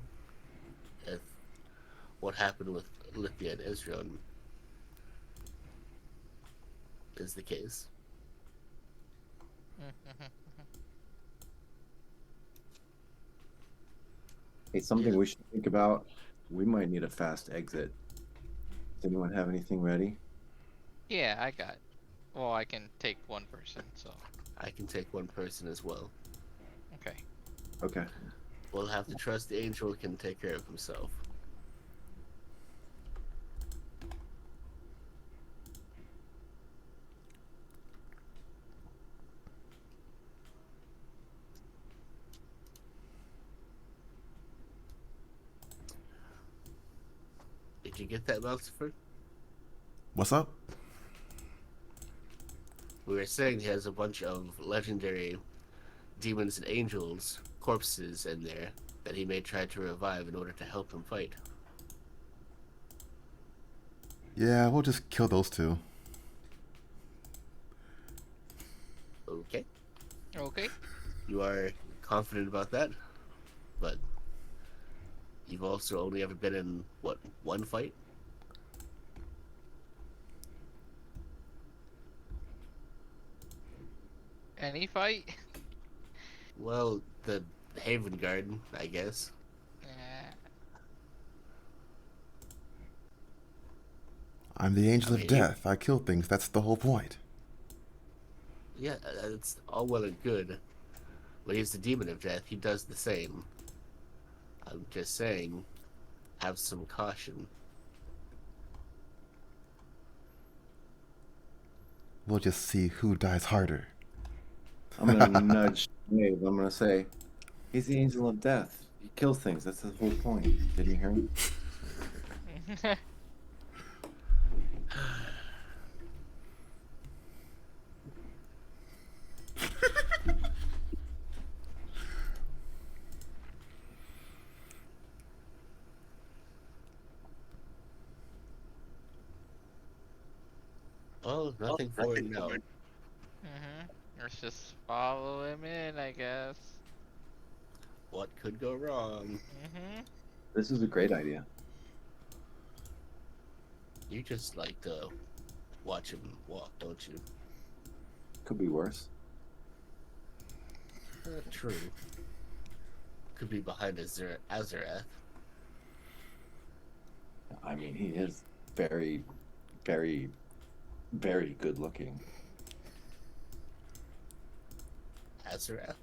If what happened with Lithia and Israel is the case. Hey, something Yeah. we should think about. We might need a fast exit. Does anyone have anything ready? Yeah, I got. Well, I can take one person, so. I can take one person as well. Okay. Okay. We'll have to trust the angel can take care of himself. Did you get that, Lucifer? What's up? We were saying he has a bunch of legendary demons and angels corpses in there that he may try to revive in order to help him fight. Yeah, we'll just kill those two. Okay, Okay. you are confident about that, but you've also only ever been in what, one fight? Any fight? Well, the Haven Garden, I guess. Eh, I'm the I angel of mean, he, death. I kill things. That's the whole point. yeah, it's all well and good. When he's the demon of death, he does the same. I'm just saying, have some caution. We'll just see who dies harder. I'm gonna nudge Dave. I'm gonna say, he's the angel of death. He kills things. That's the whole point. Didn't you hear me? Well, nothing for it now. Let's just follow him in, I guess. What could go wrong? This is a great idea. You just like to watch him walk, don't you? Could be worse. True. Could be behind Azarath. I mean, he is very, very, very good looking. Azarath?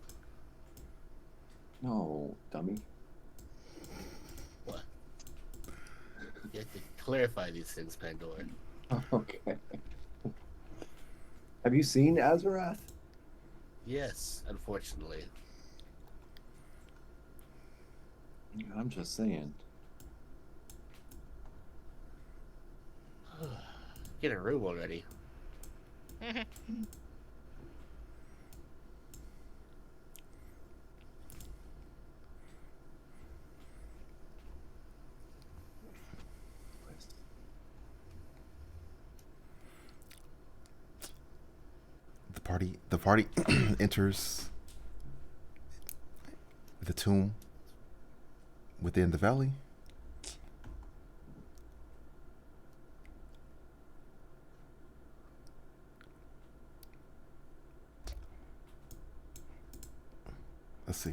No, dummy. What? You have to clarify these things, Pandora. Okay. Have you seen Azarath? Yes, unfortunately. I'm just saying. Get a room already. The party enters the tomb within the valley. Let's see.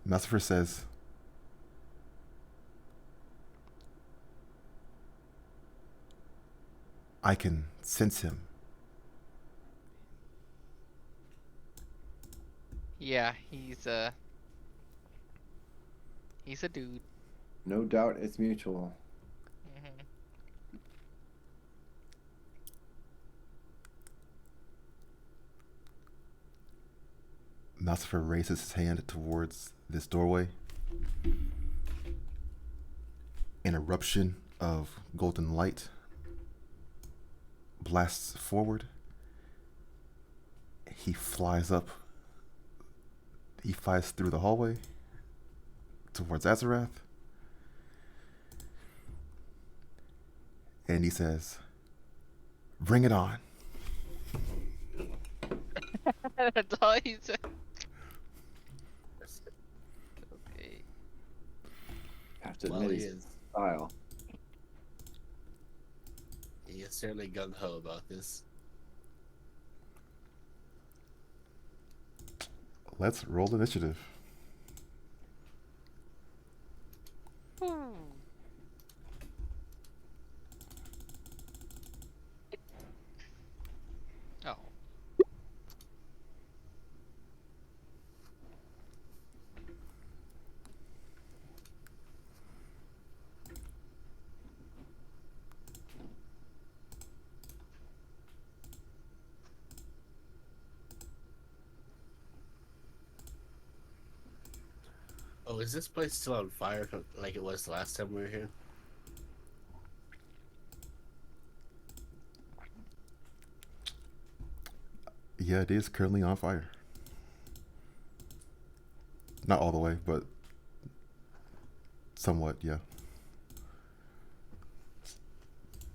Massifer says, I can sense him. Yeah, he's a dude. No doubt it's mutual. Massifer raises his hand towards this doorway. An eruption of golden light blasts forward. He flies up. He flies through the hallway towards Azarath. And he says, bring it on. That's all he said. Okay. Have to Well, admit, he he's is. style. He is certainly gung ho about this. Let's roll initiative. Oh. Oh, is this place still on fire like it was the last time we were here? Yeah, it is currently on fire. Not all the way, but somewhat, yeah.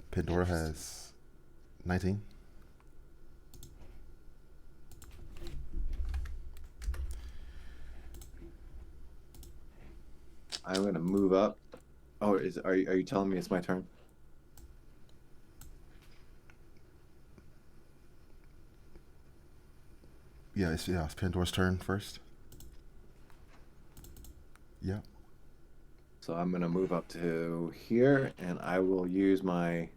Pandora Interesting. has 19. I'm gonna move up. Oh, are you telling me it's my turn? Yeah, it's Pandora's turn first. Yeah. So I'm gonna move up to here, and I will use my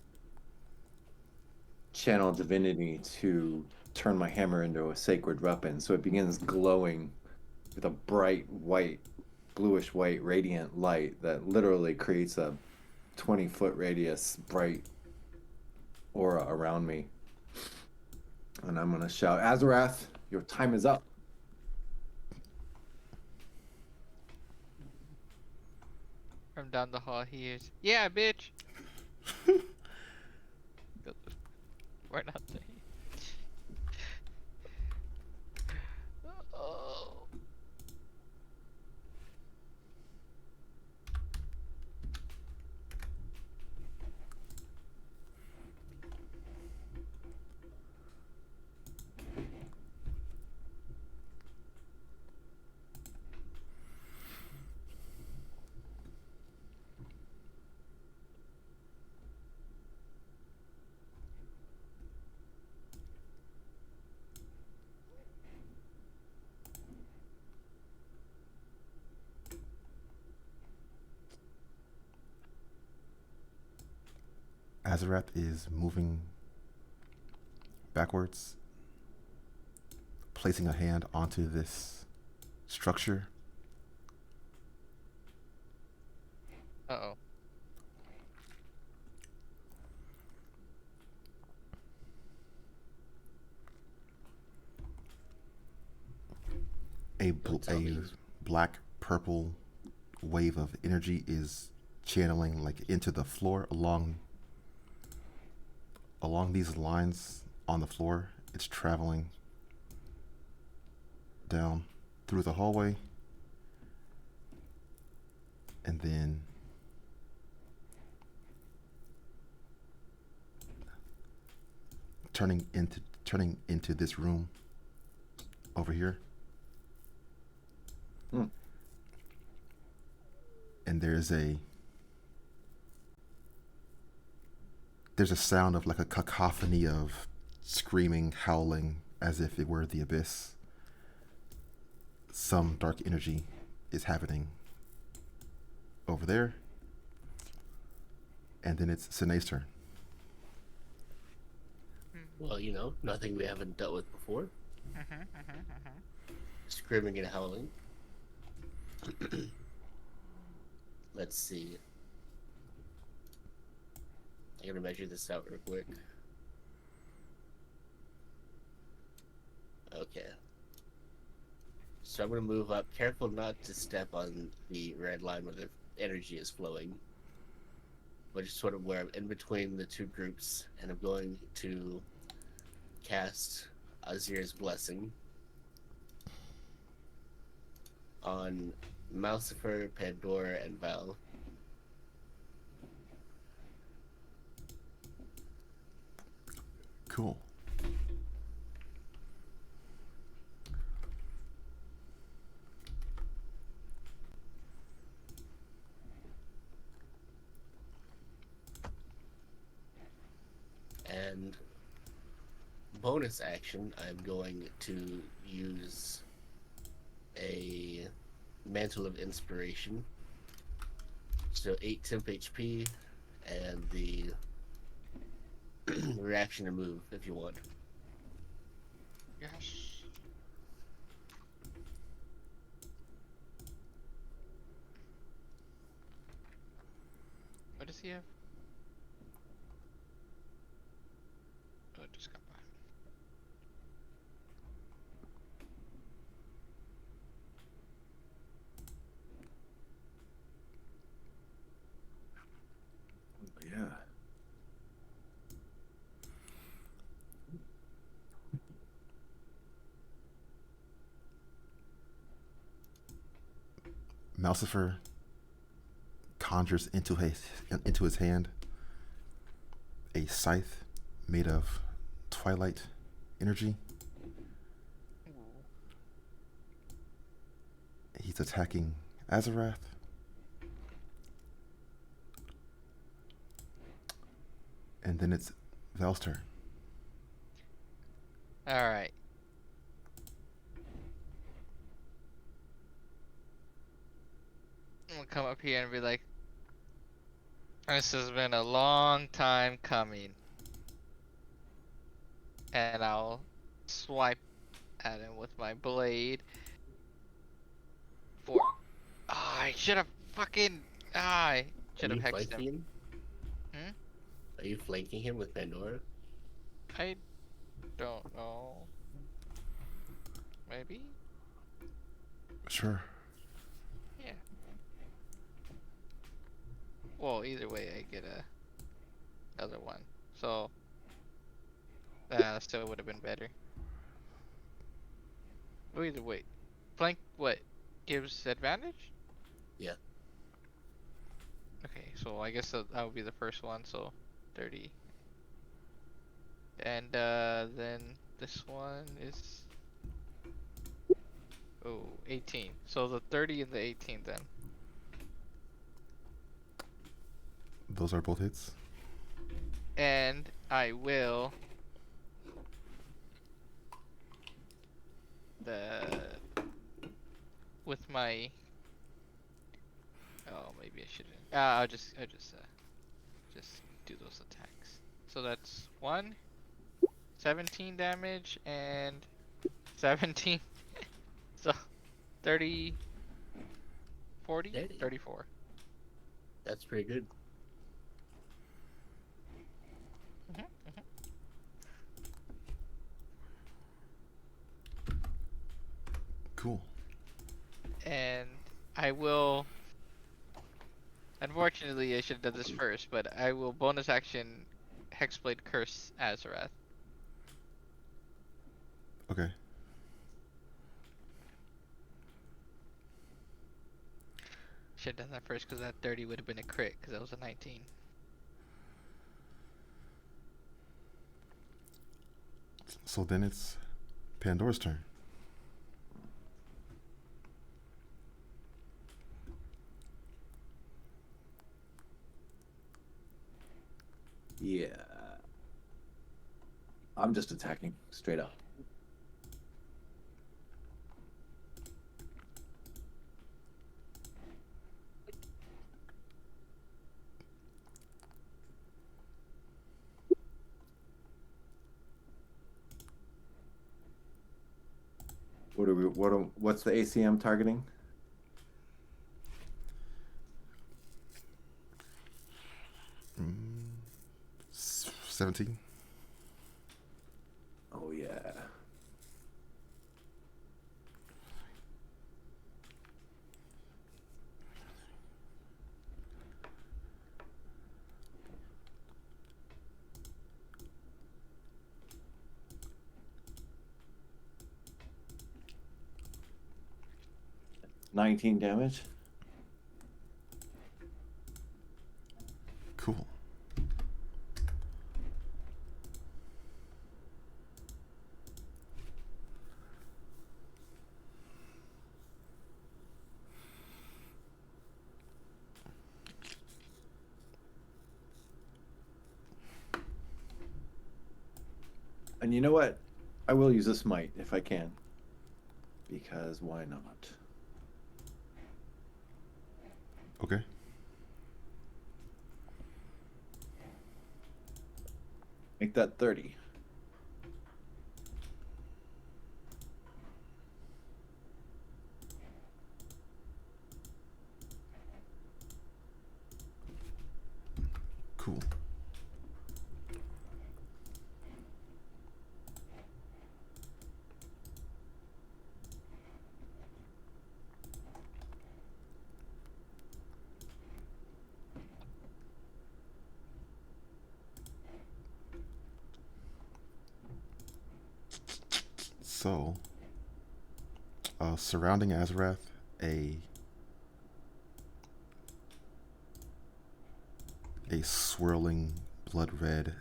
channel divinity to turn my hammer into a sacred weapon. So it begins glowing with a bright white, bluish white, radiant light that literally creates a 20-foot radius bright aura around me. And I'm gonna shout, Azarath, your time is up. From down the hall, he hears, "Yeah, bitch." We're not there. Oh. Azarath is moving backwards, placing a hand onto this structure. Uh-oh. Don't tell A me. black purple wave of energy is channeling like into the floor along these lines on the floor. It's traveling down through the hallway and then turning into this room over here. Hmm. And there's a sound of like a cacophony of screaming, howling, as if it were the abyss. Some dark energy is happening over there. And then it's Sine's turn. Well, nothing we haven't dealt with before. Screaming and howling. Let's see. I'm gonna measure this out real quick. Okay. So I'm gonna move up. Careful not to step on the red line where the energy is flowing. But just sort of where I'm in between the two groups, and I'm going to cast Azir's Blessing on Malcifer, Pandora, and Val. Cool. And bonus action, I'm going to use a Mantle of Inspiration. So 8 temp HP, and the reaction to move if you want. Yes. What does he have? Oh, it just got by. Malcifer conjures into his hand a scythe made of twilight energy. Ooh. He's attacking Azarath. And then it's Val's turn. All right. I'm gonna come up here and be like, this has been a long time coming. And I'll swipe at him with my blade. For I should have fucking I Are should have you hexed him. flanking him? Hmm? Are you flanking him with Pandora? I don't know. Maybe? Sure. Yeah. Well, either way, I get a other one. So still would have been better. Oh, either way, flank what gives advantage? Yeah. Okay, so I guess that would be the first one. So 30, and then this one is 18. So the 30 and the 18 then. Those are both hits. And I will the with my maybe I shouldn't. I'll just do those attacks. So that's 17 damage and 17. So 30, 40, Hey, 34. that's pretty good. Mhm, mhm. Cool. And I will. Unfortunately, I should have done this first, but I will bonus action Hexblade Curse Azarath. Okay. Should have done that first because that 30 would have been a crit because that was a 19. So then it's Pandora's turn. Yeah. I'm just attacking straight up. What's the ACM targeting? Mm, 17. Oh yeah. $19 damage. Cool. And you know what? I will use a smite if I can. Because why not? Okay. Make that 30. Cool. So, surrounding Azarath, a a swirling blood red,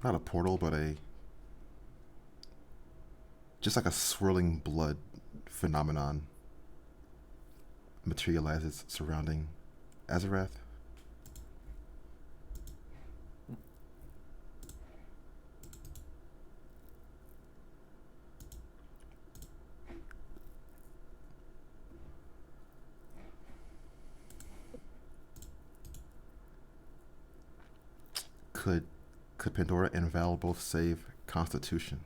not a portal, but a just like a swirling blood phenomenon materializes surrounding Azarath. Could Pandora and Val both save Constitution?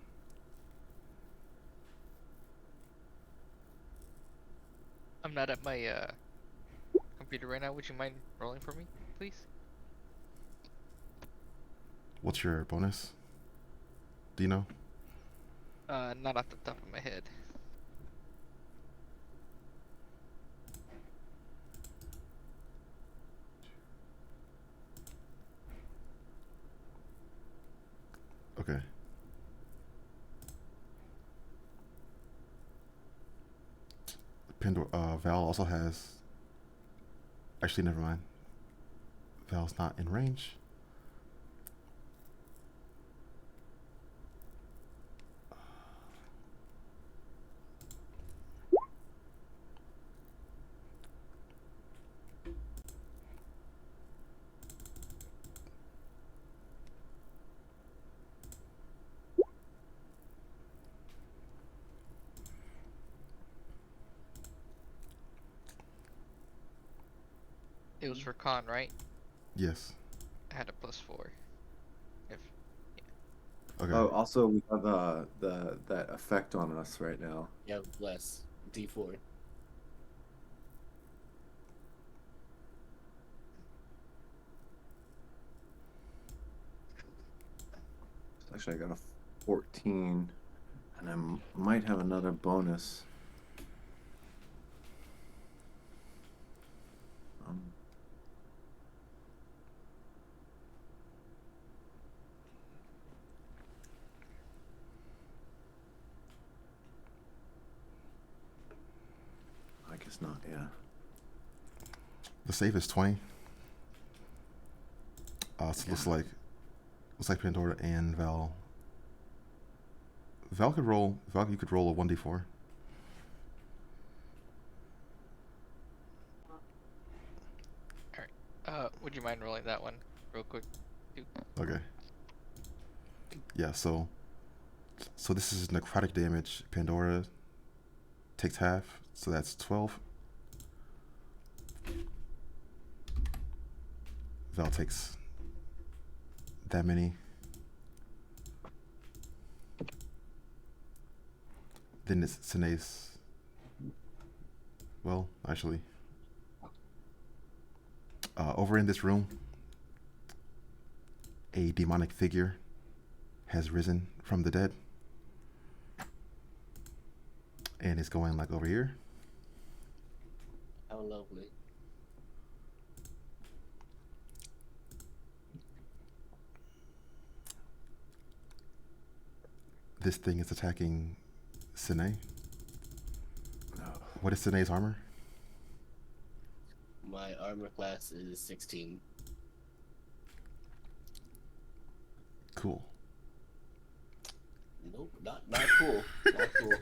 I'm not at my computer right now. Would you mind rolling for me, please? What's your bonus? Do you know? Not off the top of my head. Okay. Val also has. Actually, never mind. Val's not in range. It was for con, right? Yes. I had a +4. If Okay. Oh, also we have that effect on us right now. You have less D4. Actually, I got a 14, and I might have another bonus. Um, I guess not. Yeah. The save is 20. So it looks like Pandora and Val. Val, you could roll a 1d4. would you mind rolling that one real quick? Too? Okay. Yeah, so this is necrotic damage. Pandora takes half, so that's 12. Val takes that many. Then it's Sine's. Well, actually, over in this room, a demonic figure has risen from the dead and is going like over here. How lovely. This thing is attacking Sine. No. What is Sine's armor? My armor class is 16. Cool. Nope, not cool. Not cool.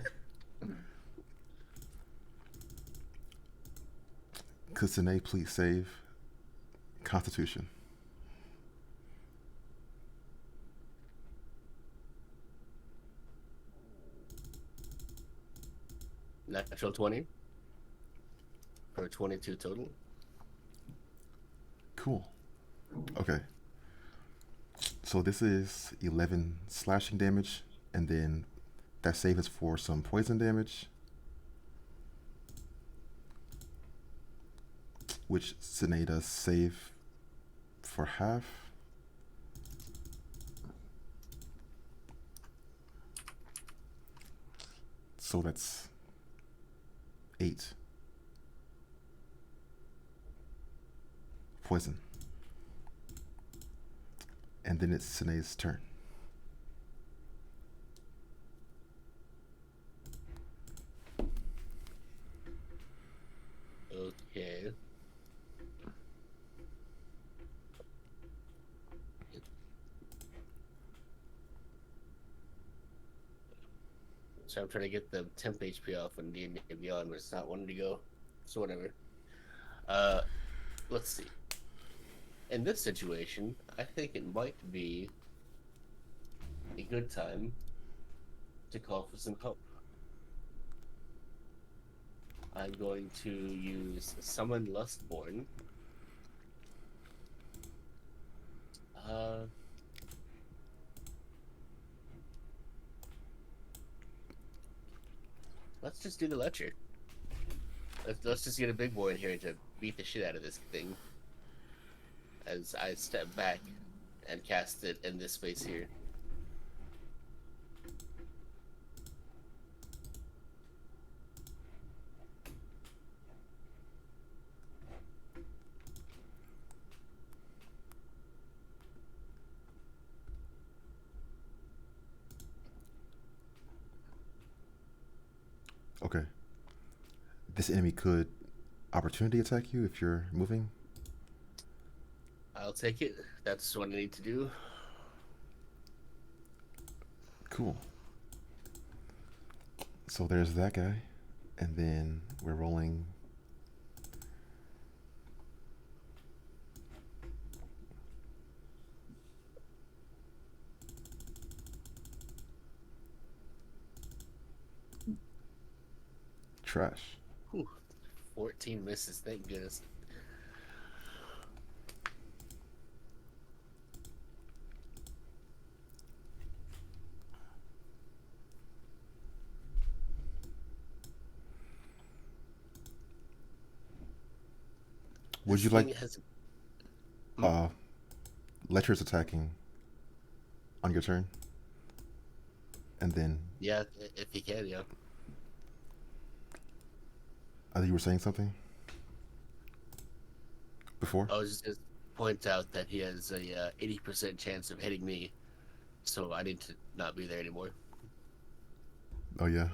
Could Sine please save Constitution? Natural 20 for 22 total. Cool. Okay. So this is 11 slashing damage, and then that save is for some poison damage, which Sine does save for half. So that's 8 poison. And then it's Sine's turn. So I'm trying to get the temp HP off on D&D Beyond, but it's not wanting to go. So whatever. Uh, let's see. In this situation, I think it might be a good time to call for some help. I'm going to use Summon Lustborn. Uh, let's just do the Lecture. Let's just get a big boy in here to beat the shit out of this thing. As I step back and cast it in this space here. Okay. This enemy could opportunity attack you if you're moving. I'll take it. That's what I need to do. Cool. So there's that guy. And then we're rolling. Trash. Whew. 14 misses, thank goodness. Would This you like thing has- Lecture's attacking on your turn? And then Yeah, if you can, yeah. I think you were saying something before? I was just gonna point out that he has a 80% chance of hitting me, so I need to not be there anymore. Oh yeah.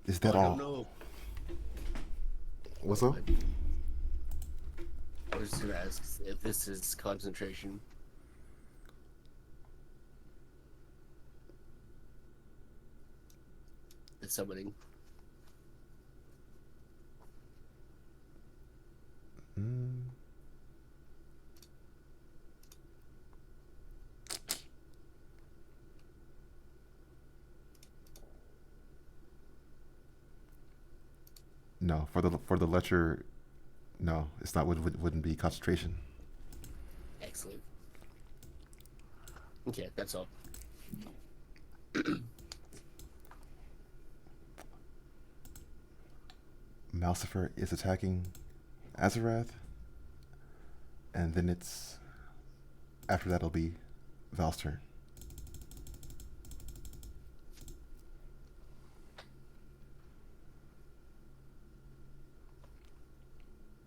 Is that I all? don't know. What's up? I was just gonna ask if this is concentration. The summoning. Mm. No, for the lecture, no, it's not. Wouldn't be concentration. Excellent. Okay, that's all. Malcifer is attacking Azarath, and then it's after that it'll be Val's turn.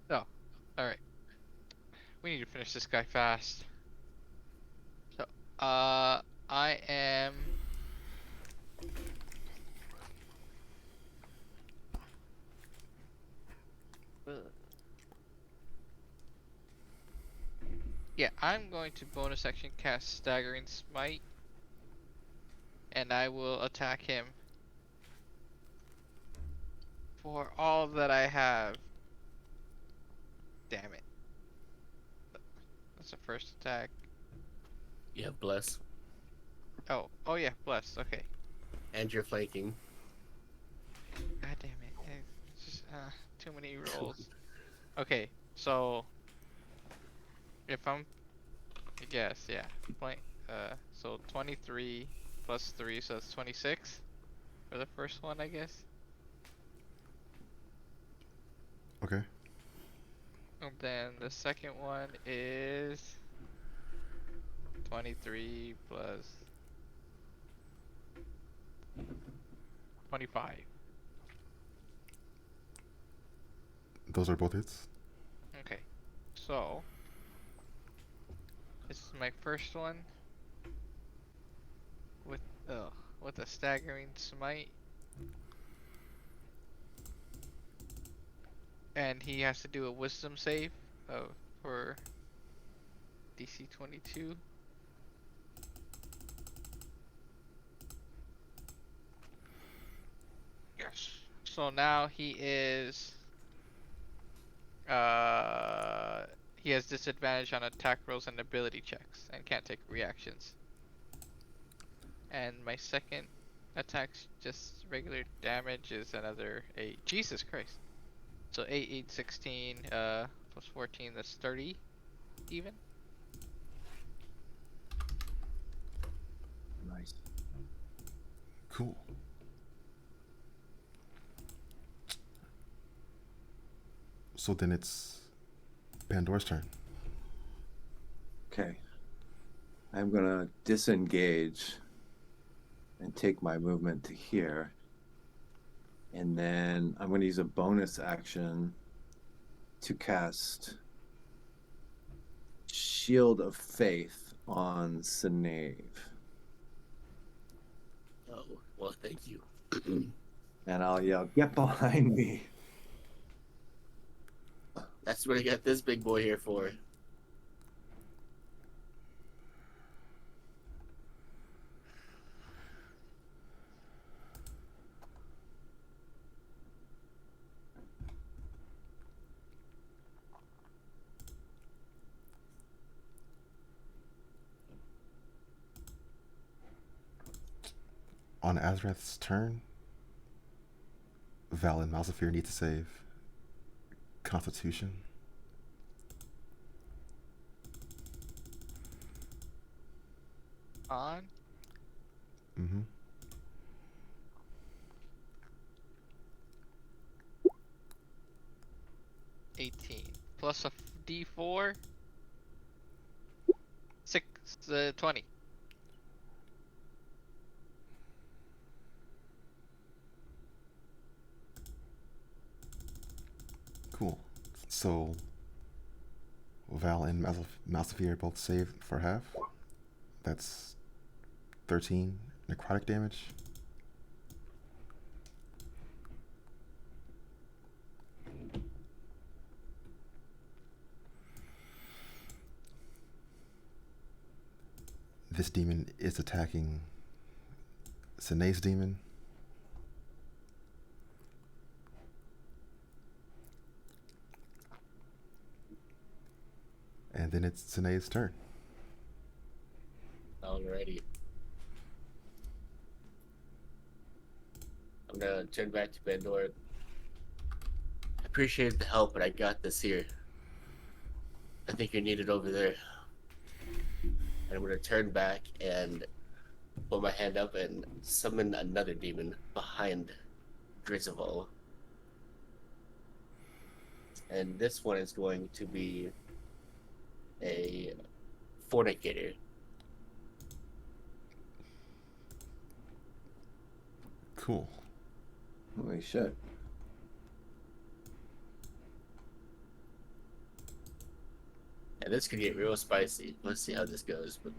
Oh, alright. We need to finish this guy fast. So, I am... Yeah, I'm going to bonus action cast Staggering Smite. And I will attack him. For all that I have. Damn it. That's the first attack. You have Bless. Oh yeah, bless. Okay. And you're flanking. God damn it. It's just too many rolls. Okay, so if I'm, I guess, yeah. So 23 plus 3, so that's 26 for the first one, I guess. Okay. And then the second one is 23 plus 25. Those are both hits. Okay. So, this is my first one with with a staggering smite. And he has to do a wisdom save for DC 22. Yes. So now uh he has disadvantage on attack rolls and ability checks and can't take reactions. And my second attack's just regular damage is another 8. Jesus Christ. So 8, 8, 16, plus 14, that's 30 even. Nice. Cool. So then it's Pandora's turn. Okay. I'm gonna disengage and take my movement to here. And then I'm gonna use a bonus action to cast Shield of Faith on Sinead. Oh, well, thank you. And I'll yell, "Get behind me!" That's what I got this big boy here for. On Azrath's turn, Val and Malzafir need to save Constitution. On Mm-hmm. 18 plus a D4, 6, 20. Cool. So Val and Malzafir both save for half. That's 13 necrotic damage. This demon is attacking Sinead's demon. And then it's Sinead's turn. Alrighty. I'm gonna turn back to Pandora. I appreciate the help, but I got this here. I think you're needed over there. And I'm gonna turn back and put my hand up and summon another demon behind Drizzival. And this one is going to be a fornicator. Cool. Holy shit. And this could get real spicy. Let's see how this goes. But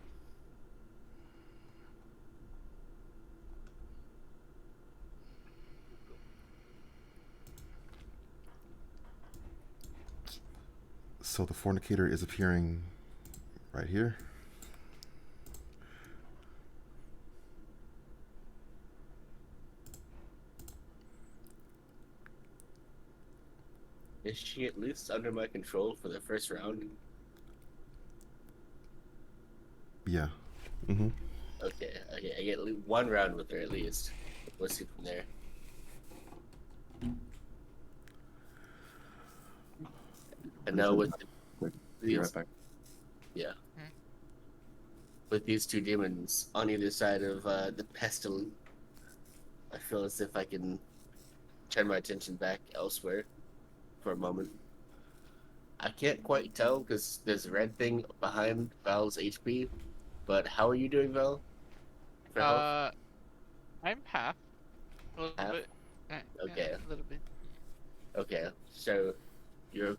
So the fornicator is appearing right here. is she at least under my control for the first round? Yeah. Mm-hmm. Okay, I get one round with her at least. Let's see from there. And now with Be right back. yeah, with these two demons on either side of the pestilence, I feel as if I can turn my attention back elsewhere for a moment. I can't quite tell because there's a red thing behind Val's HP. But how are you doing, Val? For health? I'm half. A little Half? bit. Yeah, Okay. a little bit. Okay. So you're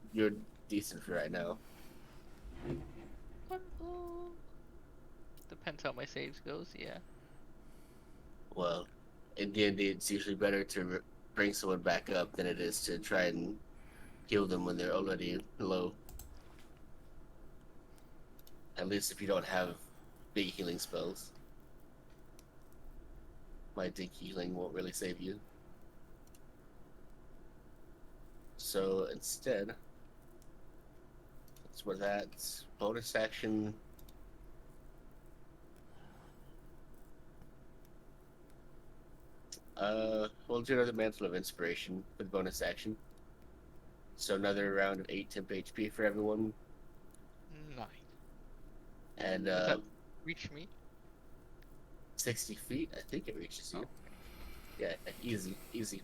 decent for right now. Well, depends how my saves goes. Yeah. Well, in D&D, it's usually better to bring someone back up than it is to try and heal them when they're already low. At least if you don't have big healing spells. My think healing won't really save you. So instead, that's where that bonus action. We'll do another Mantle of Inspiration for the bonus action. So another round of 8 temp HP for everyone. Nice. And Does that reach me? 60 feet, I think it reaches you. Oh. Yeah, easy, easy.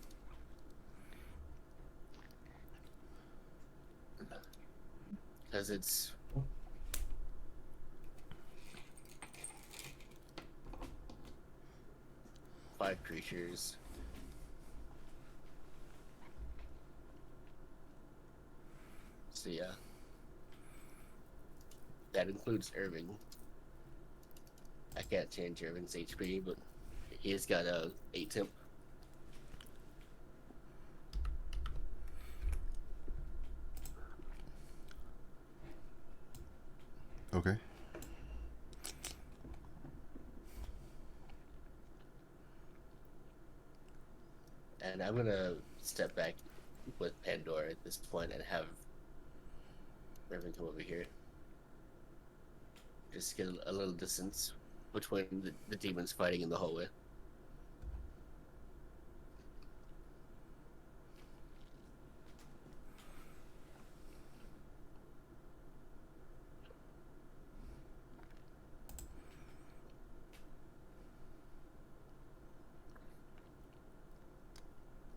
Because it's five creatures. So yeah. That includes Irving. I can't change Irving's HP, but he's got a 8 temp. Okay. And I'm gonna step back with Pandora at this point and have Irving come over here. Just get a little distance between the demons fighting in the hallway.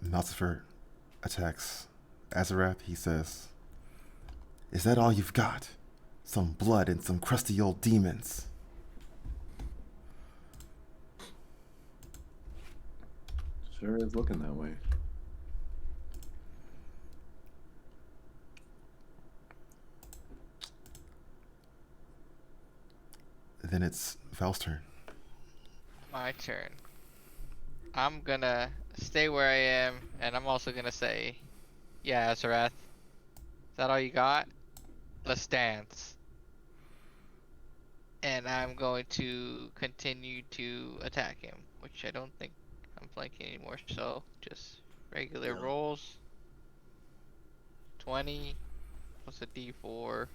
Lucifer attacks Azarath. He says, "Is that all you've got? Some blood and some crusty old demons?" Sure is looking that way. Then it's Val's turn. My turn. I'm gonna stay where I am, and I'm also gonna say, yeah, Azarath. Is that all you got? Let's dance. And I'm going to continue to attack him, which I don't think I'm flanking anymore, so just regular No. rolls. 20 plus a d4,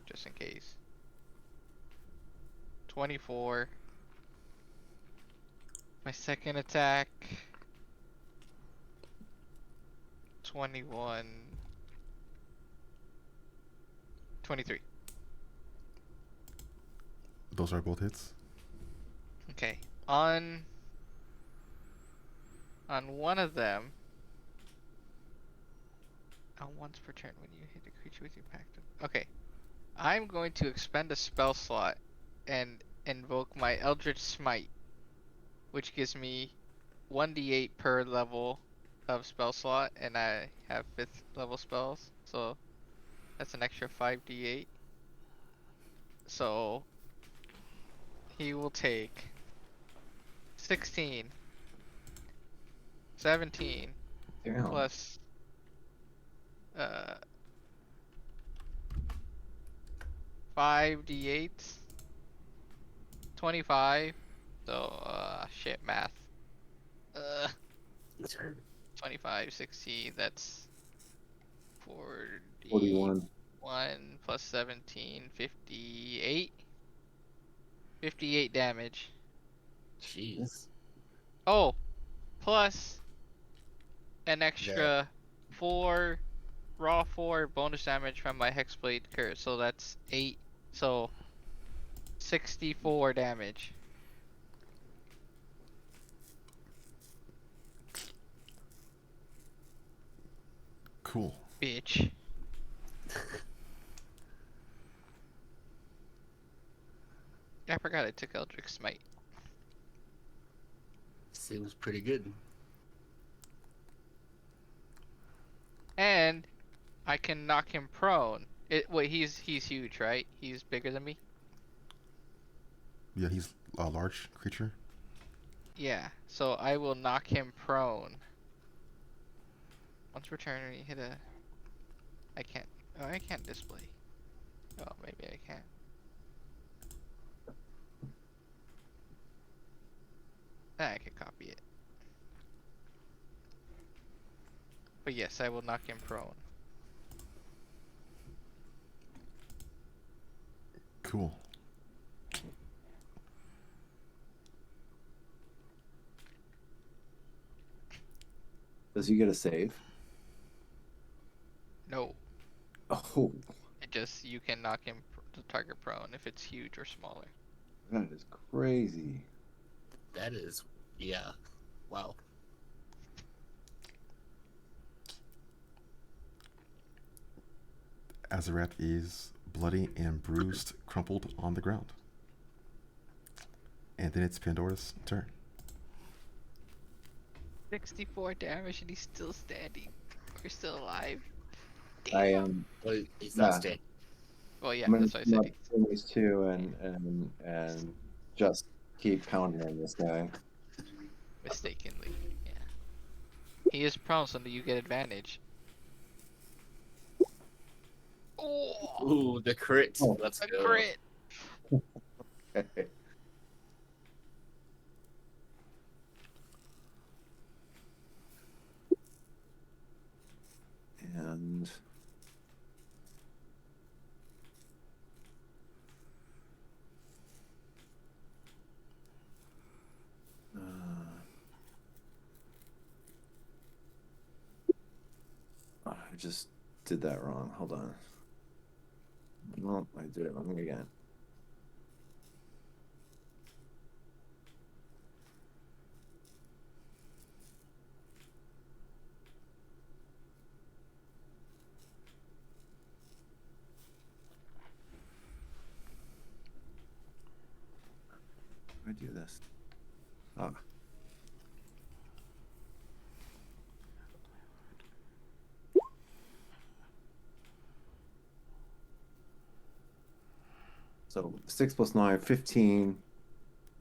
just in case. 24. My second attack. 21. 23. Those are both hits. Okay. On one of them, once per turn when you hit a creature with your pact. Okay. I'm going to expend a spell slot and invoke my Eldritch Smite, which gives me 1d8 per level of spell slot, and I have 5th level spells, so that's an extra 5d8. So he will take 16, 17 Damn. plus uh 5d8, 25. So shit, math. Uh 25, 16, that's 41 41. plus 17, 58. 58 damage. Jeez. Oh, plus an That extra 4 raw 4 bonus damage from my Hexblade curse. So that's 8. So 64 damage. Cool. Bitch. I forgot I took Eldritch Smite. seems pretty good. And I can knock him prone. Wait, he's huge, right? He's bigger than me. Yeah, he's a large creature. Yeah. So I will knock him prone. Once per turn, when you hit a. I can't. Oh, I can't display. Oh, maybe I can. I can copy it. But yes, I will knock him prone. Cool. Does he get a save? No, Oh, you can knock him the target prone if it's huge or smaller. that is crazy. That is, yeah. Wow. Azarath is bloody and bruised, crumpled on the ground. And then it's Pandora's turn. 64 damage and he's still standing. We're still alive. I Damn. am. Well, he's not Yeah. staying. Well, yeah, I'm gonna that's why I come said up to these two and just keep pounding on this guy. mistakenly. Yeah. He is prone, so you get advantage. Oh, Ooh, the crit. Oh. Let's a go. crit. And I just did that wrong. Hold on. No, I did it wrong again. I do this. Ah. So 6 plus 9, 15.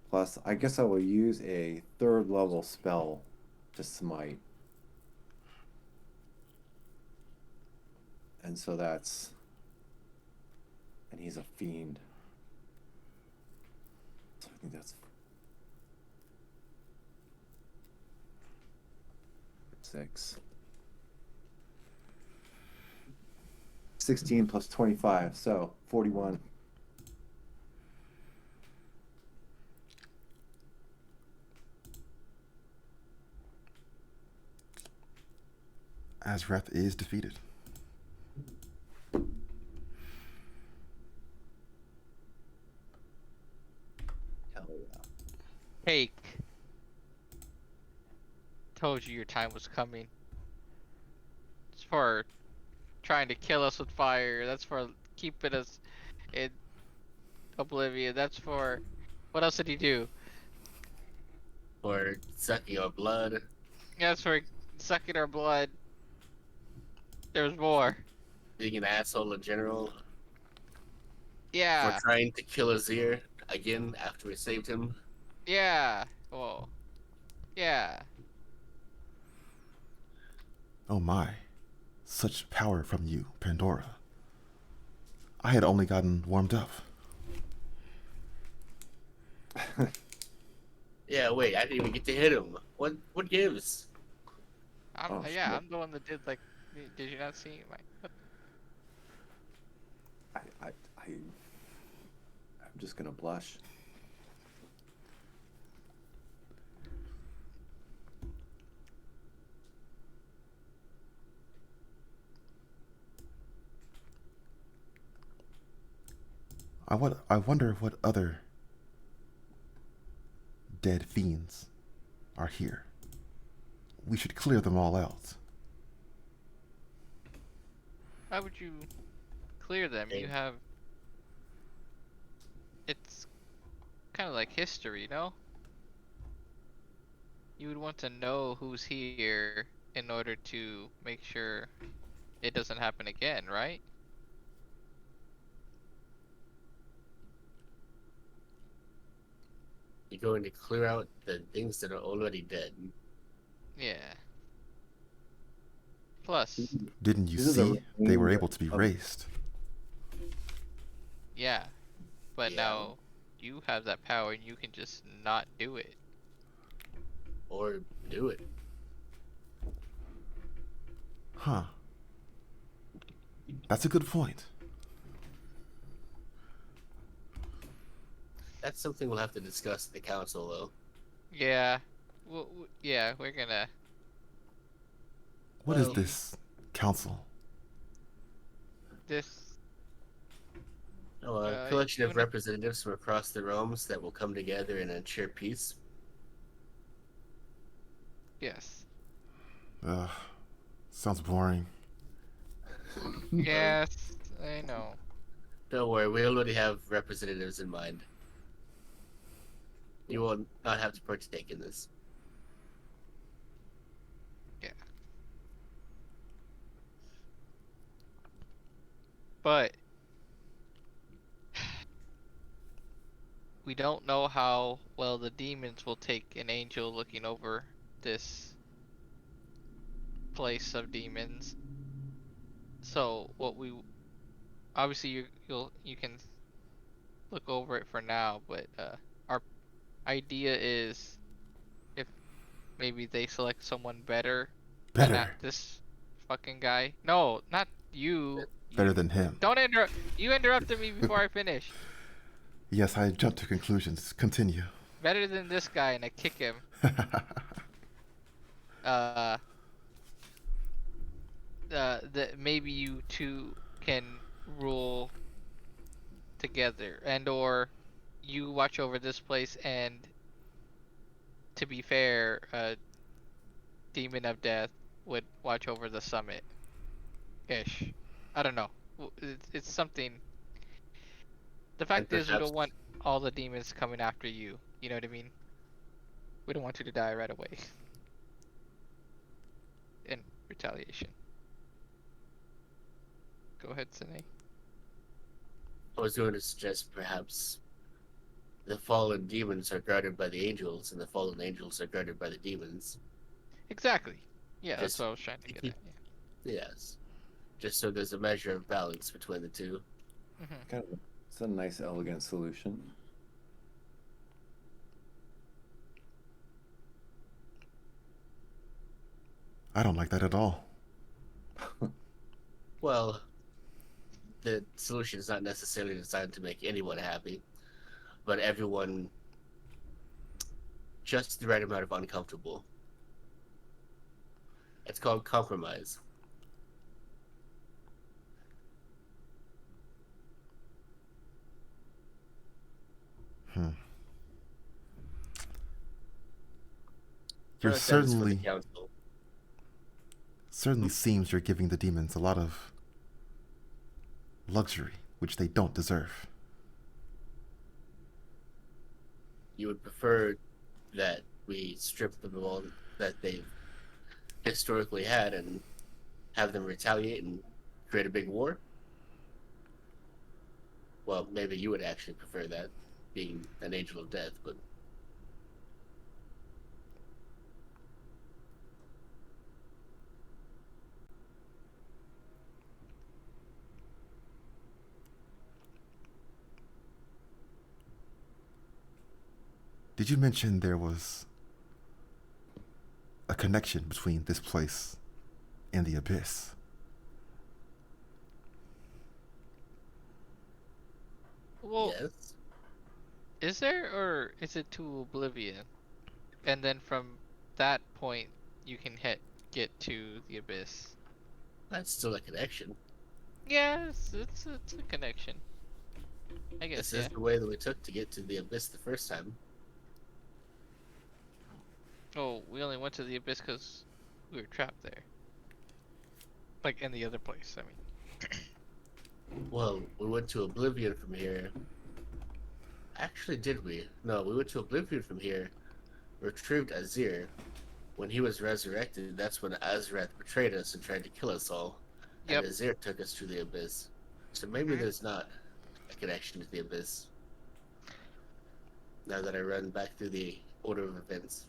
Plus, I guess I will use a third level spell to smite. And so that's. And he's a fiend. So I think that's 6. 16 plus 25, so 41. Azrath is defeated. Hell yeah. Take. Told you your time was coming. It's for trying to kill us with fire. That's for keeping us in oblivion. That's for. What else did he do? For sucking our blood. That's for sucking our blood. There's more. Being an asshole in general. For Yeah. trying to kill Azir again after we saved him. Yeah. Whoa. Yeah. Oh my. Such power from you, Pandora. I had only gotten warmed up. Yeah, wait, I didn't even get to hit him. What gives? Oh, Yeah, shit. I'm the one that did like. Did you not see my? I'm just gonna blush. I wonder what other dead fiends are here. We should clear them all out. Why would you clear them? You Hey. have. It's kind of like history, no? You would want to know who's here in order to make sure it doesn't happen again, right? You're going to clear out the things that are already dead. Yeah. Plus, Didn't you These are the see? They were remains able to be of raised. yeah, but Yeah. now you have that power and you can just not do it. Or do it. Huh. That's a good point. That's something we'll have to discuss at the council, though. Yeah. Yeah, we're gonna What is Well, see this council? this. a collection You of wanna? representatives from across the realms that will come together and ensure peace. Yes. Ugh. Sounds boring. Yes, I know. Don't worry, we already have representatives in mind. You will not have to partake in this. Yeah. But we don't know how well the demons will take an angel looking over this place of demons. So what we obviously you can look over it for now, but our idea is if maybe they select someone better than Better. this fucking guy. No, not you. Better than him. Don't interrupt. You interrupted me before I finish. Yes, I jumped to conclusions. Continue. Better than this guy, and I kick him. Uh, that maybe you two can rule together, and or you watch over this place, and to be fair, demon of death would watch over the summit ish. I don't know. It's something. The And fact is, we perhaps don't want all the demons coming after you. You know what I mean? We don't want you to die right away in retaliation. Go ahead, Sine. I was going to suggest perhaps the fallen demons are guarded by the angels, and the fallen angels are guarded by the demons. Exactly. Yeah, that's Just what I was trying to to get keep, at. yes, just so there's a measure of balance between the two. Yeah. kind of it's a nice, elegant solution. I don't like that at all. Well, the solution is not necessarily designed to make anyone happy, but everyone just the right amount of uncomfortable. It's called compromise. Hmm. You're But that is for the certainly council. seems you're giving the demons a lot of luxury, which they don't deserve. You would prefer that we strip them of all that they've historically had and have them retaliate and create a big war? Well, maybe you would actually prefer that, being an angel of death, but Did you mention there was a connection between this place and the abyss? Well, yes. is there, or is it to oblivion? And then from that point, you can get to the abyss. That's still a connection. Yes, it's a connection. I guess, This yeah. is the way that we took to get to the abyss the first time. Oh, we only went to the abyss because we were trapped there. Like in the other place, I mean. Well, we went to Oblivion from here. Actually, did we? No, we went to Oblivion from here, retrieved Azir. When he was resurrected, that's when Azrath betrayed us and tried to kill us all. Yep. and Azir took us to the abyss. So maybe Mhm. there's not a connection to the abyss. Now that I run back through the order of events.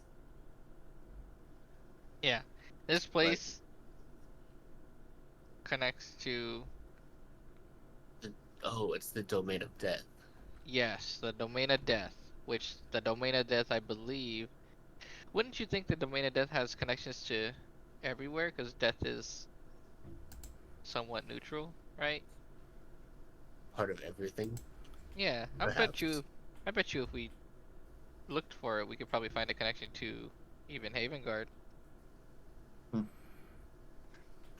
Yeah. This But place connects to, it's the domain of death. yes, the domain of death. Which the domain of death, I believe. Wouldn't you think the domain of death has connections to everywhere? Because death is somewhat neutral, right? Part of everything, Yeah, perhaps. I bet you if we looked for it, we could probably find a connection to even Havengard.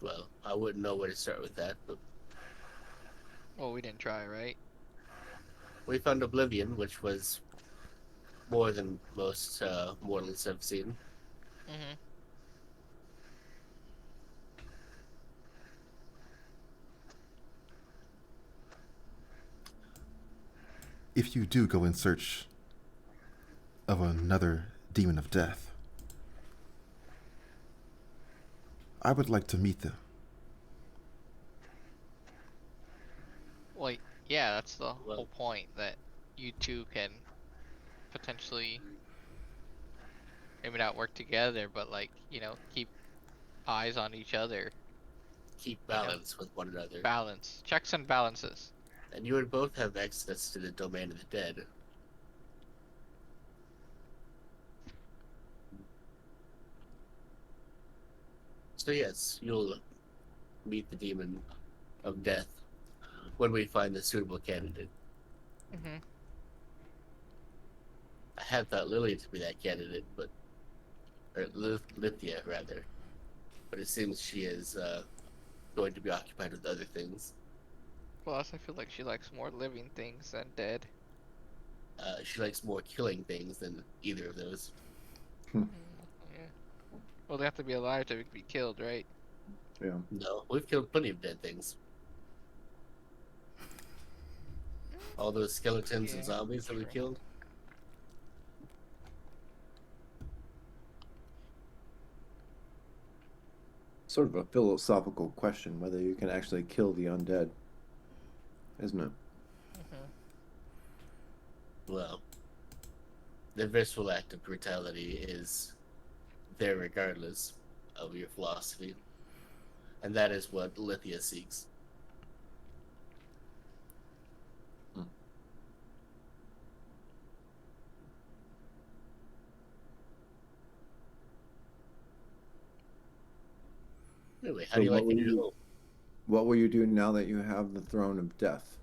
Well, I wouldn't know where to start with that, but Well, we didn't try, right? we found Oblivion, which was more than most mortals have seen. Mm-hmm. If you do go in search of another demon of death, I would like to meet them. Well, yeah, that's the Well, whole point, that you two can potentially maybe not work together, but like, keep eyes on each other, keep you know, balance with one another. balance, checks and balances. And you would both have access to the domain of the dead. So yes, you'll meet the demon of death when we find the suitable candidate. Mm-hmm. I had thought Lily to be that candidate, but or Lithia rather, but it seems she is going to be occupied with other things. Plus, I feel like she likes more living things than dead. She likes more killing things than either of those. Mm, yeah. Well, they have to be alive to be killed, right? Yeah. No, we've killed plenty of dead things. All those skeletons and Yeah, zombies that we true. killed. Sort of a philosophical question whether you can actually kill the undead, isn't it? Mm-hmm. Well, the visceral act of brutality is there regardless of your philosophy, and that is what Lithia seeks. Hmm. Anyway, how So do you like your new home? what will you do now that you have the throne of death?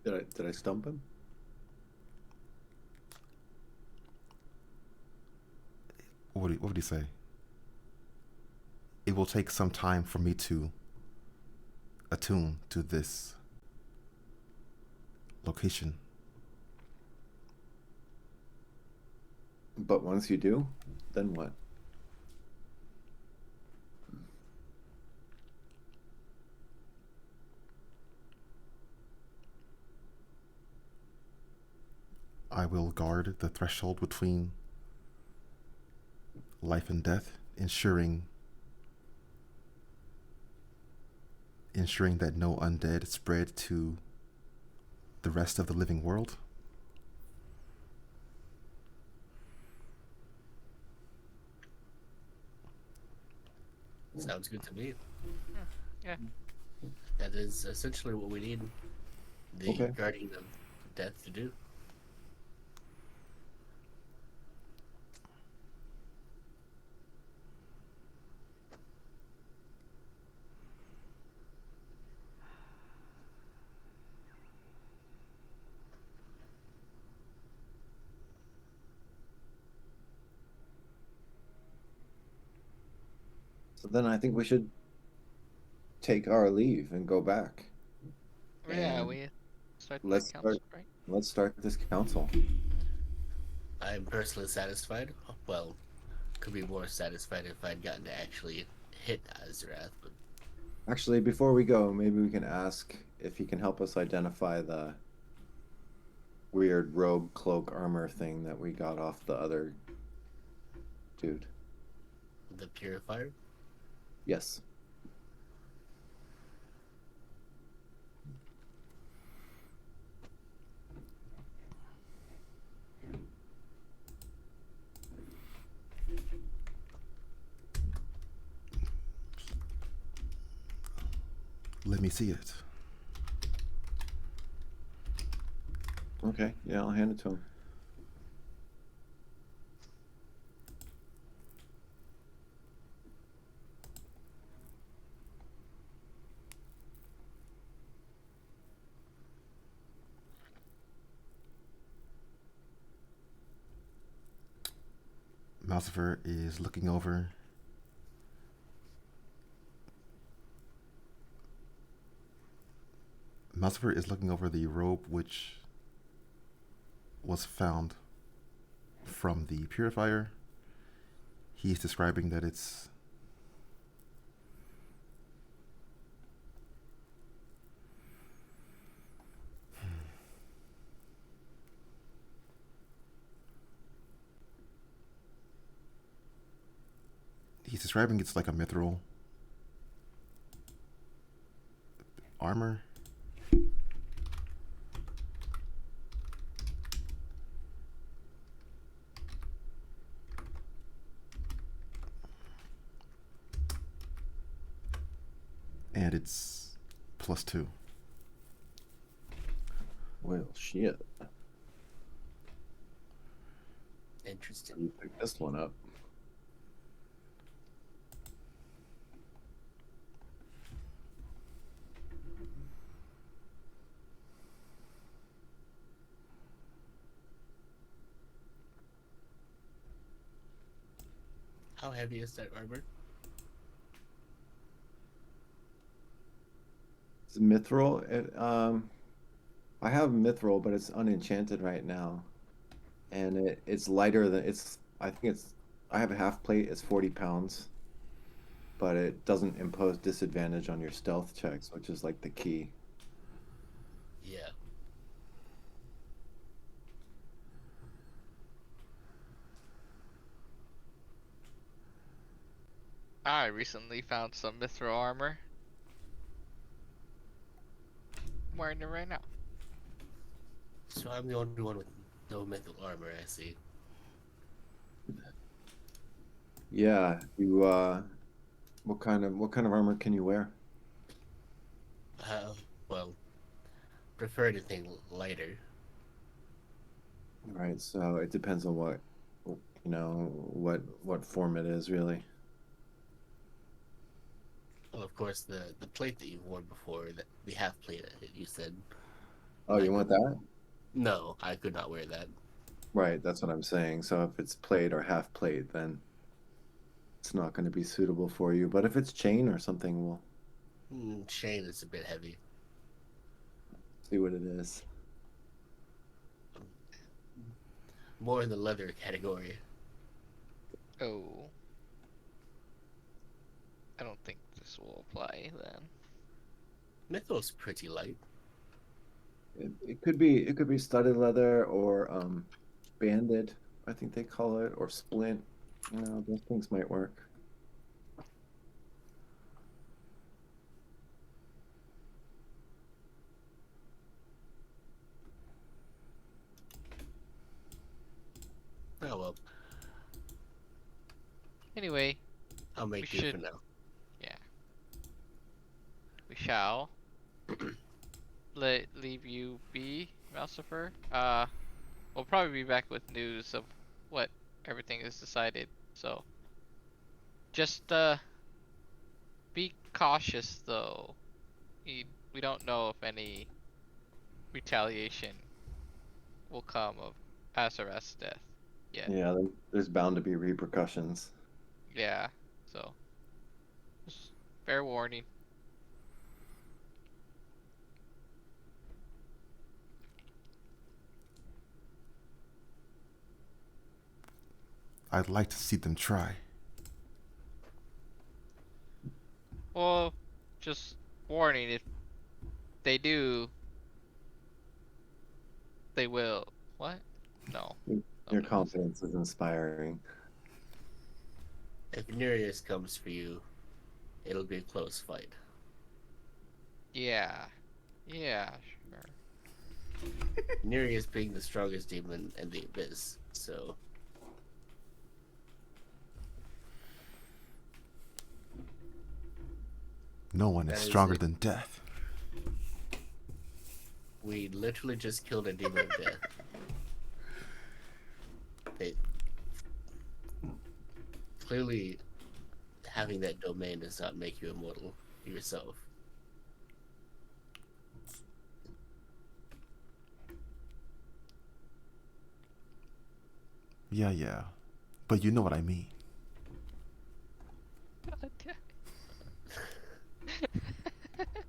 Did I stump him? What would he say? It will take some time for me to attune to this location. But once you do, then what? I will guard the threshold between life and death, ensuring that no undead spread to the rest of the living world. Sounds good to me. Yeah. That is essentially what we need the Okay. Guardian of Death to do. So then I think we should take our leave and go back. Yeah, And we start the let's start council, right? let's start this council. Mhm. I'm personally satisfied. Well, could be more satisfied if I'd gotten to actually hit Azarath, but Actually, before we go, maybe we can ask if he can help us identify the weird robe cloak armor thing that we got off the other dude. the Purifier. Yes. Let me see it. Okay. Yeah, I'll hand it to him. Malcifer is looking over. Malcifer is looking over the robe which was found from the purifier. He's describing that it's he's describing it's like a mithril armor. And it's +2. Well, shit. Interesting. You picked this one up. How heavy is that armor? It's mithril. I have mithril, but it's unenchanted right now, and it's lighter than it's. I think it's. I have a half plate. It's 40 pounds, but it doesn't impose disadvantage on your stealth checks, which is like the key. Yeah. I recently found some mithril armor. I'm wearing it right now. So I'm the only one with no mythical armor, I see. Yeah. You. What kind of armor can you wear? Uh, well, prefer anything lighter. Right. So it depends on what form it is, really. Well, of course, the plate that you've worn before, the half plate, you said. Oh, I you could want that? No, I could not wear that. Right. That's what I'm saying. So if it's plate or half plate, then it's not going to be suitable for you. But if it's chain or something, we'll Chain is a bit heavy. see what it is. More in the leather category. Oh, I don't think this will apply then. Mythos pretty light. It could be studded leather or banded, I think they call it, or splint. Those things might work. Oh well, Anyway, I'll we make do for should, now. yeah, we shall leave you be, Malcifer. We'll probably be back with news of what everything is decided. So just be cautious though. We don't know if any retaliation will come of Azareth's death yet. Yeah, there's bound to be repercussions. Yeah, so just fair warning. I'd like to see them try. Well, just warning, if they do, they will. What? No. Your Nobody will say. confidence is inspiring. If Nereus comes for you, it'll be a close fight. Yeah. Yeah, sure. Nereus being the strongest demon in the abyss, so No one that is is stronger it. than death. We literally just killed a demon of death. They clearly having that domain does not make you immortal yourself. Yeah, yeah. But you know what I mean.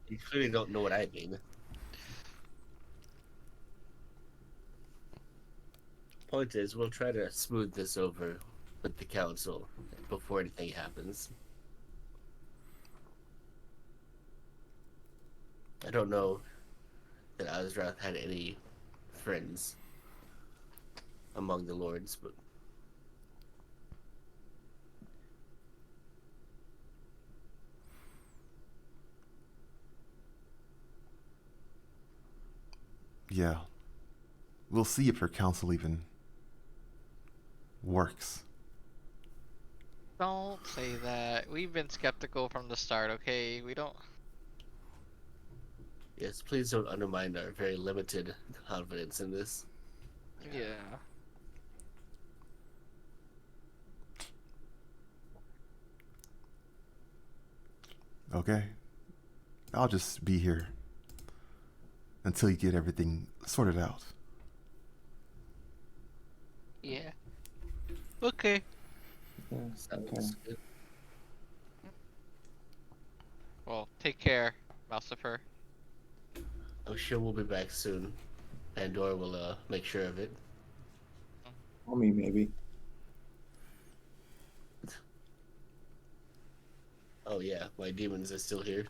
You clearly don't know what I mean. Point is, we'll try to smooth this over with the council before anything happens. I don't know that Azrath had any friends among the lords, but Yeah. We'll see if her counsel even works. Don't say that. We've been skeptical from the start, okay? We don't. yes, please don't undermine our very limited confidence in this. Yeah. Okay? I'll just be here until you get everything sorted out. Yeah. Okay. Yeah, Sounds okay. good. Well, take care, Malsifer. I'm sure we'll be back soon. Pandora will make sure of it. Call me, maybe. Oh yeah, my demons are still here.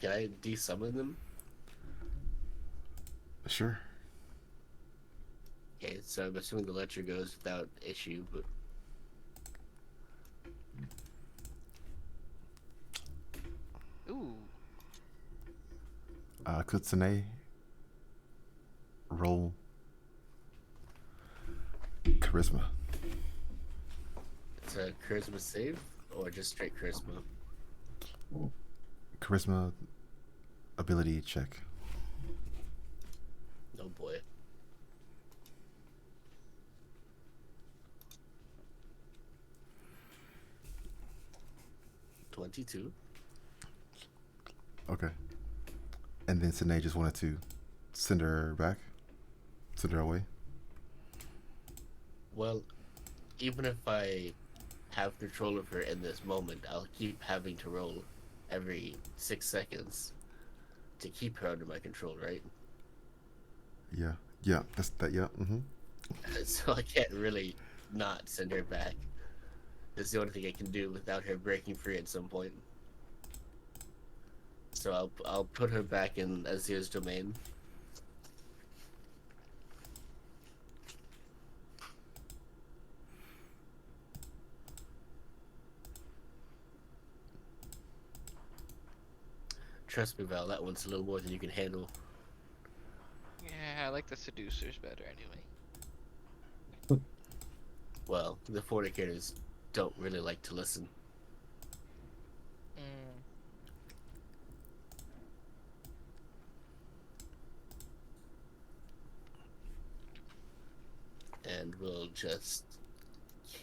Can I desummon them? Sure. Okay, so I'm assuming the ledger goes without issue, but Ooh. Kutsune, roll charisma. it's a charisma save or just straight charisma. Charisma ability check. Oh boy. $22. Okay. And then Sine just wanted to send her back, send her away. Well, even if I have control of her in this moment, I'll keep having to roll every 6 seconds to keep her under my control, right? Yeah. Yeah. That's that. Yeah. Mm-hmm. So I can't really not send her back. It's the only thing I can do without her breaking free at some point. So I'll put her back in Azir's domain. Trust me, Val, that one's a little more than you can handle. Yeah, I like the seducers better anyway. Well, the fornicators don't really like to listen. Mm. And we'll just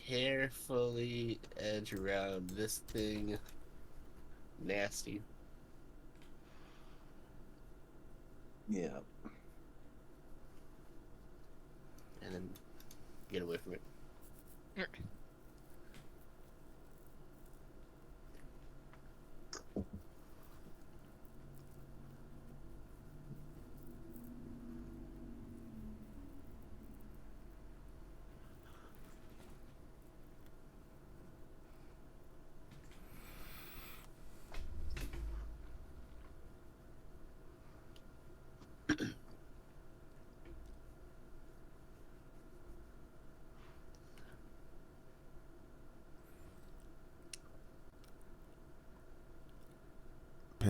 carefully edge around this thing. Nasty. Yeah. And then get away from it.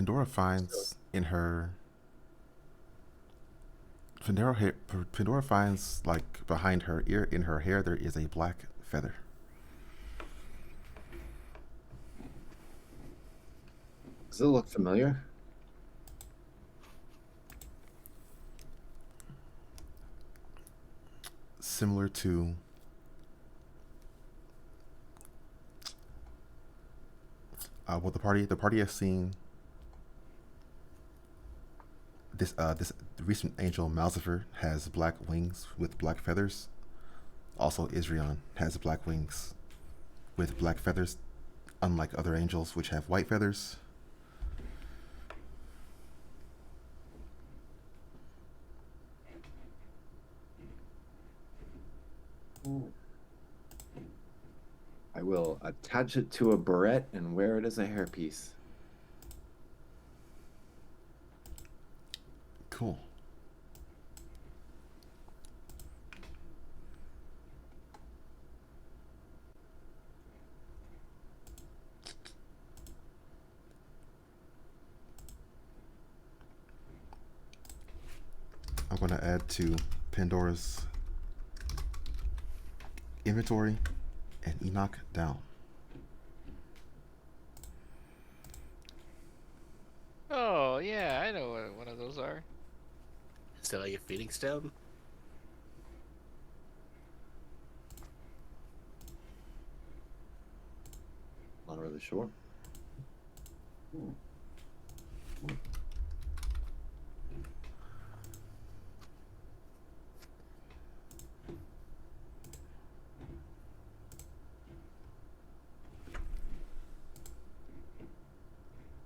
Pandora So, finds in her Pandora, Pandora finds like behind her ear in her hair there is a black feather. Does it look familiar? Similar to what the party has seen this recent angel Malzifer has black wings with black feathers. Also, Isrion has black wings with black feathers, unlike other angels which have white feathers. I will attach it to a barrette and wear it as a hairpiece. Cool. I'm going to add to Pandora's inventory and Enoch down. Oh yeah, I know what one of those are. is that like a Phoenix Down? Not really sure.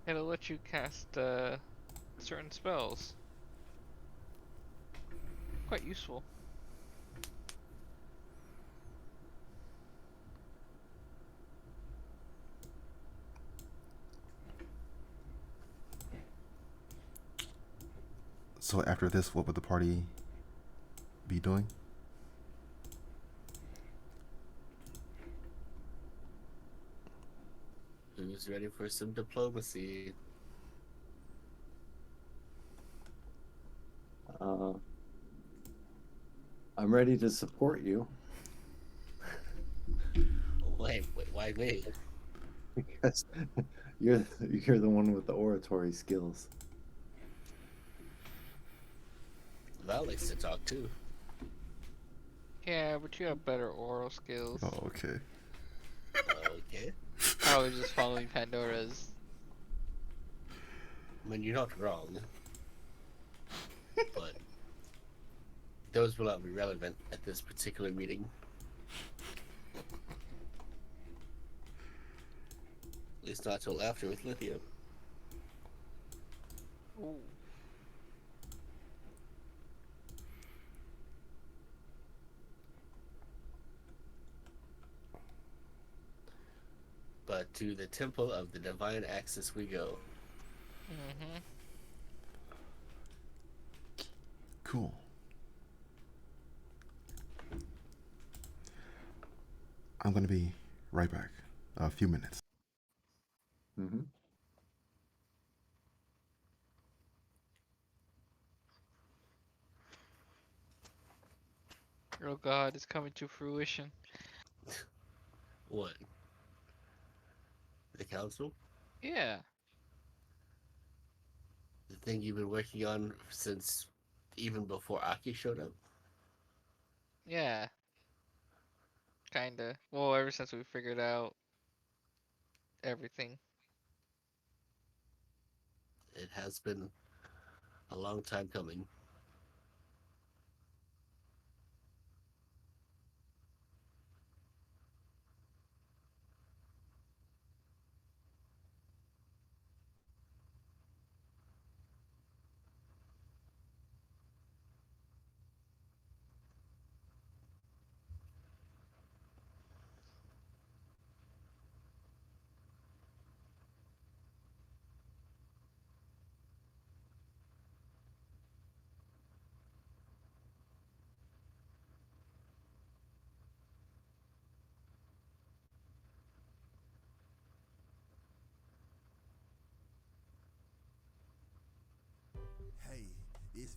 It'll let you cast certain spells. Quite useful. So after this, what would the party be doing? Who's ready for some diplomacy? Uh, I'm ready to support you Wait, why me? because you're the one with the oratory skills. Val likes to talk too. Yeah, but you have better oral skills. Oh, okay. Okay. I was just following Pandora's. I mean, you're not wrong, but those will not be relevant at this particular meeting. At least not till after with Lithia. Ooh. But to the Temple of the Divine Axis we go. Mm-hmm. Cool. I'm going to be right back. A few minutes. Mm-hmm. Oh God, it's coming to fruition. What? The Council? Yeah. The thing you've been working on since even before Aki showed up? Yeah. Kinda. Well, ever since we figured out everything. It has been a long time coming.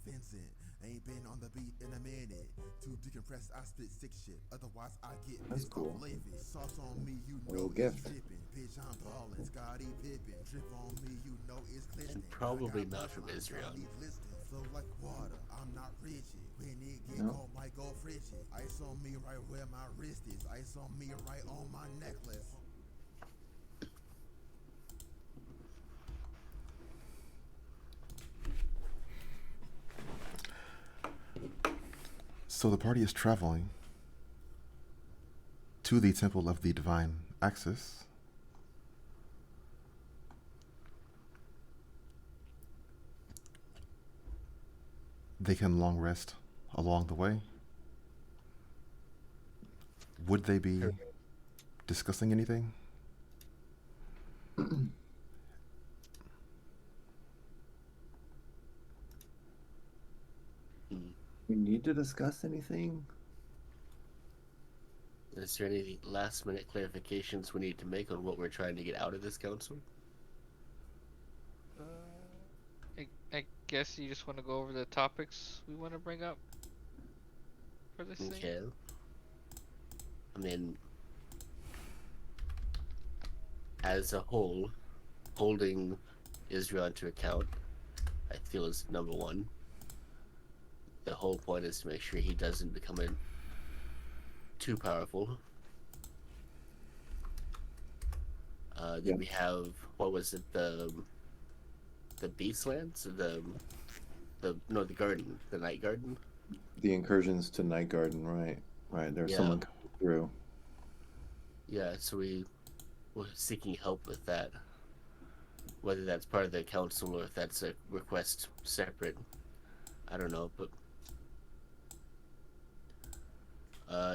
fencing. Ain't been on the beat in a minute. To decompress, I spit sick shit. Otherwise, I get That's pissed cool. off living. Sauce on me, you Little know it's gift. dripping. Bitch, I'm ballin'. Scotty Pippen. Drip on me, you know it's glistening. And probably I got not from punchlines, Israel. y'all need listening. Flow like water, I'm not rigid. When it get No. cold, might go frigid. Ice on me right where my wrist is. Ice on me right on my necklace. So the party is traveling to the Temple of the Divine Axis. They can long rest along the way. Would they be discussing anything? We need to discuss anything? Is there any last minute clarifications we need to make on what we're trying to get out of this council? I guess you just want to go over the topics we want to bring up for this thing. Okay. I mean, as a whole, holding Israel into account, I feel is number one. The whole point is to make sure he doesn't become too powerful. Then we have, what was it, the Beastlands? The garden, the Night Garden? The incursions to Night Garden, right. Right, there's Yeah. someone coming through. Yeah, so we're seeking help with that. Whether that's part of the council or if that's a request separate, I don't know, but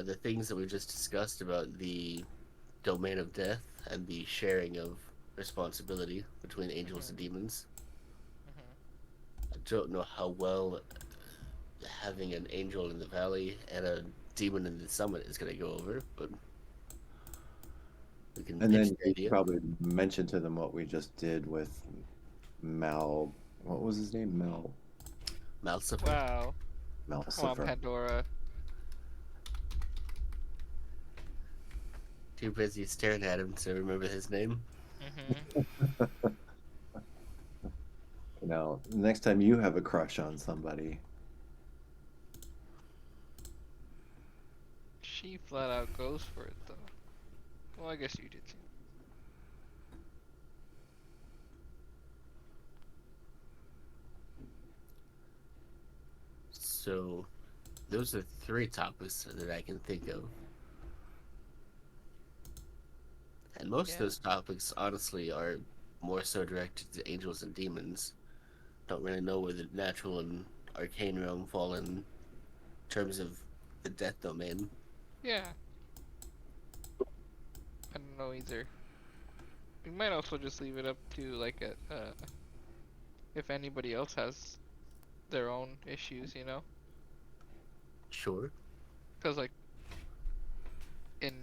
the things that we just discussed about the domain of death and the sharing of responsibility between angels and demons, I don't know how well having an angel in the valley and a demon in the summit is going to go over, but we can And pitch then the you idea. probably mention to them what we just did with Mal. What was his name? Malsifer. Wow. Come on, Malsifer. Pandora. Too busy staring at him to remember his name. Now, next time you have a crush on somebody, She flat out goes for it though. Well, I guess you did too. So, those are 3 topics that I can think of. And most of those topics, honestly, are more so directed to angels and demons. Don't really know where the natural and arcane realm fall in terms of the death domain. Yeah. I don't know either. We might also just leave it up to like if anybody else has their own issues, you know? Sure. Because like in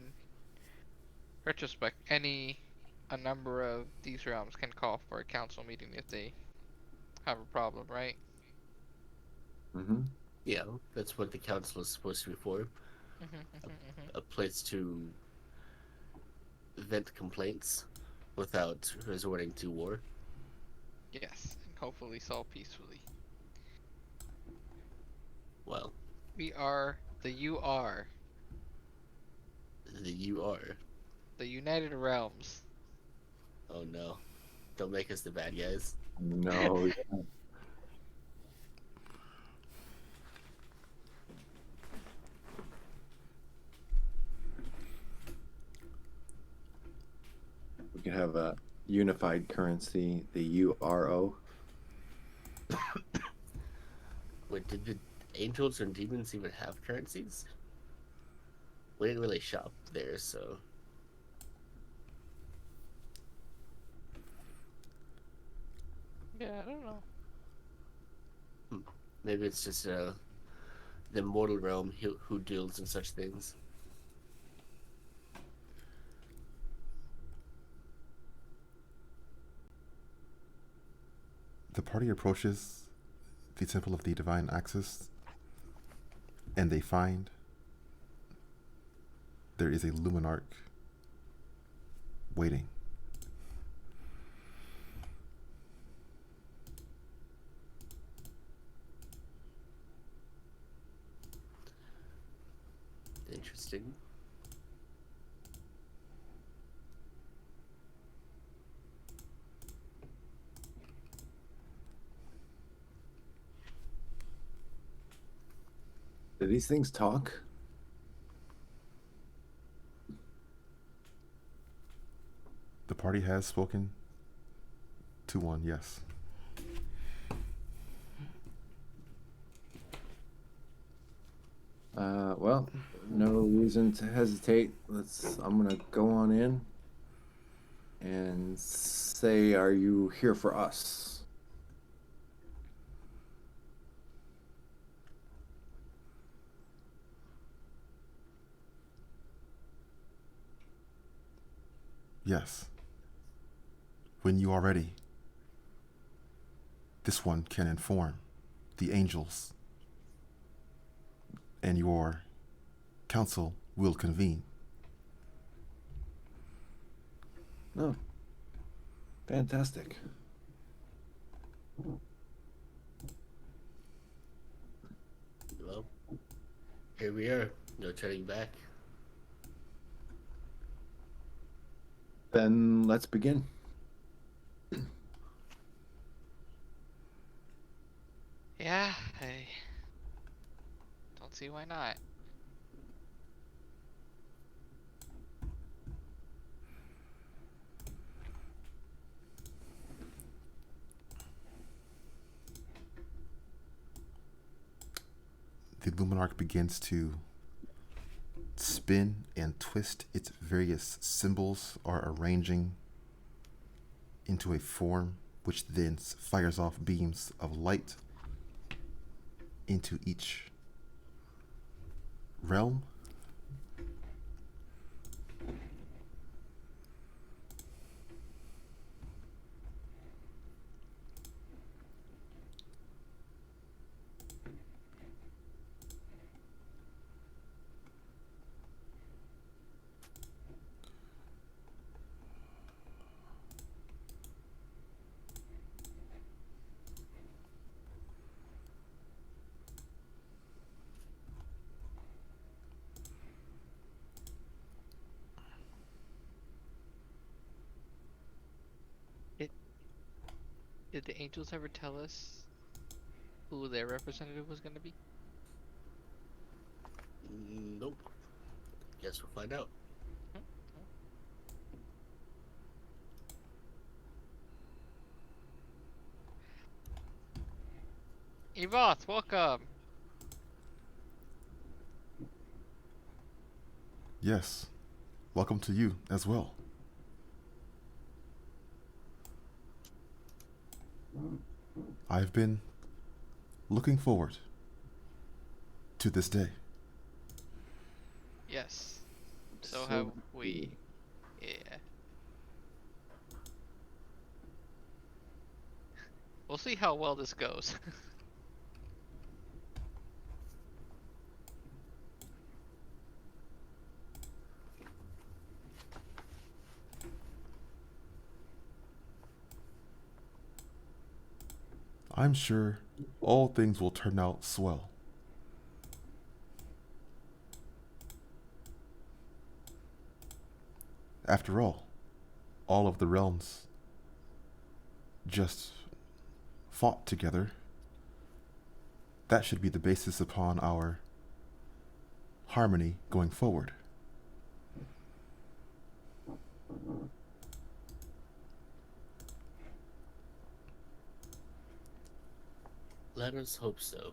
retrospect, a number of these realms can call for a council meeting if they have a problem, right? Yeah, that's what the council is supposed to be for. A place to vent complaints without resorting to war. Yes, and hopefully solve peacefully. Well, we are the UR. The UR. The United Realms. Oh no. Don't make us the bad guys. no. We could have a unified currency, the URO. Wait, did the angels and demons even have currencies? We didn't really shop there, so. Yeah, I don't know. Maybe it's just the mortal realm who deals in such things. The party approaches the Temple of the Divine Axis and they find there is a Luminarch waiting. Interesting. Do these things talk? The party has spoken to one, yes. Well, no reason to hesitate. I'm gonna go on in and say, are you here for us? Yes. When you are ready, this one can inform the angels, and your council will convene. No. Fantastic. Well, here we are. No turning back. Then let's begin. Yeah, I don't see why not. The Luminarch begins to spin and twist. Its various symbols are arranging into a form which then fires off beams of light into each realm. It did the angels ever tell us who their representative was gonna be? Nope. Guess we'll find out. Evoth, welcome. Yes. Welcome to you as well. I've been looking forward to this day. Yes. So have we. Yeah. We'll see how well this goes. I'm sure all things will turn out swell. After all of the realms just fought together. That should be the basis upon our harmony going forward. Let us hope so.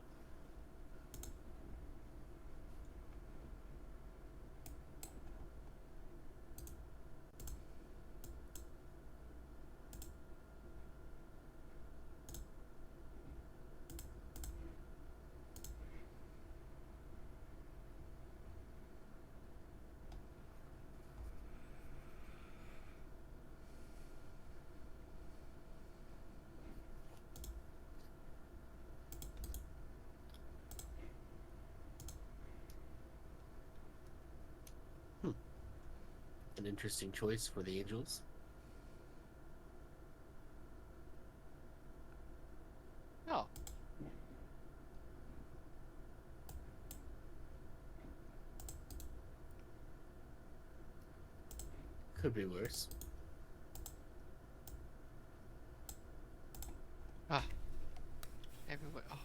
an interesting choice for the Angels. Oh, Could be worse. ah, everywhere. Oh,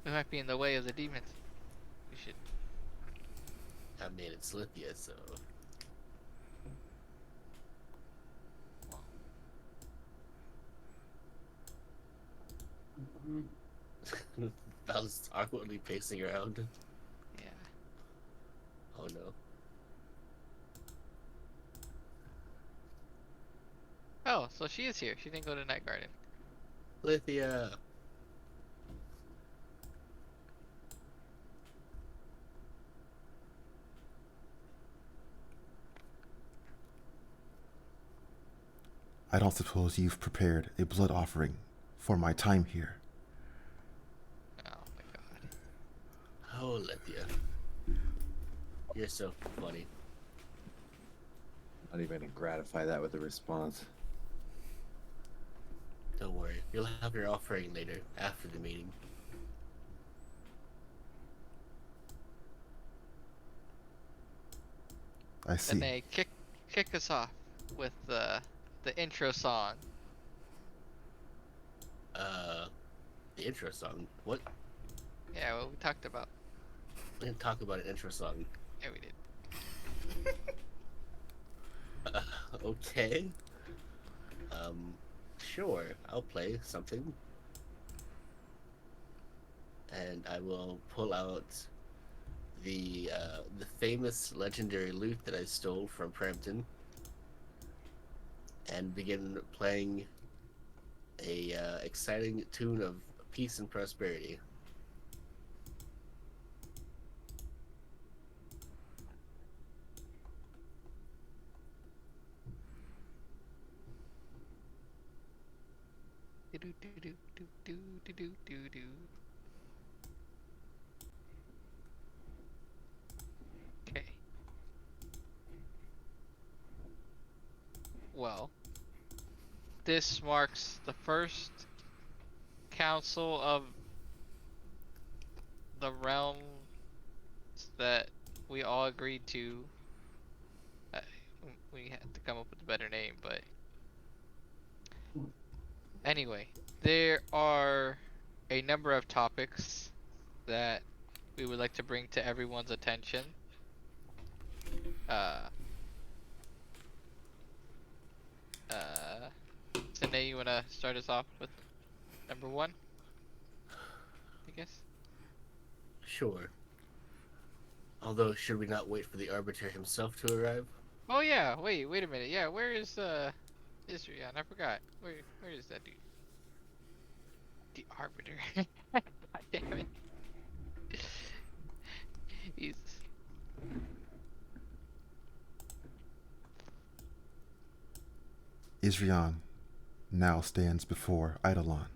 we might be in the way of the demons. We should. I mean, it's Lithia, so Well, Val's awkwardly pacing around. yeah. Oh no. Oh, so she is here. She didn't go to Night Garden. Lithia! I don't suppose you've prepared a blood offering for my time here. Oh my god. Oh, Lithia. You're so funny. Not even gonna gratify that with a response. Don't worry. You'll have your offering later, after the meeting. I And see. they kick us off with the intro song. The intro song. What? Yeah, what we talked about. We didn't talk about an intro song. Yeah, we did. Okay. Sure. I'll play something. And I will pull out the famous legendary lute that I stole from Prampton and begin playing a exciting tune of peace and prosperity. Do do do do do do do do do. Okay. Well, this marks the first council of the realms that we all agreed to. Uh, we had to come up with a better name, but anyway, there are a number of topics that we would like to bring to everyone's attention. Uh, uh, Sine, you wanna start us off with number one? I guess. Sure. Although, should we not wait for the Arbiter himself to arrive? Oh yeah, wait a minute. Yeah, where is Israel? I forgot. Where is that dude? The Arbiter. God damn it. He's Israel now stands before Eidolon.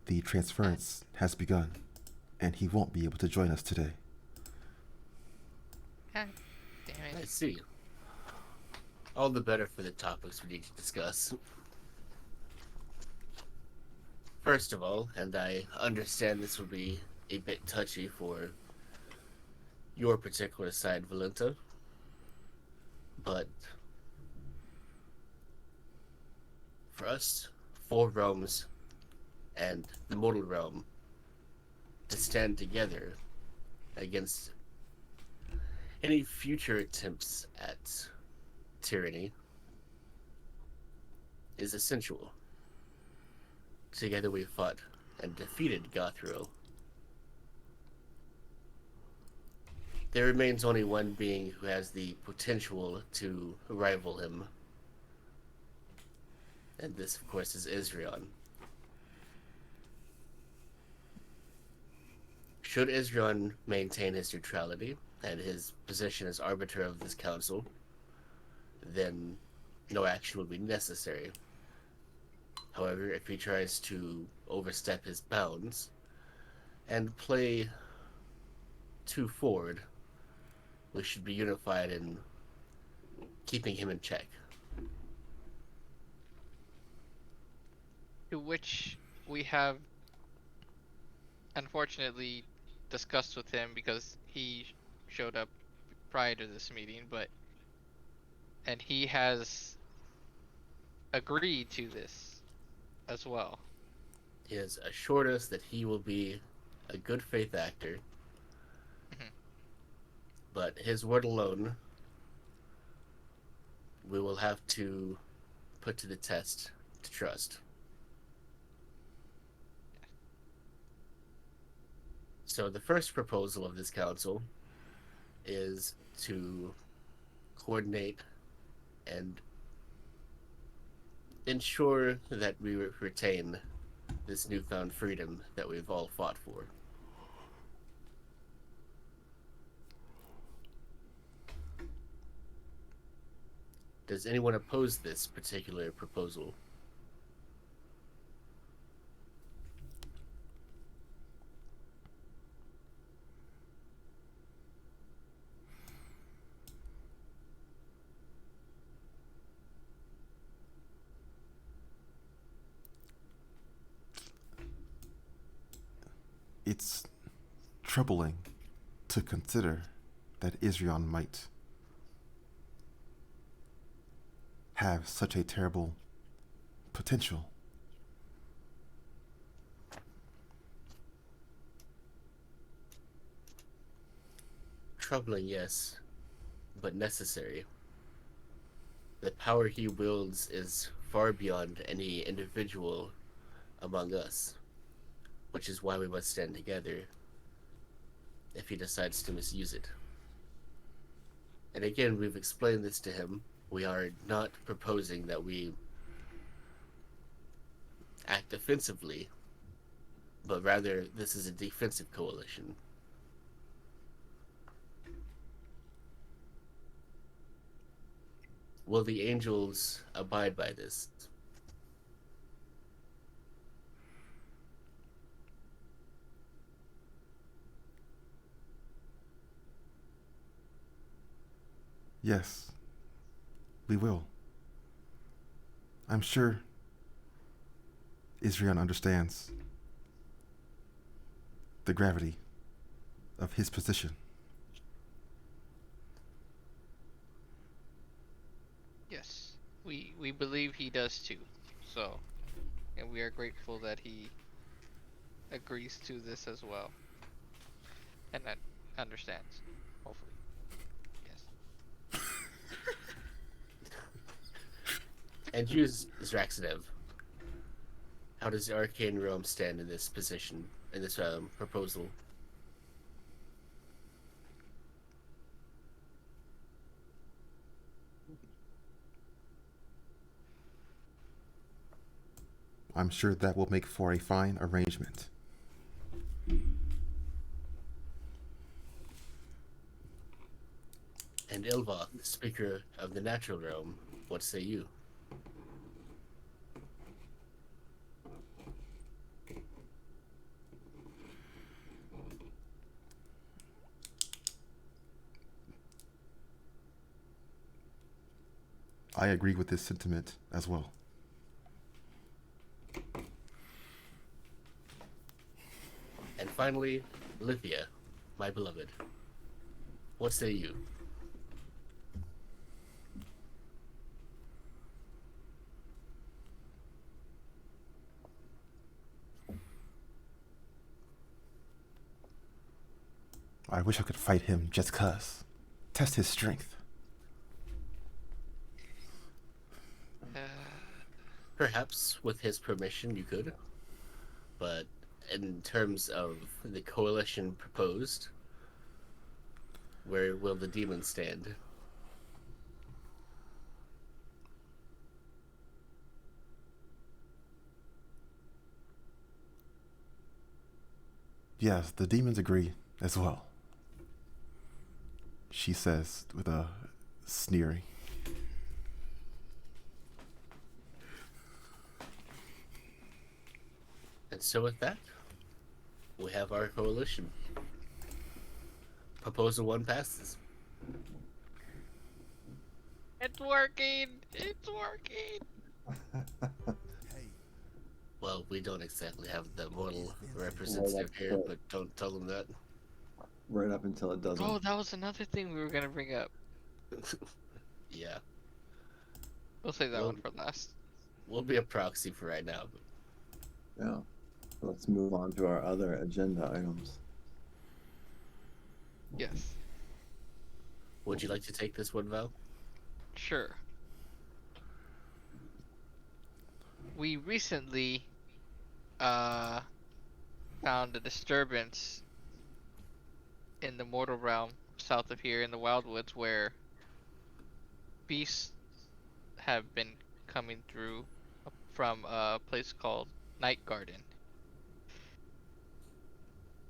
The transference has begun, and he won't be able to join us today. God damn I it. see. All the better for the topics we need to discuss. First of all, and I understand this will be a bit touchy for your particular side, Valenta, but for us, four realms and the mortal realm to stand together against any future attempts at tyranny is essential. Together we fought and defeated Gothriel. There remains only one being who has the potential to rival him. And this, of course, is Israel. Should Israel maintain his neutrality and his position as arbiter of this council, then no action would be necessary. However, if he tries to overstep his bounds and play too forward, we should be unified in keeping him in check. To which we have unfortunately discussed with him because he showed up prior to this meeting, and he has agreed to this as well. He has assured us that he will be a good faith actor, Mhm. but his word alone we will have to put to the test to trust. So the first proposal of this council is to coordinate and ensure that we retain this newfound freedom that we've all fought for. Does anyone oppose this particular proposal? It's troubling to consider that Israel might have such a terrible potential. Troubling, yes, but necessary. The power he wields is far beyond any individual among us, which is why we must stand together if he decides to misuse it. And again, we've explained this to him. We are not proposing that we act offensively, but rather this is a defensive coalition. Will the angels abide by this? Yes, we will. I'm sure Israel understands the gravity of his position. Yes, we believe he does too. So, and we are grateful that he agrees to this as well, and that understands. Hopefully, yes. And you, Zraxidev, how does the Arcane Realm stand in this position, in this proposal? I'm sure that will make for a fine arrangement. And Ilva, the speaker of the Natural Realm, what say you? I agree with this sentiment as well. And finally, Lithia, my beloved, what say you? I wish I could fight him just 'cause. Test his strength. Uh, Perhaps with his permission you could, but in terms of the coalition proposed, where will the demons stand? Yes, the demons agree as well, she says with a sneering. And so with that, we have our coalition. Proposal 1 passes. It's working! It's working! Well, we don't exactly have the mortal Right up representative here, until, but don't tell them that. right up until it doesn't. Oh, that was another thing we were gonna bring up. Yeah, We'll save that we'll one for last. we'll be a proxy for right now. Yeah. Let's move on to our other agenda items. Yes. Would you like to take this one, Val? Sure. We recently uh found a disturbance in the mortal realm south of here in the wildwoods where beasts have been coming through from a place called Night Garden.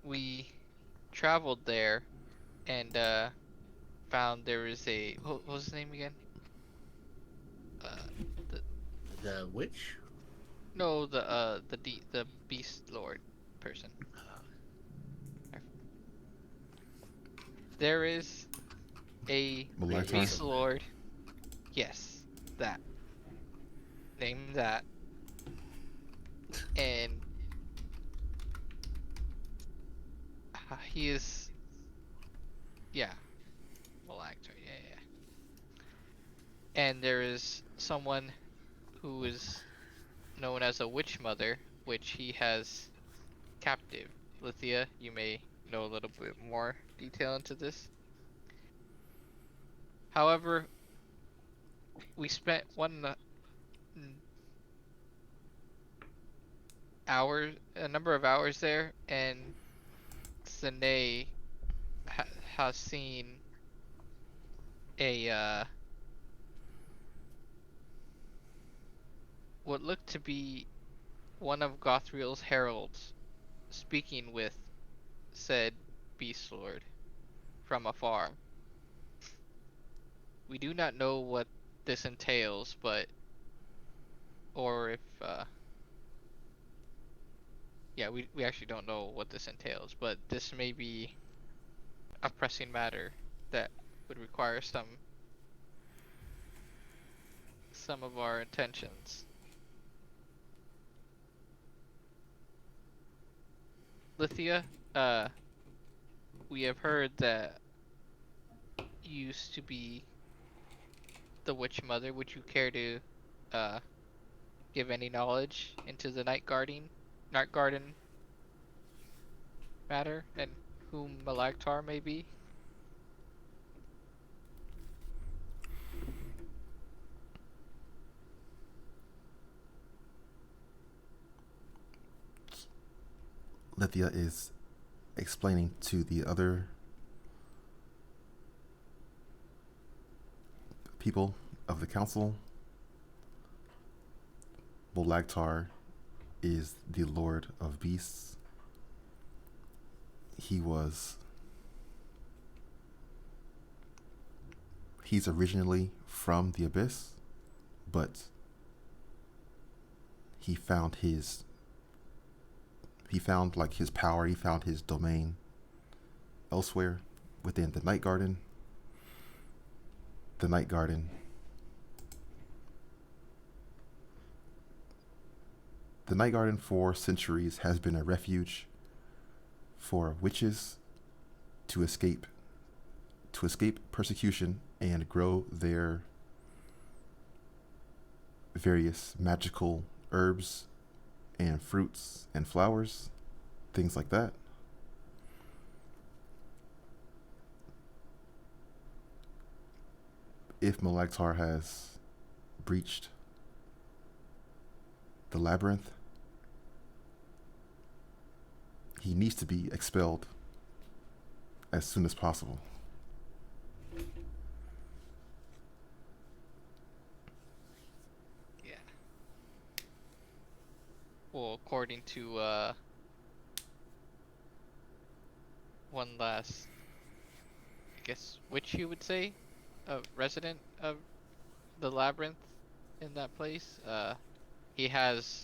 We traveled there and found there is a what was his name again? Uh, the The witch? no the beast lord person. There is a Malektar? beast lord. Yes, that name that, and he is yeah Malactor. Yeah. And there is someone who is known as a witch mother, which he has captive. Lithia, you may know a little bit more detail into this. However, we spent a number of hours there, and Sine has seen a what looked to be one of Gothriel's heralds speaking with said beast lord from afar. We do not know what this entails, but or if yeah, we actually don't know what this entails, but this may be a pressing matter that would require some of our attentions. Lithia, we have heard that you used to be the witch mother. Would you care to uh give any knowledge into the night garden matter and whom Malaktar may be? Lithia is explaining to the other people of the council. Bolagtar is the Lord of Beasts. He's originally from the Abyss, but he found like his power, he found his domain elsewhere within the Night Garden. The Night Garden The Night Garden for centuries has been a refuge for witches to escape persecution and grow their various magical herbs and fruits and flowers, things like that. If Malaktar has breached the labyrinth, he needs to be expelled as soon as possible. Yeah. Well, according to one last, I guess, witch you would say, a resident of the labyrinth in that place, he has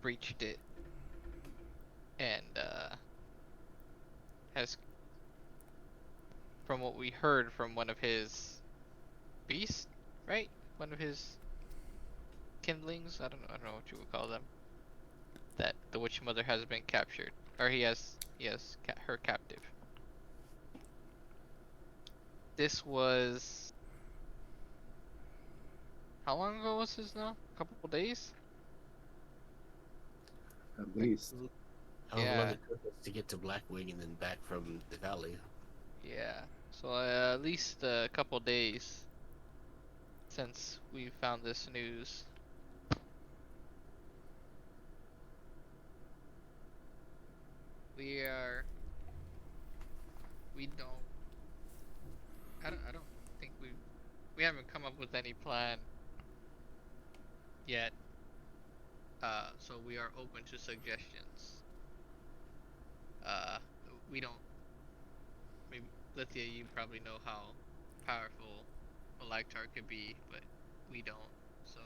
breached it and has from what we heard from one of his beasts, right? One of his kindlings. I don't know what you would call them. That the witch mother has been captured, or he has her captive. This was how long ago was this now? A couple days? At least. However long Yeah, it took us to get to Blackwing and then back from the valley. yeah. So at least a couple days since we found this news. We are. We don't. I don't think we haven't come up with any plan yet. So we are open to suggestions. Uh, we don't. Maybe Lithia, you probably know how powerful Malaktar could be, but we don't. So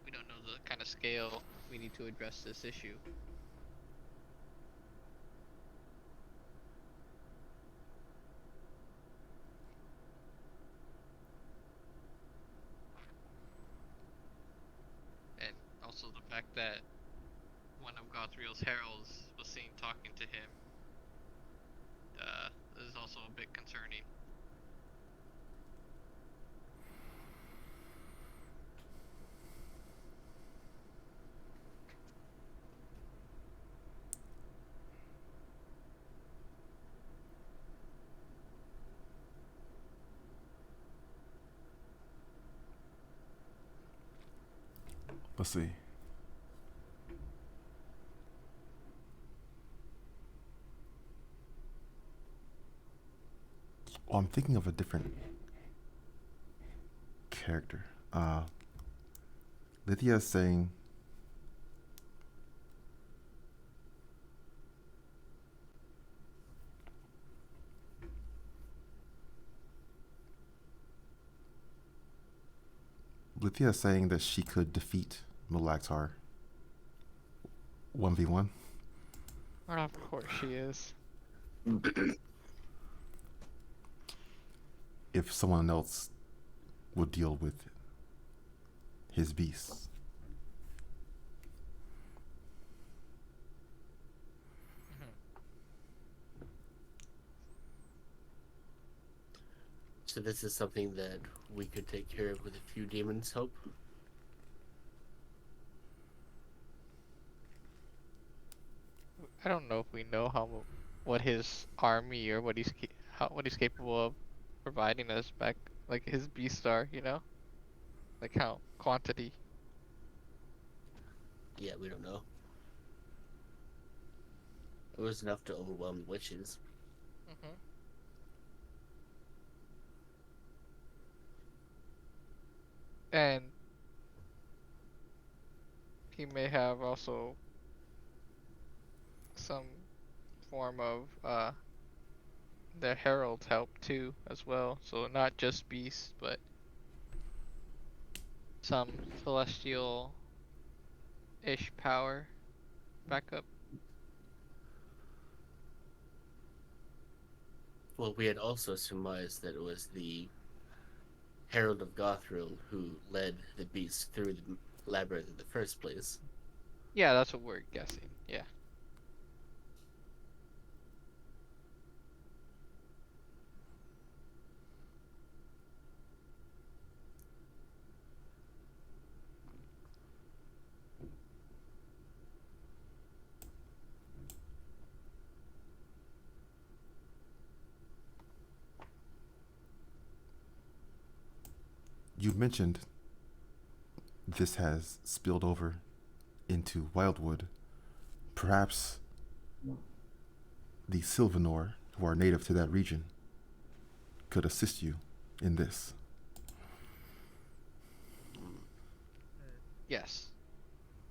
we don't know the kind of scale we need to address this issue. And also the fact that one of Gothriel's heralds was seen talking to him. This is also a bit concerning. Let's see. Oh, I'm thinking of a different character. Lydia is saying Lydia is saying that she could defeat Malaktar 1v1 Of course she is. if someone else would deal with his beasts. So this is something that we could take care of with a few demons' help. I don't know if we know what his army or what he's capable of providing us back, like his beast are, like how quantity. Yeah, we don't know. It was enough to overwhelm the witches. Hmm. And he may have also some form of the herald help too as well. So not just beasts, but some celestial-ish power backup. Well, we had also surmised that it was the Herald of Gothril who led the beast through the labyrinth in the first place. Yeah, that's what we're guessing. Yeah. You mentioned this has spilled over into Wildwood. Perhaps the Sylvanor, who are native to that region, could assist you in this. Yes.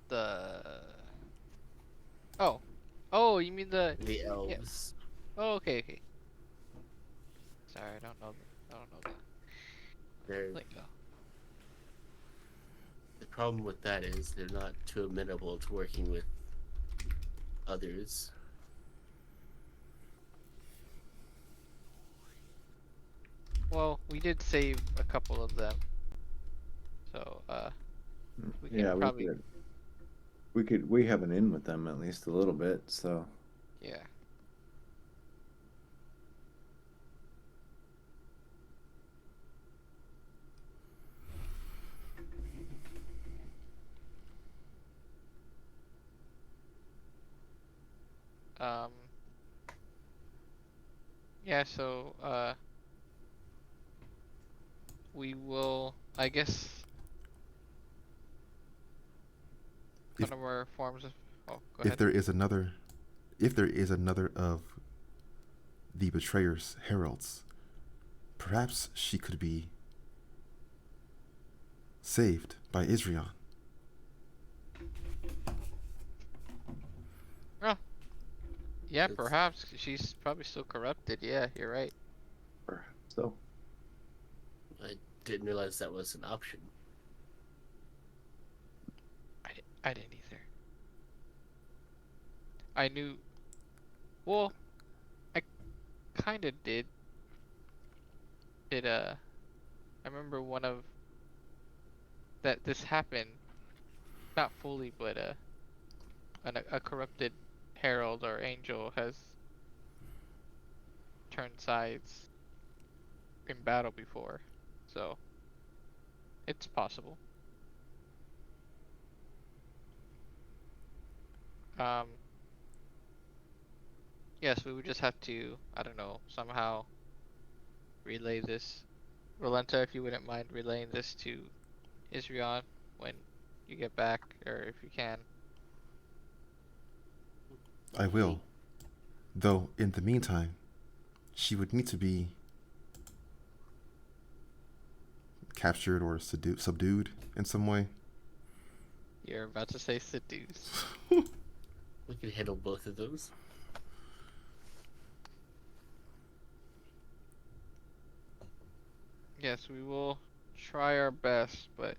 The oh, oh, you mean the The yeah? elves. Oh, okay, okay. Sorry, I don't know. I don't know They're, the lingo. the problem with that is they're not too amenable to working with others. Well, we did save a couple of them, so we can Yeah, probably we have an in with them at least a little bit. So yeah. Um, yeah. So we will, I guess, If one of our forms of. Oh, go if ahead. there is another, if there is another of the betrayer's heralds, perhaps she could be saved by Israel. Oh, yeah. It's, Perhaps she's probably still corrupted. Yeah, you're right. so I didn't realize that was an option. I didn't either. I knew. Well, I kind of did. It I remember one of that this happened, not fully, but a corrupted herald or angel has turned sides in battle before, so it's possible. Um, yes, we would just have to, I don't know, somehow relay this. Rolenta, if you wouldn't mind relaying this to Israel when you get back, or if you can. I will. Though in the meantime, she would need to be captured or subdued in some way. You're about to say seduce. We can handle both of those. Yes, we will try our best, but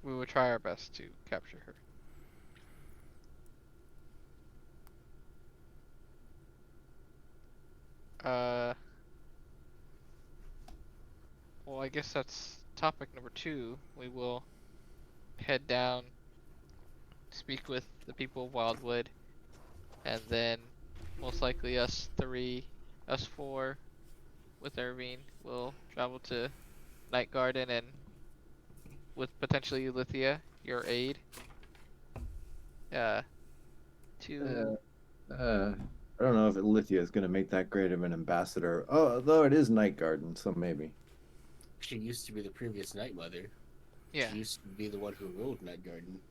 we will try our best to capture her. Uh, well, I guess that's topic number 2. We will head down, speak with the people of Wildwood, and then most likely us four with Irvine will travel to Night Garden and with potentially Lithia, your aide, uh, uh, to I don't know if Lithia is going to make that great of an ambassador. Oh, though it is Night Garden, so maybe. She used to be the previous Night Mother. yeah. She used to be the one who ruled Night Garden.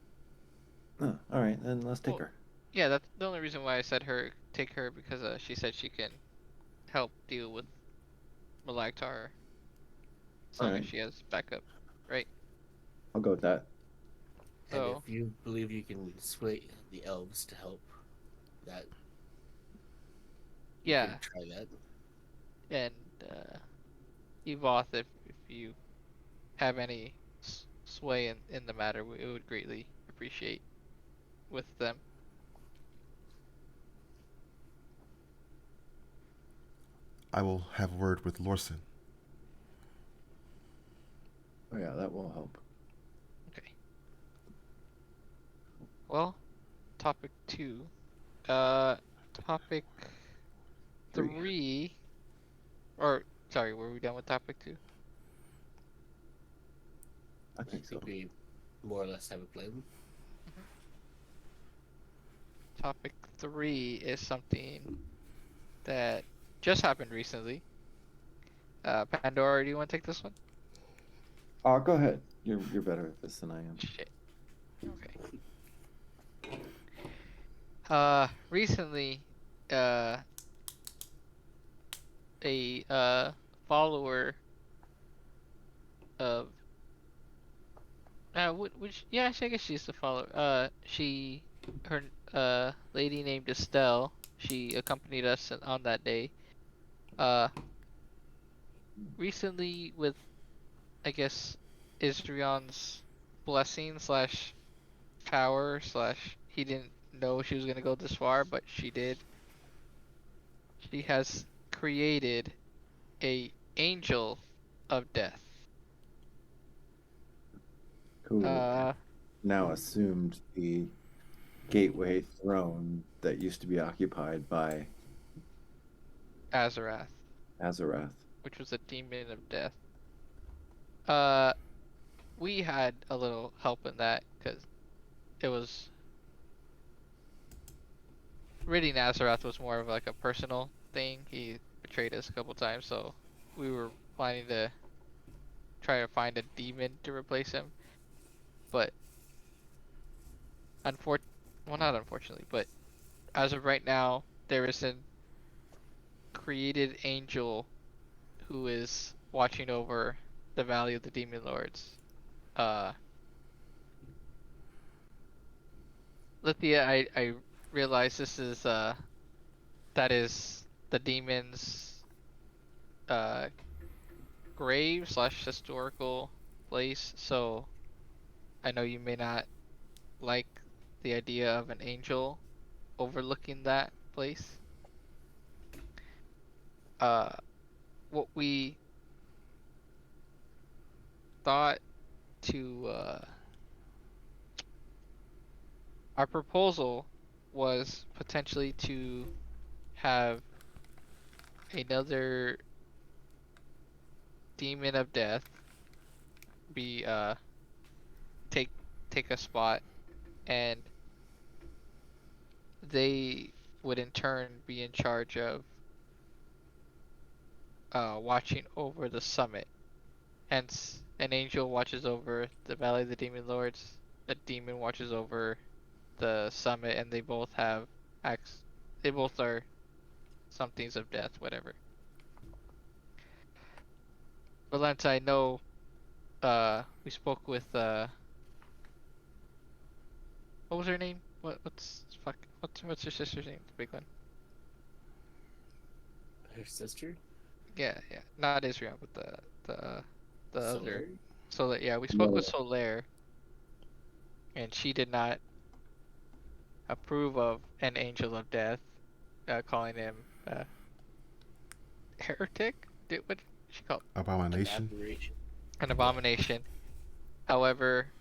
Oh, all right, then let's take Well, her. yeah, that's the only reason why I said take her because she said she can help deal with Malaktar as All long as right, she has backup, right? I'll go with that. And if So you believe you can sway the elves to help, that you yeah, can try that. and Evoth, if you have any sway in the matter, we would greatly appreciate with them. I will have word with Lorson. Oh yeah, that will help. Okay. Well, topic 2. Uh, topic Three. 3, or sorry, were we done with topic 2? I I think so. think we more or less have a plan. Mhm. Topic 3 is something that just happened recently. Pandora, do you want to take this one? Go ahead. You're better at this than I am. Shit. Okay. Recently, uh, a follower of which yeah, actually, I guess she's the follower. Her lady named Estelle. She accompanied us on that day. Uh, recently with I guess Isrion's blessing slash power slash he didn't know she was gonna go this far, but she did. She has created a angel of death. Who Uh, now assumed the gateway throne that used to be occupied by Azarath, Azarath. which was a demon of death. Uh, we had a little help in that because it was ridding Azarath was more of like a personal thing. He betrayed us a couple times, so we were planning to try to find a demon to replace him. But well, not unfortunately, but as of right now, there is a created angel who is watching over the Valley of the Demon Lords. Uh, Lithia, I realize this is that is the demon's uh grave slash historical place. So I know you may not like the idea of an angel overlooking that place. Uh, what we thought to our proposal was potentially to have another demon of death be take take a spot, and they would in turn be in charge of watching over the summit. Hence, an angel watches over the Valley of the Demon Lords, a demon watches over the summit, and they both have acts. They both are somethings of death, whatever. Valenta, I know. We spoke with what was her name? What's her sister's name? The big one. Her sister, Yeah, yeah. Not Israel, but the other. Solar. So yeah, we spoke with No, Solaire, and she did not approve of an angel of death, calling him heretic. What did she call An Abomination. aberration. an Yeah. abomination? However,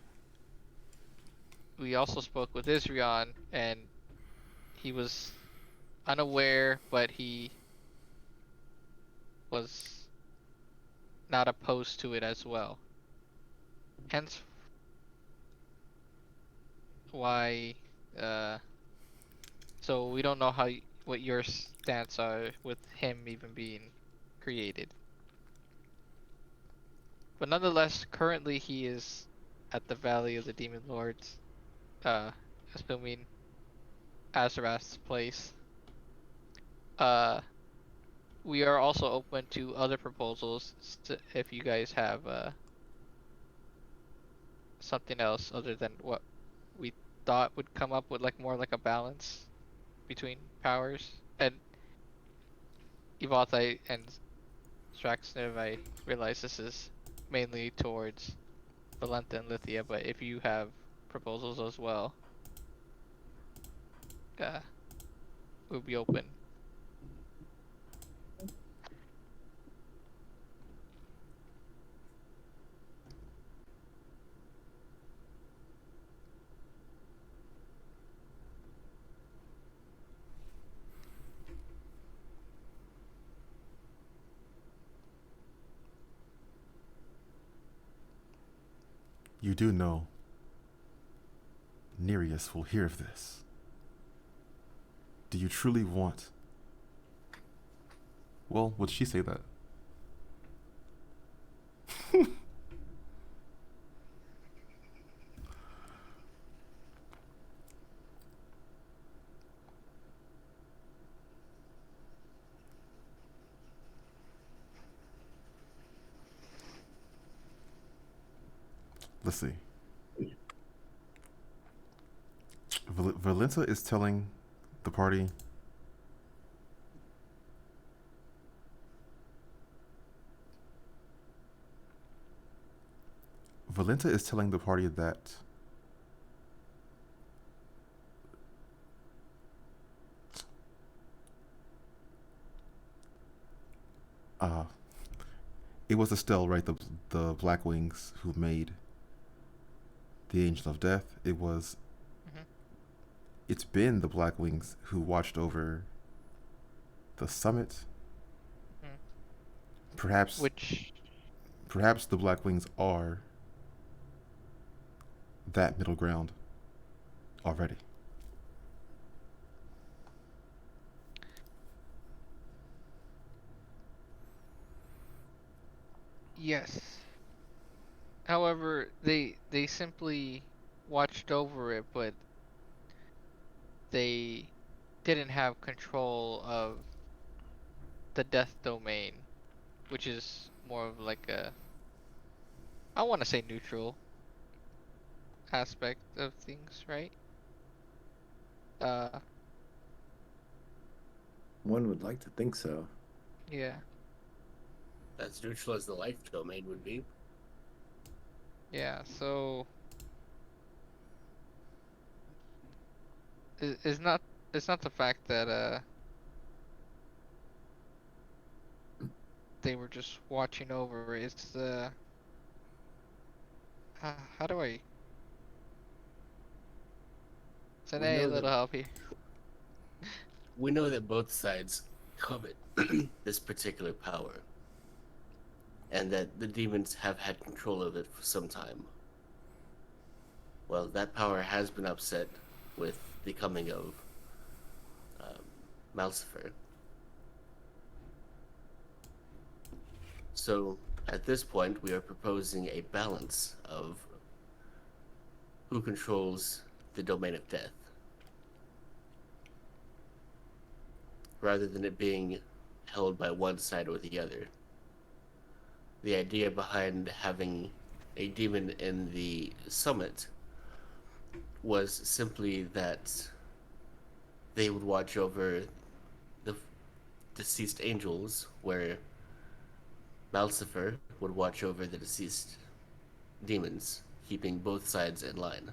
we also spoke with Israel, and he was unaware, but he was not opposed to it as well. Hence, why. Uh, so we don't know what your stance are with him even being created. But nonetheless, currently he is at the Valley of the Demon Lords, uh, assuming Azarath's place. Uh, we are also open to other proposals if you guys have something else other than what we thought would come up with, like more like a balance between powers. And Evoth, and Straxnev, I realize this is mainly towards Valenta and Lithia, but if you have proposals as well, uh, we'll be open. You do know Nereus will hear of this. Do you truly want? Well, would she say that? Let's see. Valenta is telling the party. Valenta is telling the party that Uh, it was Estelle, right? The Black Wings who made the Angel of Death. Hmm. It's been the Black Wings who watched over the summit. Hmm. Perhaps Which, perhaps the Black Wings are that middle ground already. yes. However, they simply watched over it, but they didn't have control of the death domain, which is more of like a, I want to say, neutral aspect of things, right? Uh, One would like to think so. yeah, As neutral as the life domain would be. yeah. So it's not, it's not the fact that they were just watching over. It's how do I send We a know that little help here? we know that both sides covet this particular power, and that the demons have had control of it for some time. Well, that power has been upset with the coming of um, Malcifer. So at this point, we are proposing a balance of who controls the domain of death, rather than it being held by one side or the other. The idea behind having a demon in the summit was simply that they would watch over the deceased angels, where Malcifer would watch over the deceased demons, keeping both sides in line.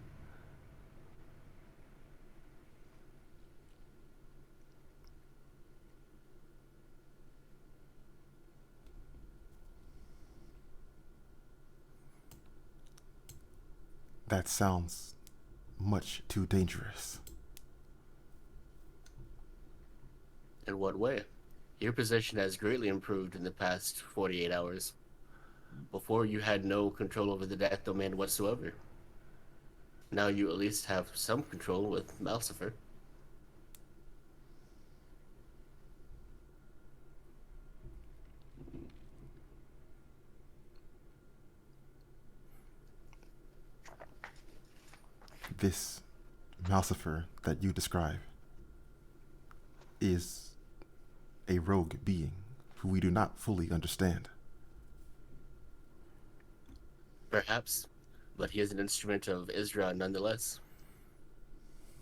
That sounds much too dangerous. In what way? Your position has greatly improved in the past 48 hours. Before, you had no control over the death domain whatsoever. Now you at least have some control with Malcifer. This Malcifer that you describe is a rogue being who we do not fully understand. Perhaps, but he is an instrument of Israel nonetheless.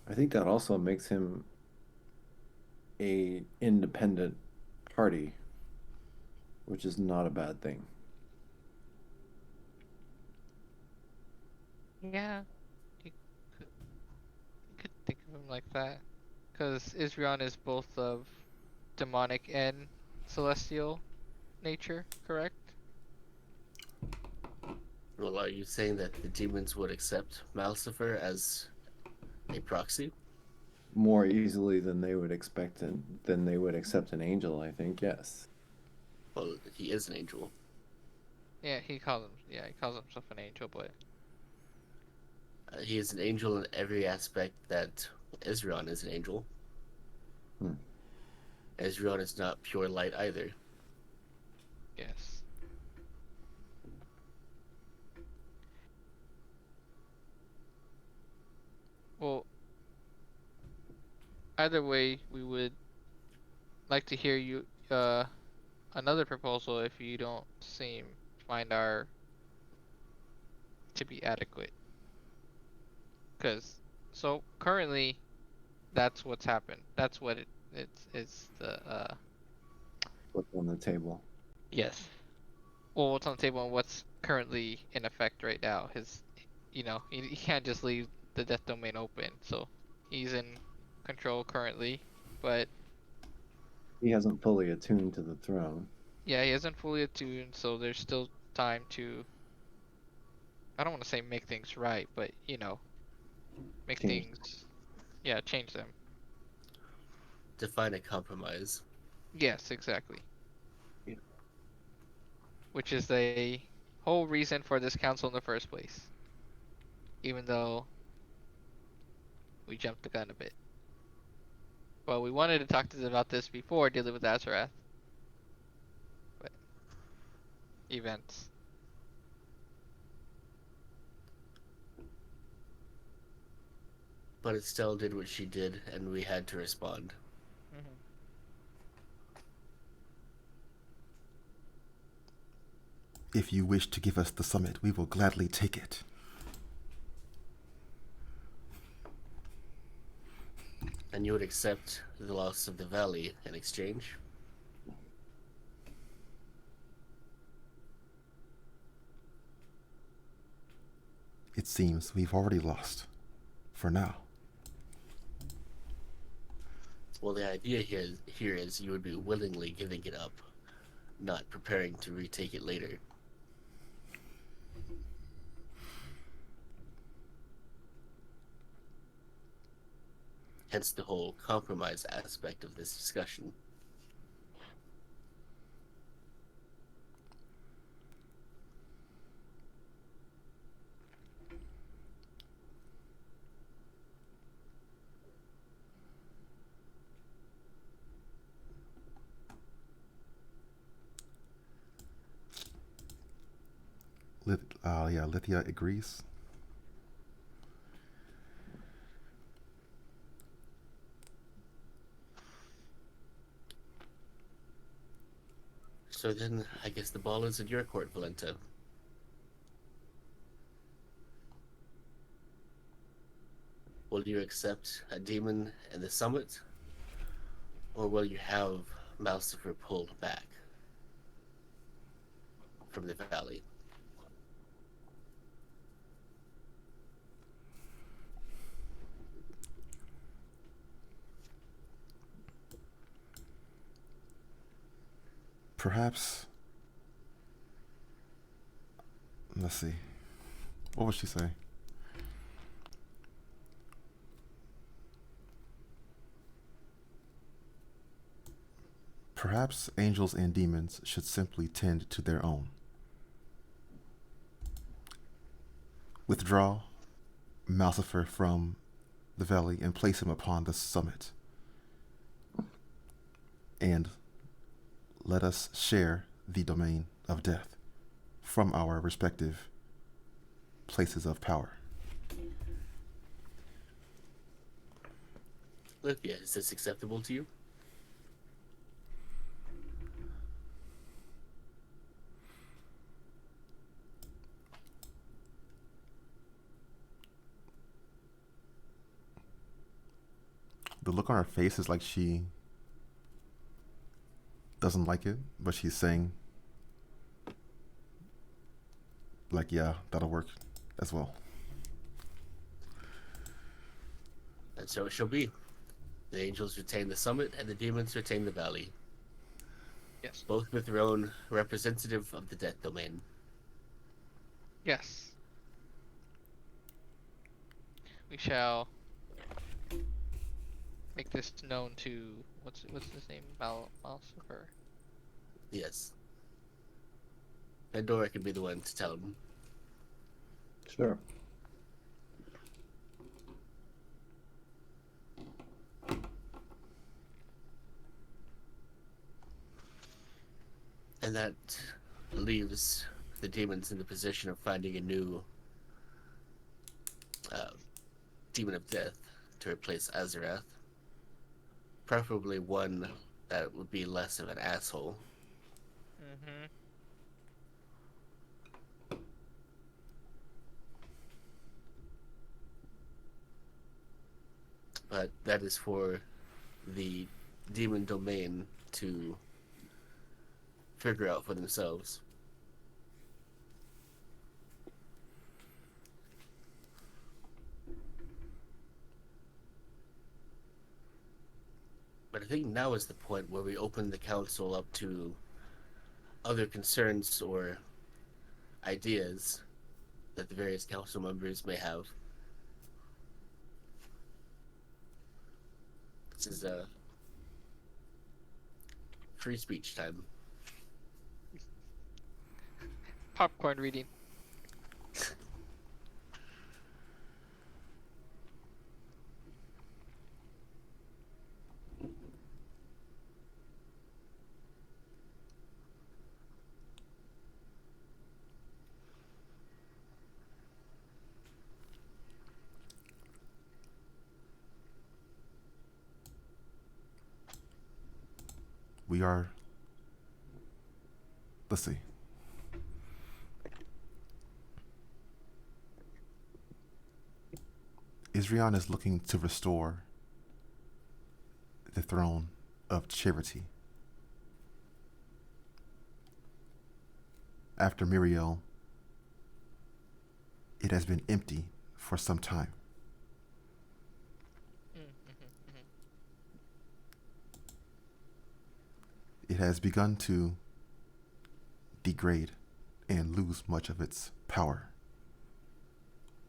I think that also makes him a independent party, which is not a bad thing. Yeah, you could, you could think of him like that, because Isrion is both of demonic and celestial nature, correct? Well, are you saying that the demons would accept Malcifer as a proxy? More easily than they would expect than they would accept an angel, I think, yes. Well, he is an angel. Yeah, he calls himself an angel, but He is an angel in every aspect that Ezron is an angel. Hmm. Ezron is not pure light either. yes. Well, either way, we would like to hear you another proposal if you don't seem find our to be adequate. Cause so currently that's what's happened. That's what it's the What's on the table? yes. Well, what's on the table and what's currently in effect right now. His, he can't just leave the death domain open. So he's in control currently, but He hasn't fully attuned to the throne. Yeah, he hasn't fully attuned, so there's still time to. I don't want to say make things right, but make Change. things. Yeah, change them. To find a compromise. Yes, exactly. Yeah. Which is the whole reason for this council in the first place. Even though we jumped the gun a bit. Well, we wanted to talk to them about this before dealing with Azarath. But events. But it still did what she did, and we had to respond. Hmm. If you wish to give us the summit, we will gladly take it. And you would accept the loss of the valley in exchange? It seems we've already lost. For now. Well, the idea here is you would be willingly giving it up, not preparing to retake it later. Hence the whole compromise aspect of this discussion. Lithia agrees. So then, I guess the ball is in your court, Valenta. Will you accept a demon in the summit, or will you have Malcifer pulled back from the valley? Perhaps. Let's see. What would she say? Perhaps angels and demons should simply tend to their own. Withdraw Malcifer from the valley and place him upon the summit. And let us share the domain of death from our respective places of power. Lithia, is this acceptable to you? The look on her face is like she doesn't like it, but she's saying, like, yeah, that'll work as well. And so it shall be. The angels retain the summit, and the demons retain the valley. Yes. Both with their own representative of the death domain. Yes. We shall make this known to what's his name? Malcifer. Yes. Pandora can be the one to tell him. Sure. And that leaves the demons in the position of finding a new demon of death to replace Azarath. Preferably one that would be less of an asshole. Mm-hmm. But that is for the demon domain to figure out for themselves. But I think now is the point where we open the council up to other concerns or ideas that the various council members may have. This is a free speech time. Popcorn reading. We are. Let's see. Israel is looking to restore the throne of charity. After Myrael, it has been empty for some time. It has begun to degrade and lose much of its power.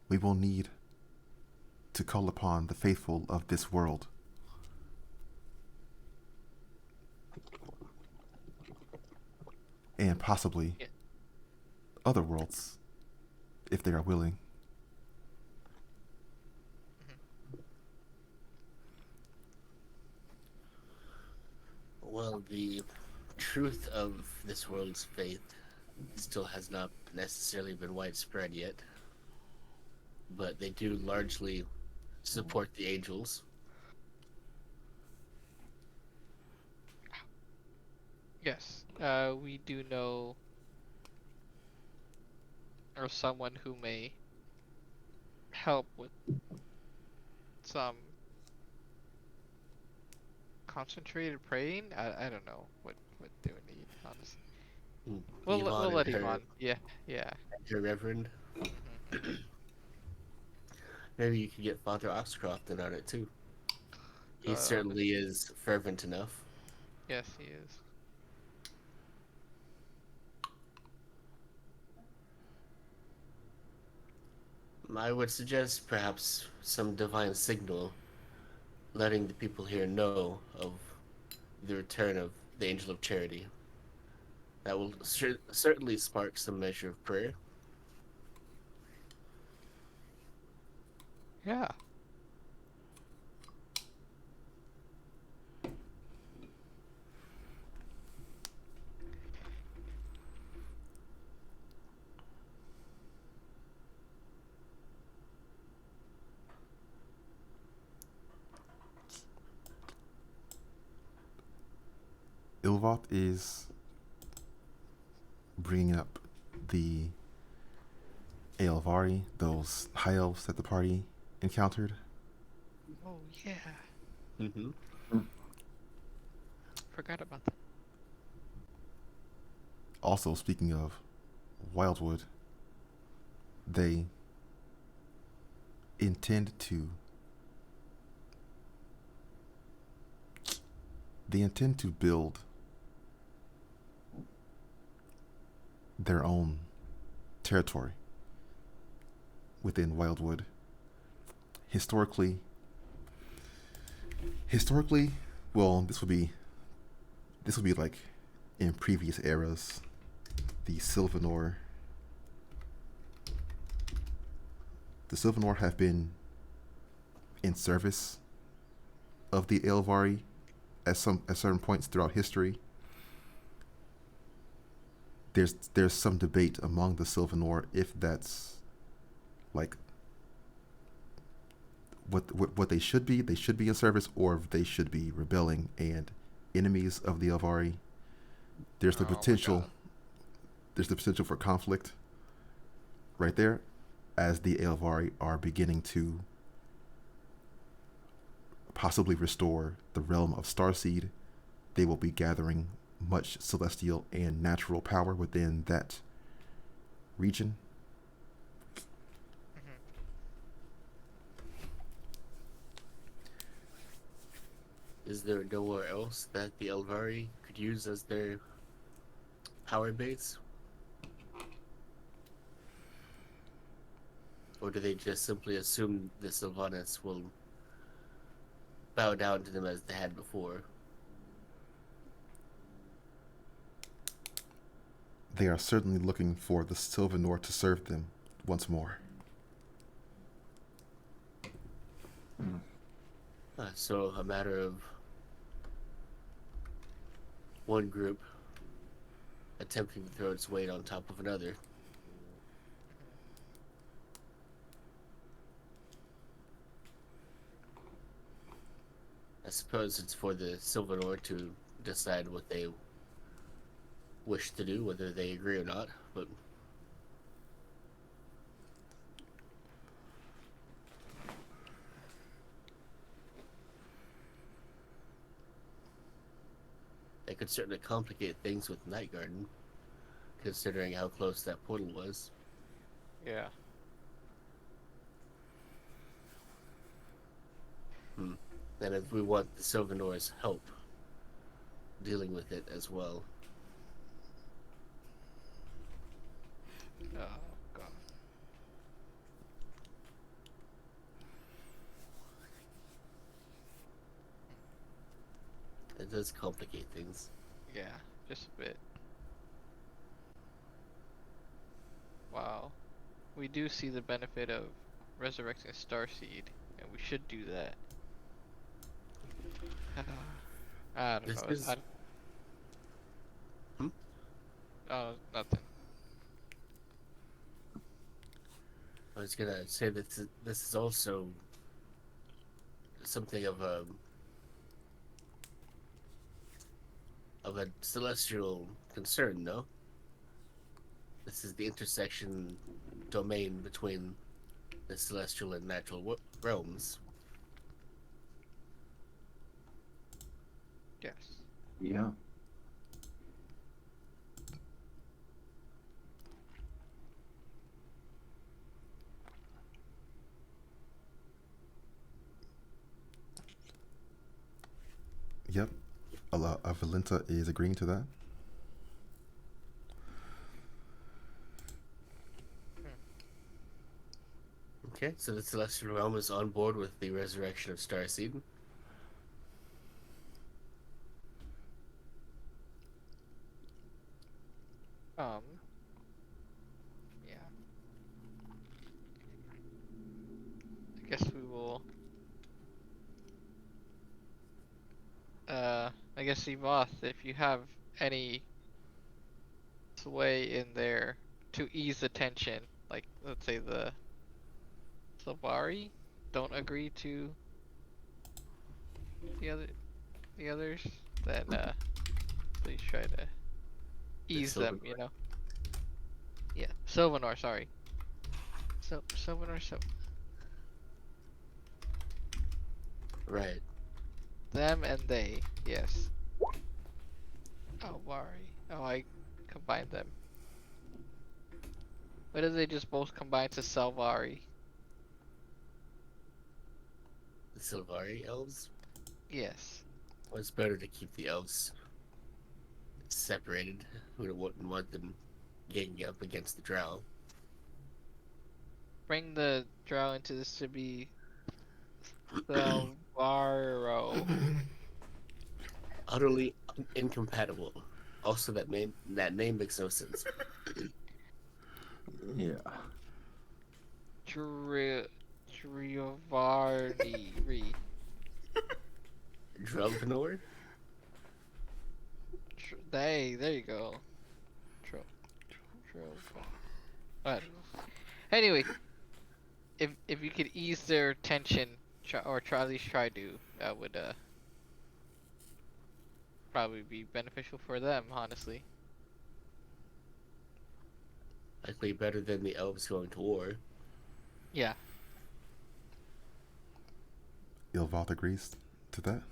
We will need to call upon the faithful of this world and possibly Yeah. other worlds if they are willing. Well, the truth of this world's faith still has not necessarily been widespread yet, but they do largely support the angels. Yes. We do know, or someone who may help with some concentrated praying. I don't know what they would need, honestly. We'll Yvonne let him on. Yeah, yeah. and her reverend. Hmm. Maybe you could get Father Oxcroft in on it too. He Honest, certainly is fervent enough. yes, he is. I would suggest perhaps some divine signal letting the people here know of the return of the Angel of Charity. That will certainly spark some measure of prayer. Yeah. Ilvoth is bringing up the Aelvari, those high elves that the party encountered. Oh yeah. Mm-hmm. Forgot about that. Also, speaking of Wildwood, they intend to build their own territory within Wildwood. Historically, well, this would be like in previous eras, the Sylvanor have been in service of the Aelvari at certain points throughout history. There's some debate among the Sylvanor if that's like what they should be. They should be in service, or if they should be rebelling and enemies of the Aelvari. There's the Oh my potential. god. There's the potential for conflict right there, as the Aelvari are beginning to possibly restore the realm of Starseed. They will be gathering much celestial and natural power within that region. Hmm. Is there nowhere else that the Elvari could use as their power base? Or do they just simply assume the Sylvanas will bow down to them as they had before? They are certainly looking for the Sylvanor to serve them once more. So a matter of one group attempting to throw its weight on top of another. I suppose it's for the Sylvanor to decide what they wish to do, whether they agree or not, but they could certainly complicate things with Night Garden, considering how close that portal was. Yeah. And if we want the Sylvanor's help dealing with it as well. Oh god. It does complicate things. Yeah, just a bit. Wow. We do see the benefit of resurrecting a Starseed, and we should do that. I don't This know. is Oh, nothing. I was gonna say that this is also something of a celestial concern, no? This is the intersection domain between the celestial and natural realms. Yes. Yeah. Yep. Valenta is agreeing to that. Okay, so the celestial realm is on board with the resurrection of Starseed. Yeah. I guess we will. I guess Evoth, if you have any sway in there to ease the tension, like let's say the Sylvari don't agree to the other the others, then please try to The ease them. Sylvanor. Yeah, Sylvanor, sorry. Sylvanor, Right. them and they, yes. Oh, Vari. Oh, I combined them. What if they just both combine to Salvari? The Sylvari elves. Yes. Well, it's better to keep the elves separated. We wouldn't want them ganging up against the drow. Bring the drow into this to be Salvaro. Utterly incompatible. Also, that name makes no sense. Yeah. Triovarni. Drumnor? There you go. Tro. I don't know. Anyway, if you could ease their tension, or try at least try to, that would probably be beneficial for them, honestly. Likely better than the elves going to war. Yeah. Ilvoth agrees to that.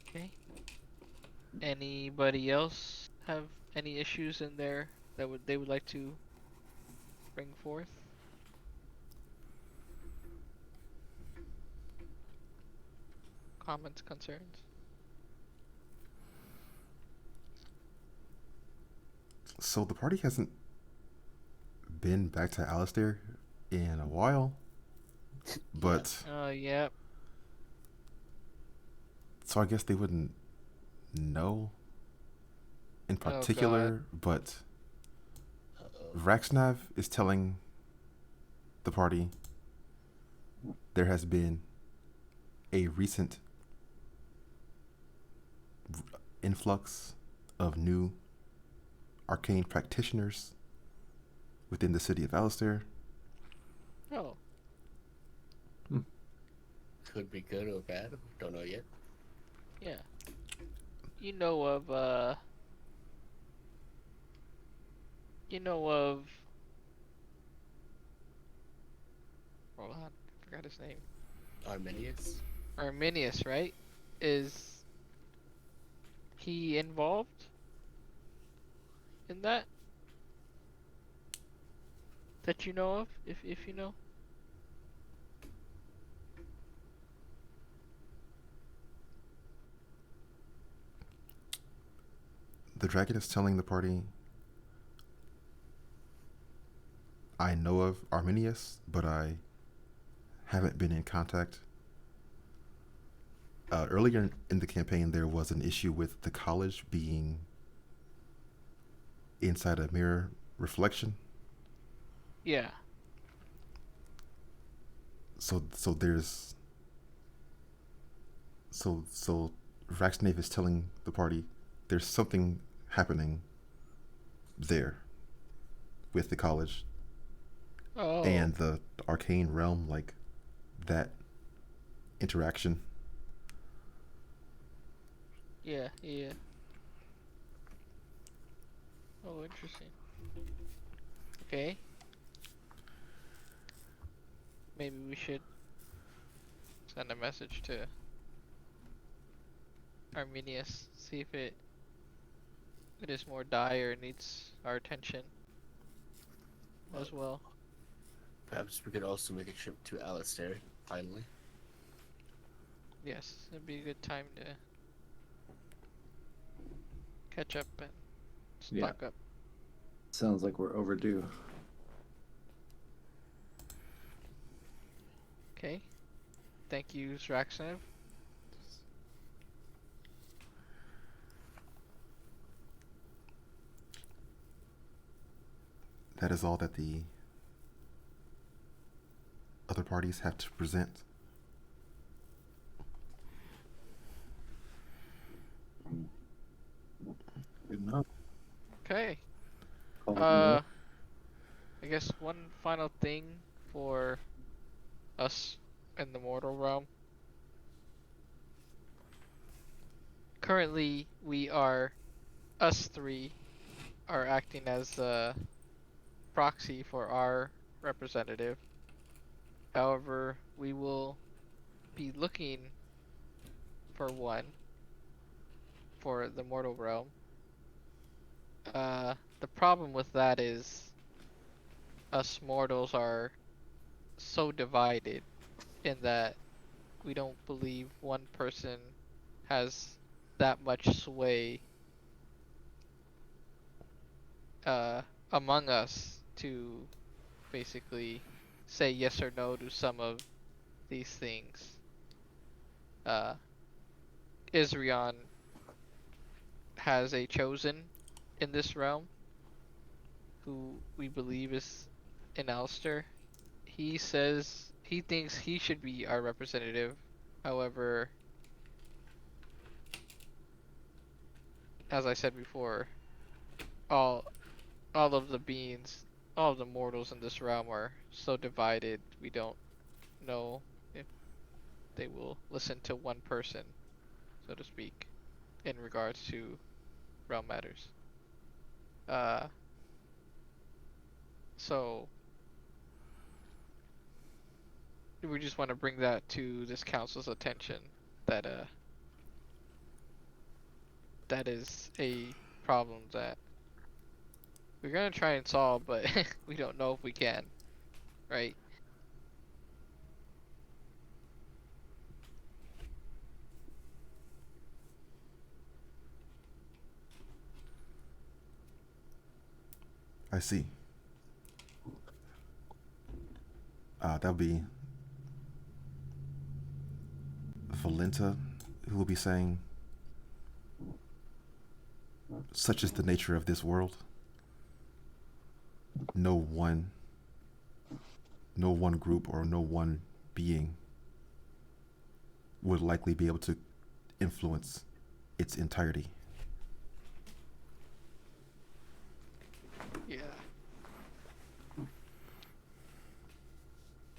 Okay. Anybody else have any issues in there that they would like to bring forth? comments, concerns? So the party hasn't been back to Alistair in a while, but Yeah. so I guess they wouldn't know in Oh God. particular, but Uh-oh. Raxnav is telling the party there has been a recent influx of new arcane practitioners within the city of Alistair. Oh. Could be good or bad. Don't know yet. Yeah. You know of you know of hold on, I forgot his name. Arminius? Arminius, right? Is he involved in that? That you know of? If you know? The dragon is telling the party, I know of Arminius, but I haven't been in contact. Earlier in the campaign, there was an issue with the college being inside a mirror reflection. Yeah. So there's so Raxnave is telling the party there's something happening there with the college Oh. and the arcane realm, like that interaction. Yeah, yeah. Oh, interesting. Okay. Maybe we should send a message to Arminius, see if it is more dire, needs our attention as well. Perhaps we could also make a trip to Alistair, finally. Yes, it'd be a good time to catch up and Yeah. stock up. Sounds like we're overdue. Okay. Thank you, Zraxnev. That is all that the other parties have to present. Good enough. Okay. Call it a day. I guess one final thing for us in the mortal realm. Currently, us three are acting as a proxy for our representative. However, we will be looking for one for the mortal realm. The problem with that is us mortals are so divided in that we don't believe one person has that much sway uh, among us to basically say yes or no to some of these things. Uh, Isrion has a chosen in this realm who we believe is in Alistair. He says he thinks he should be our representative. However, as I said before, all all of the beings, all of the mortals in this realm are so divided. We don't know if they will listen to one person, so to speak, in regards to realm matters. Uh, so we just want to bring that to this council's attention that that is a problem that we're gonna try and solve, but we don't know if we can, right? I see. That'll be Valenta, who will be saying, such is the nature of this world. No one, no one group or no one being would likely be able to influence its entirety. Yeah.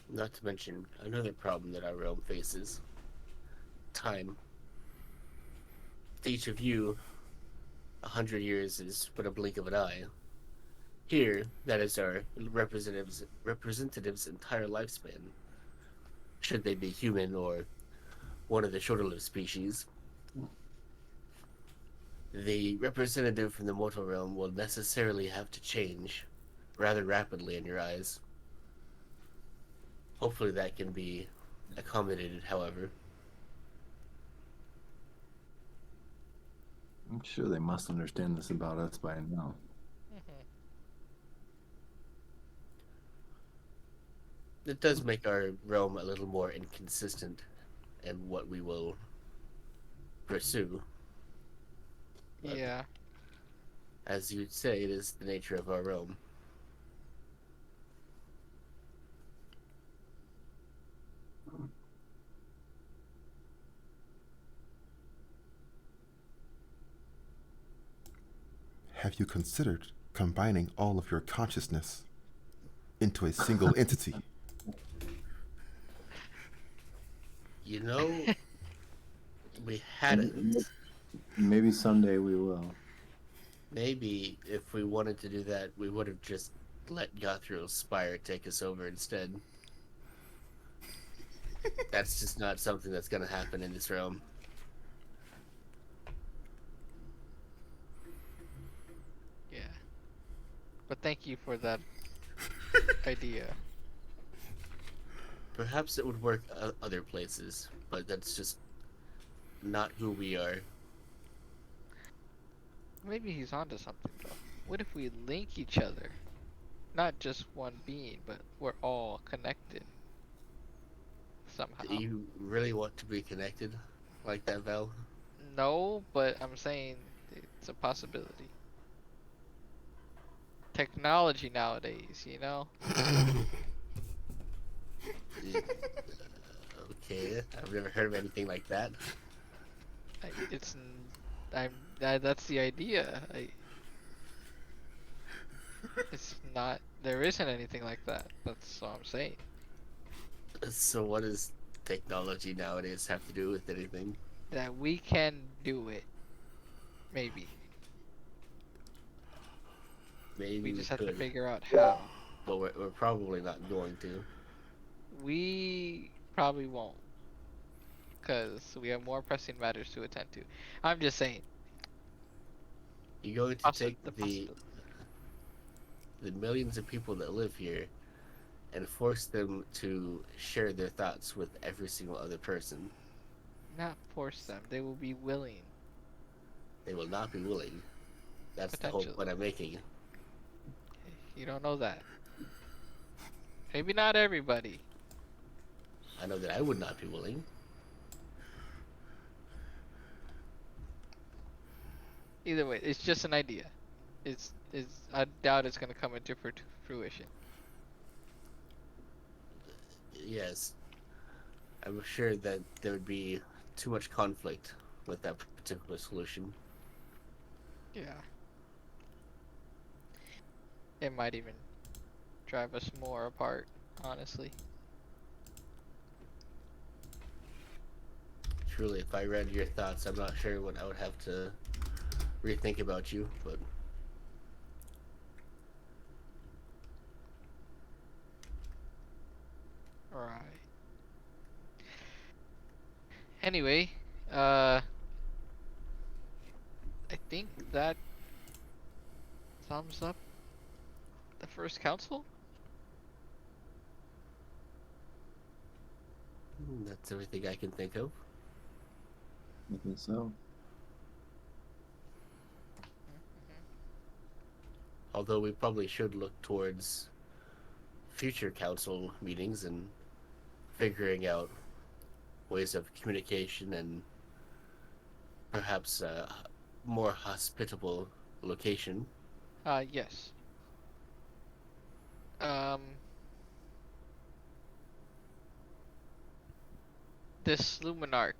Not to mention another problem that our realm faces: time. To each of you, 100 years is but a blink of an eye. Here, that is our representatives' entire lifespan, should they be human or one of the shorter-lived species. The representative from the mortal realm will necessarily have to change rather rapidly in your eyes. Hopefully that can be accommodated, however. I'm sure they must understand this about us by now. Mhm. It does make our realm a little more inconsistent in what we will pursue. But Yeah. as you'd say, it is the nature of our realm. Have you considered combining all of your consciousness into a single entity? You know, we hadn't. Maybe someday we will. Maybe if we wanted to do that, we would have just let Gothrill's Spire take us over instead. That's just not something that's going to happen in this realm. Yeah. But thank you for that idea. Perhaps it would work other places, but that's just not who we are. Maybe he's onto something though. What if we link each other? Not just one being, but we're all connected Do somehow. you really want to be connected like that, Val? No, but I'm saying it's a possibility. Technology nowadays, you know? Okay, I've never heard of anything like that. It's that's the idea. It's not, there isn't anything like that. That's all I'm saying. So what does technology nowadays have to do with anything? That we can do it. Maybe. Maybe We we just have to could, figure out how. but we're probably not going to. We probably won't, because we have more pressing matters to attend to. I'm just saying, You're going to take the the possibility. millions of people that live here and force them to share their thoughts with every single other person. Not force them. They will be willing, They will not be willing. That's the whole potentially. point I'm making. You don't know that. Maybe not everybody. I know that I would not be willing. Either way, it's just an idea. I doubt it's gonna come into fruition. Yes, I'm sure that there would be too much conflict with that particular solution. Yeah. It might even drive us more apart, honestly. Truly, if I read your thoughts, I'm not sure what I would have to rethink about you, but Right. Anyway, uh, I think that sums up the first council. that's everything I can think of. I think so. Mhm. Although we probably should look towards future council meetings and figuring out ways of communication and perhaps a more hospitable location. Yes. Um, this Luminarch,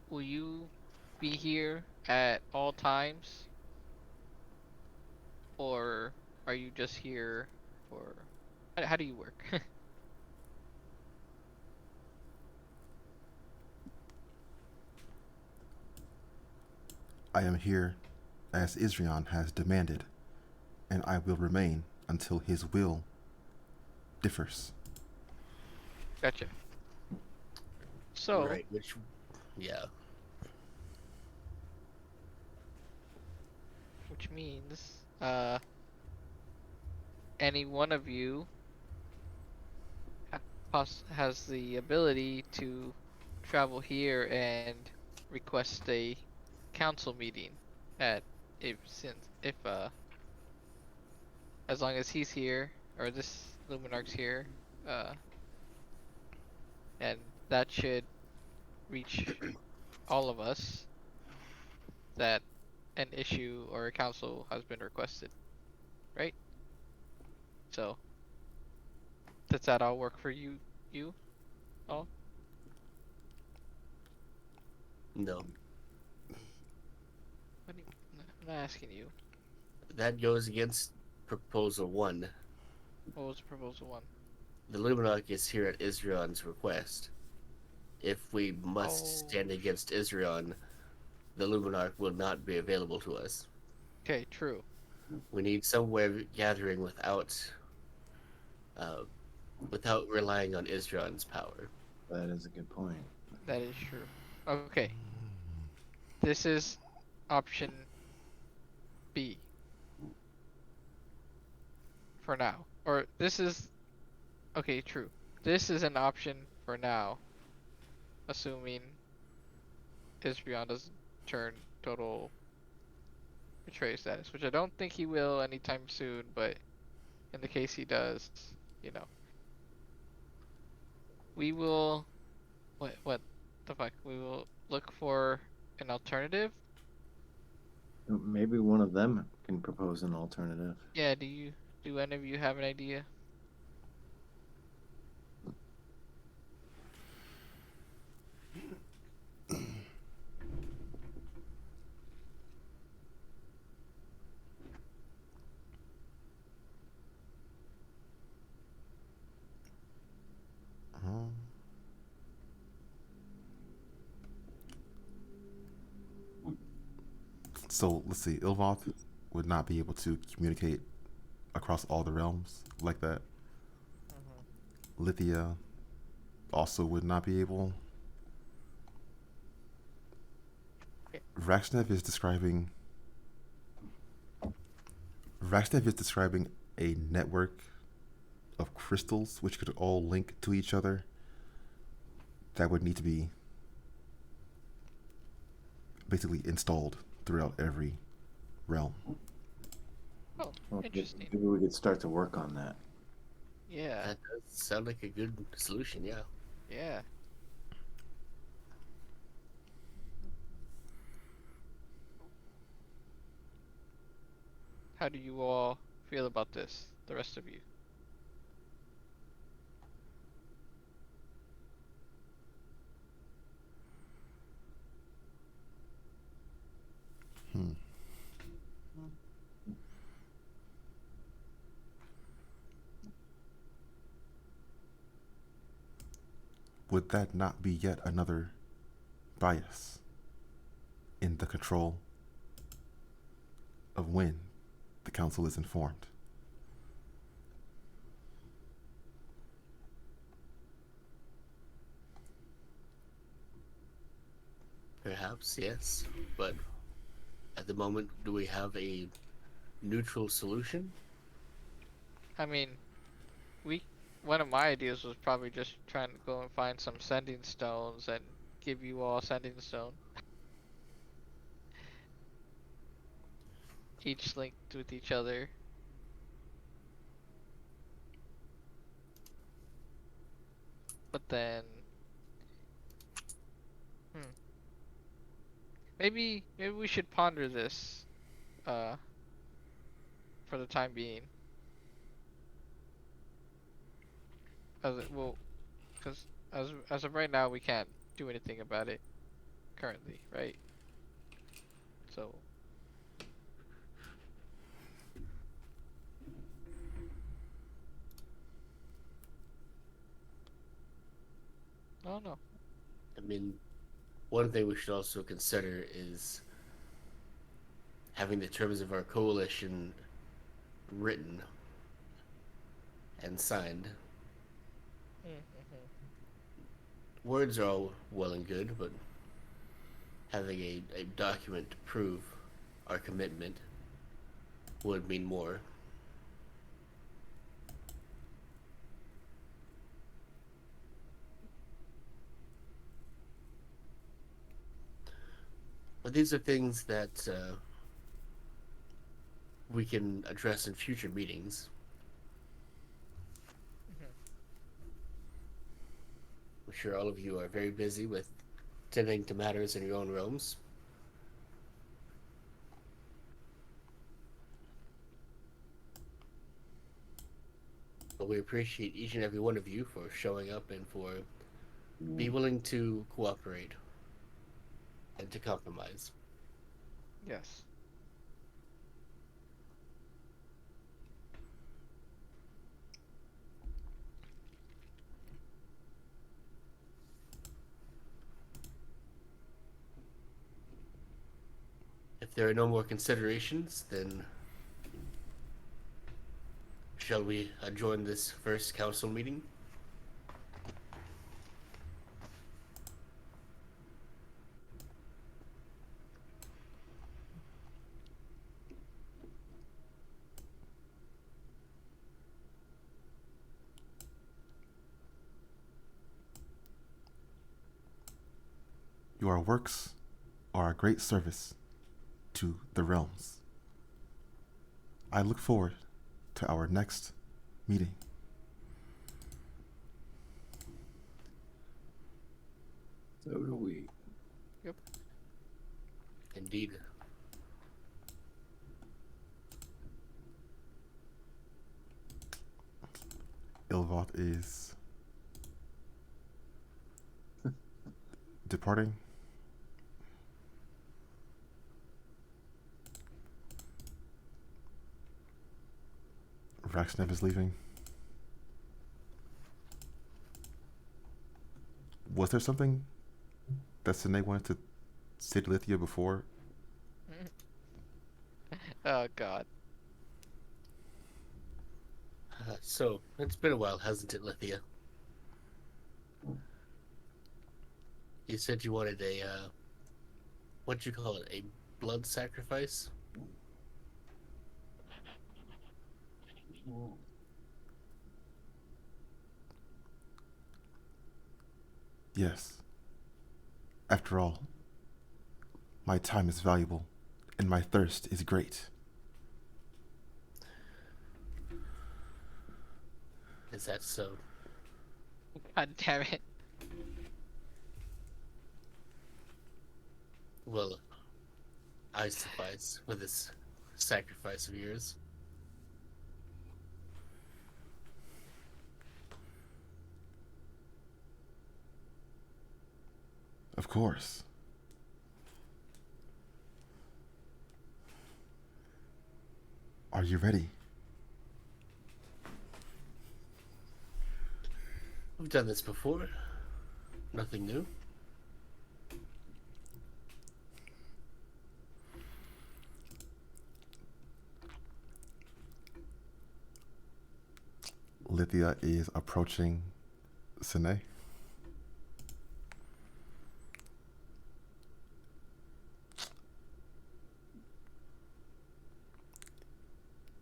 will you be here at all times, or are you just here for? How do you work? I am here as Isrion has demanded, and I will remain until his will differs. Gotcha. So, Right, which, yeah. which means, any one of you has the ability to travel here and request a council meeting at if as long as he's here or this Luminarch's here, uh, and that should reach all of us that an issue or a council has been requested, right? So does that all work for you all? No. What do you, I'm not asking you. That goes against Proposal 1. What was proposal one? The Luminarch is here at Isrion's request. If we must Oh, stand against Isrion, the Luminarch will not be available to us. okay, true. We need somewhere gathering uh, without relying on Isrion's power. That is a good point. That is true. Okay, this is option B for now. Or this is okay, true. This is an option for now, assuming Isbrion doesn't turn total betray status, which I don't think he will anytime soon, but in the case he does, you know, we will what the fuck? We will look for an alternative. Maybe one of them can propose an alternative. Yeah, do any of you have an idea? Um, so let's see. Ilvoth would not be able to communicate across all the realms like that. Mm-hmm. Lithia also would not be able. Okay. Raxnev is describing. Raxnev is describing a network of crystals which could all link to each other. That would need to be basically installed throughout every realm. Oh, Well, interesting. maybe we could start to work on that. Yeah, That does sound like a good solution, yeah. yeah. How do you all feel about this? The rest of you? Hmm. Would that not be yet another bias in the control of when the council is informed? Perhaps, yes. But at the moment, do we have a neutral solution? I mean, we one of my ideas was probably just trying to go and find some sending stones and give you all sending stone. each linked with each other. But then, hmm, maybe we should ponder this, uh, for the time being. Well, because as of right now, we can't do anything about it currently, right? So I don't know. I mean, one thing we should also consider is having the terms of our coalition written and signed. Mm-hmm. Words are all well and good, but having a document to prove our commitment would mean more. But these are things that we can address in future meetings. Mm-hmm. I'm sure all of you are very busy with tending to matters in your own realms. But we appreciate each and every one of you for showing up and for be willing to cooperate and to compromise. Yes. If there are no more considerations, then shall we adjourn this first council meeting? Your works are a great service to the realms. I look forward to our next meeting. So do we. Yep. Indeed. Ilvoth is departing. Raxnev is leaving. Was there something that Sine wanted to say to Lithia before? Oh God. So, it's been a while, hasn't it, Lithia? You said you wanted a, what'd you call it? A blood sacrifice? Yes. After all, my time is valuable, and my thirst is great. Is that so? God damn it. Well, I suffice with this sacrifice of yours. Of course. Are you ready? We've done this before. Nothing new. Lithia is approaching Sine.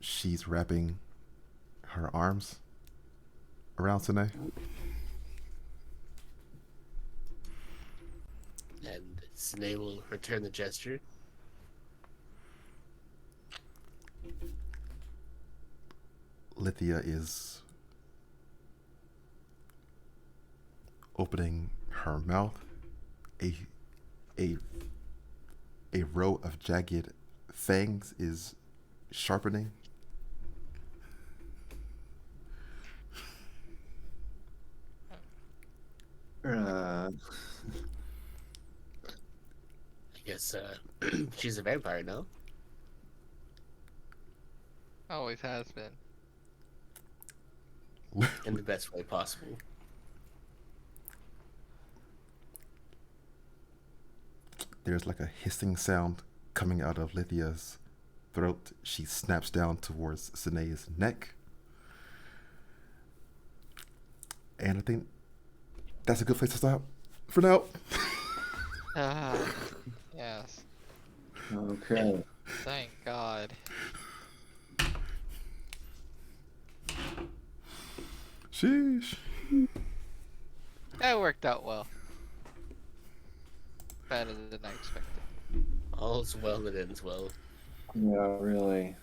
She's wrapping her arms around Sine. And Sine will return the gesture. Lithia is opening her mouth. A a a row of jagged fangs is sharpening. Uh, I guess she's a vampire now. Always has been. In the best way possible. There's like a hissing sound coming out of Lithia's throat. She snaps down towards Sine's neck. And I think that's a good place to stop for now. Ah, yes. okay. Thank God. Sheesh. That worked out well. Better than I expected. All's well that ends well. Yeah, really.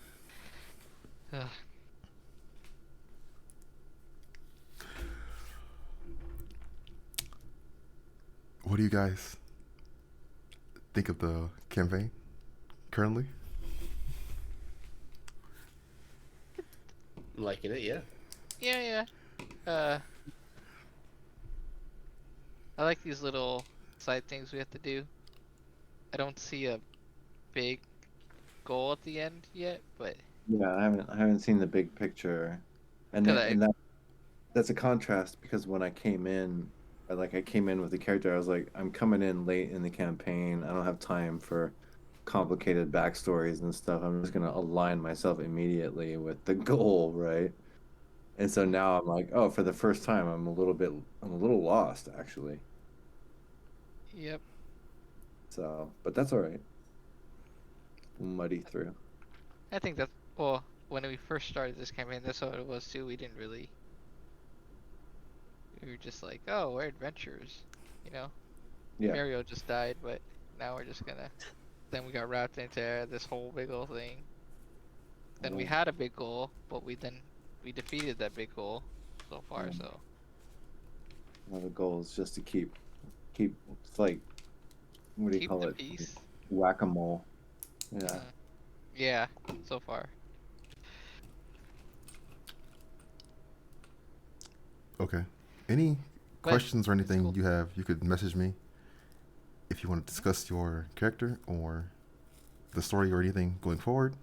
Ugh. What do you guys think of the campaign currently? I'm liking it, yeah. Yeah. I like these little side things we have to do. I don't see a big goal at the end yet, but Yeah, I haven't seen the big picture, and cause that, and that's a contrast because when I came in, I came in with the character, I was like, I'm coming in late in the campaign. I don't have time for complicated backstories and stuff. I'm just gonna align myself immediately with the goal, right? And so now I'm like, oh, for the first time, I'm a little lost actually. yep. So, but that's all right. We'll muddy through. I think that's well. When we first started this campaign, that's what it was too. We didn't really. We were just like, oh, we're adventurers, you know. Yeah. Myrael just died, but now we're just gonna. Then we got wrapped into this whole big old thing. Then we Mm, had a big goal, but we defeated that big goal so far. mm. So Well, the goal is just to keep. It's like, what do you keep call the it? peace. Whack-a-mole. Yeah. Mhm. Yeah, so far. Okay. Any But questions or it's anything cool. you have, you could message me if you want to discuss your character or the story or anything going forward.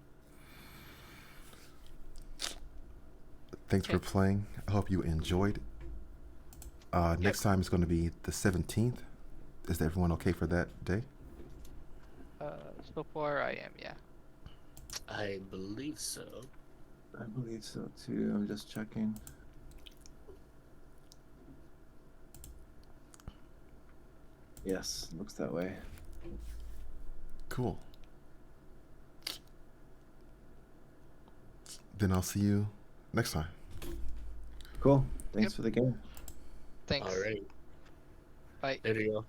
Thanks for Okay. playing. I hope you enjoyed. Yep. Next time is going to be the 17th. Is everyone okay for that day? So far I am. Yeah. I believe so. I believe so too. I'm just checking. Yes, looks that way. Cool. Then I'll see you next time. Cool. Thanks Yep. for the game. Thanks. All right. Bye. There you go.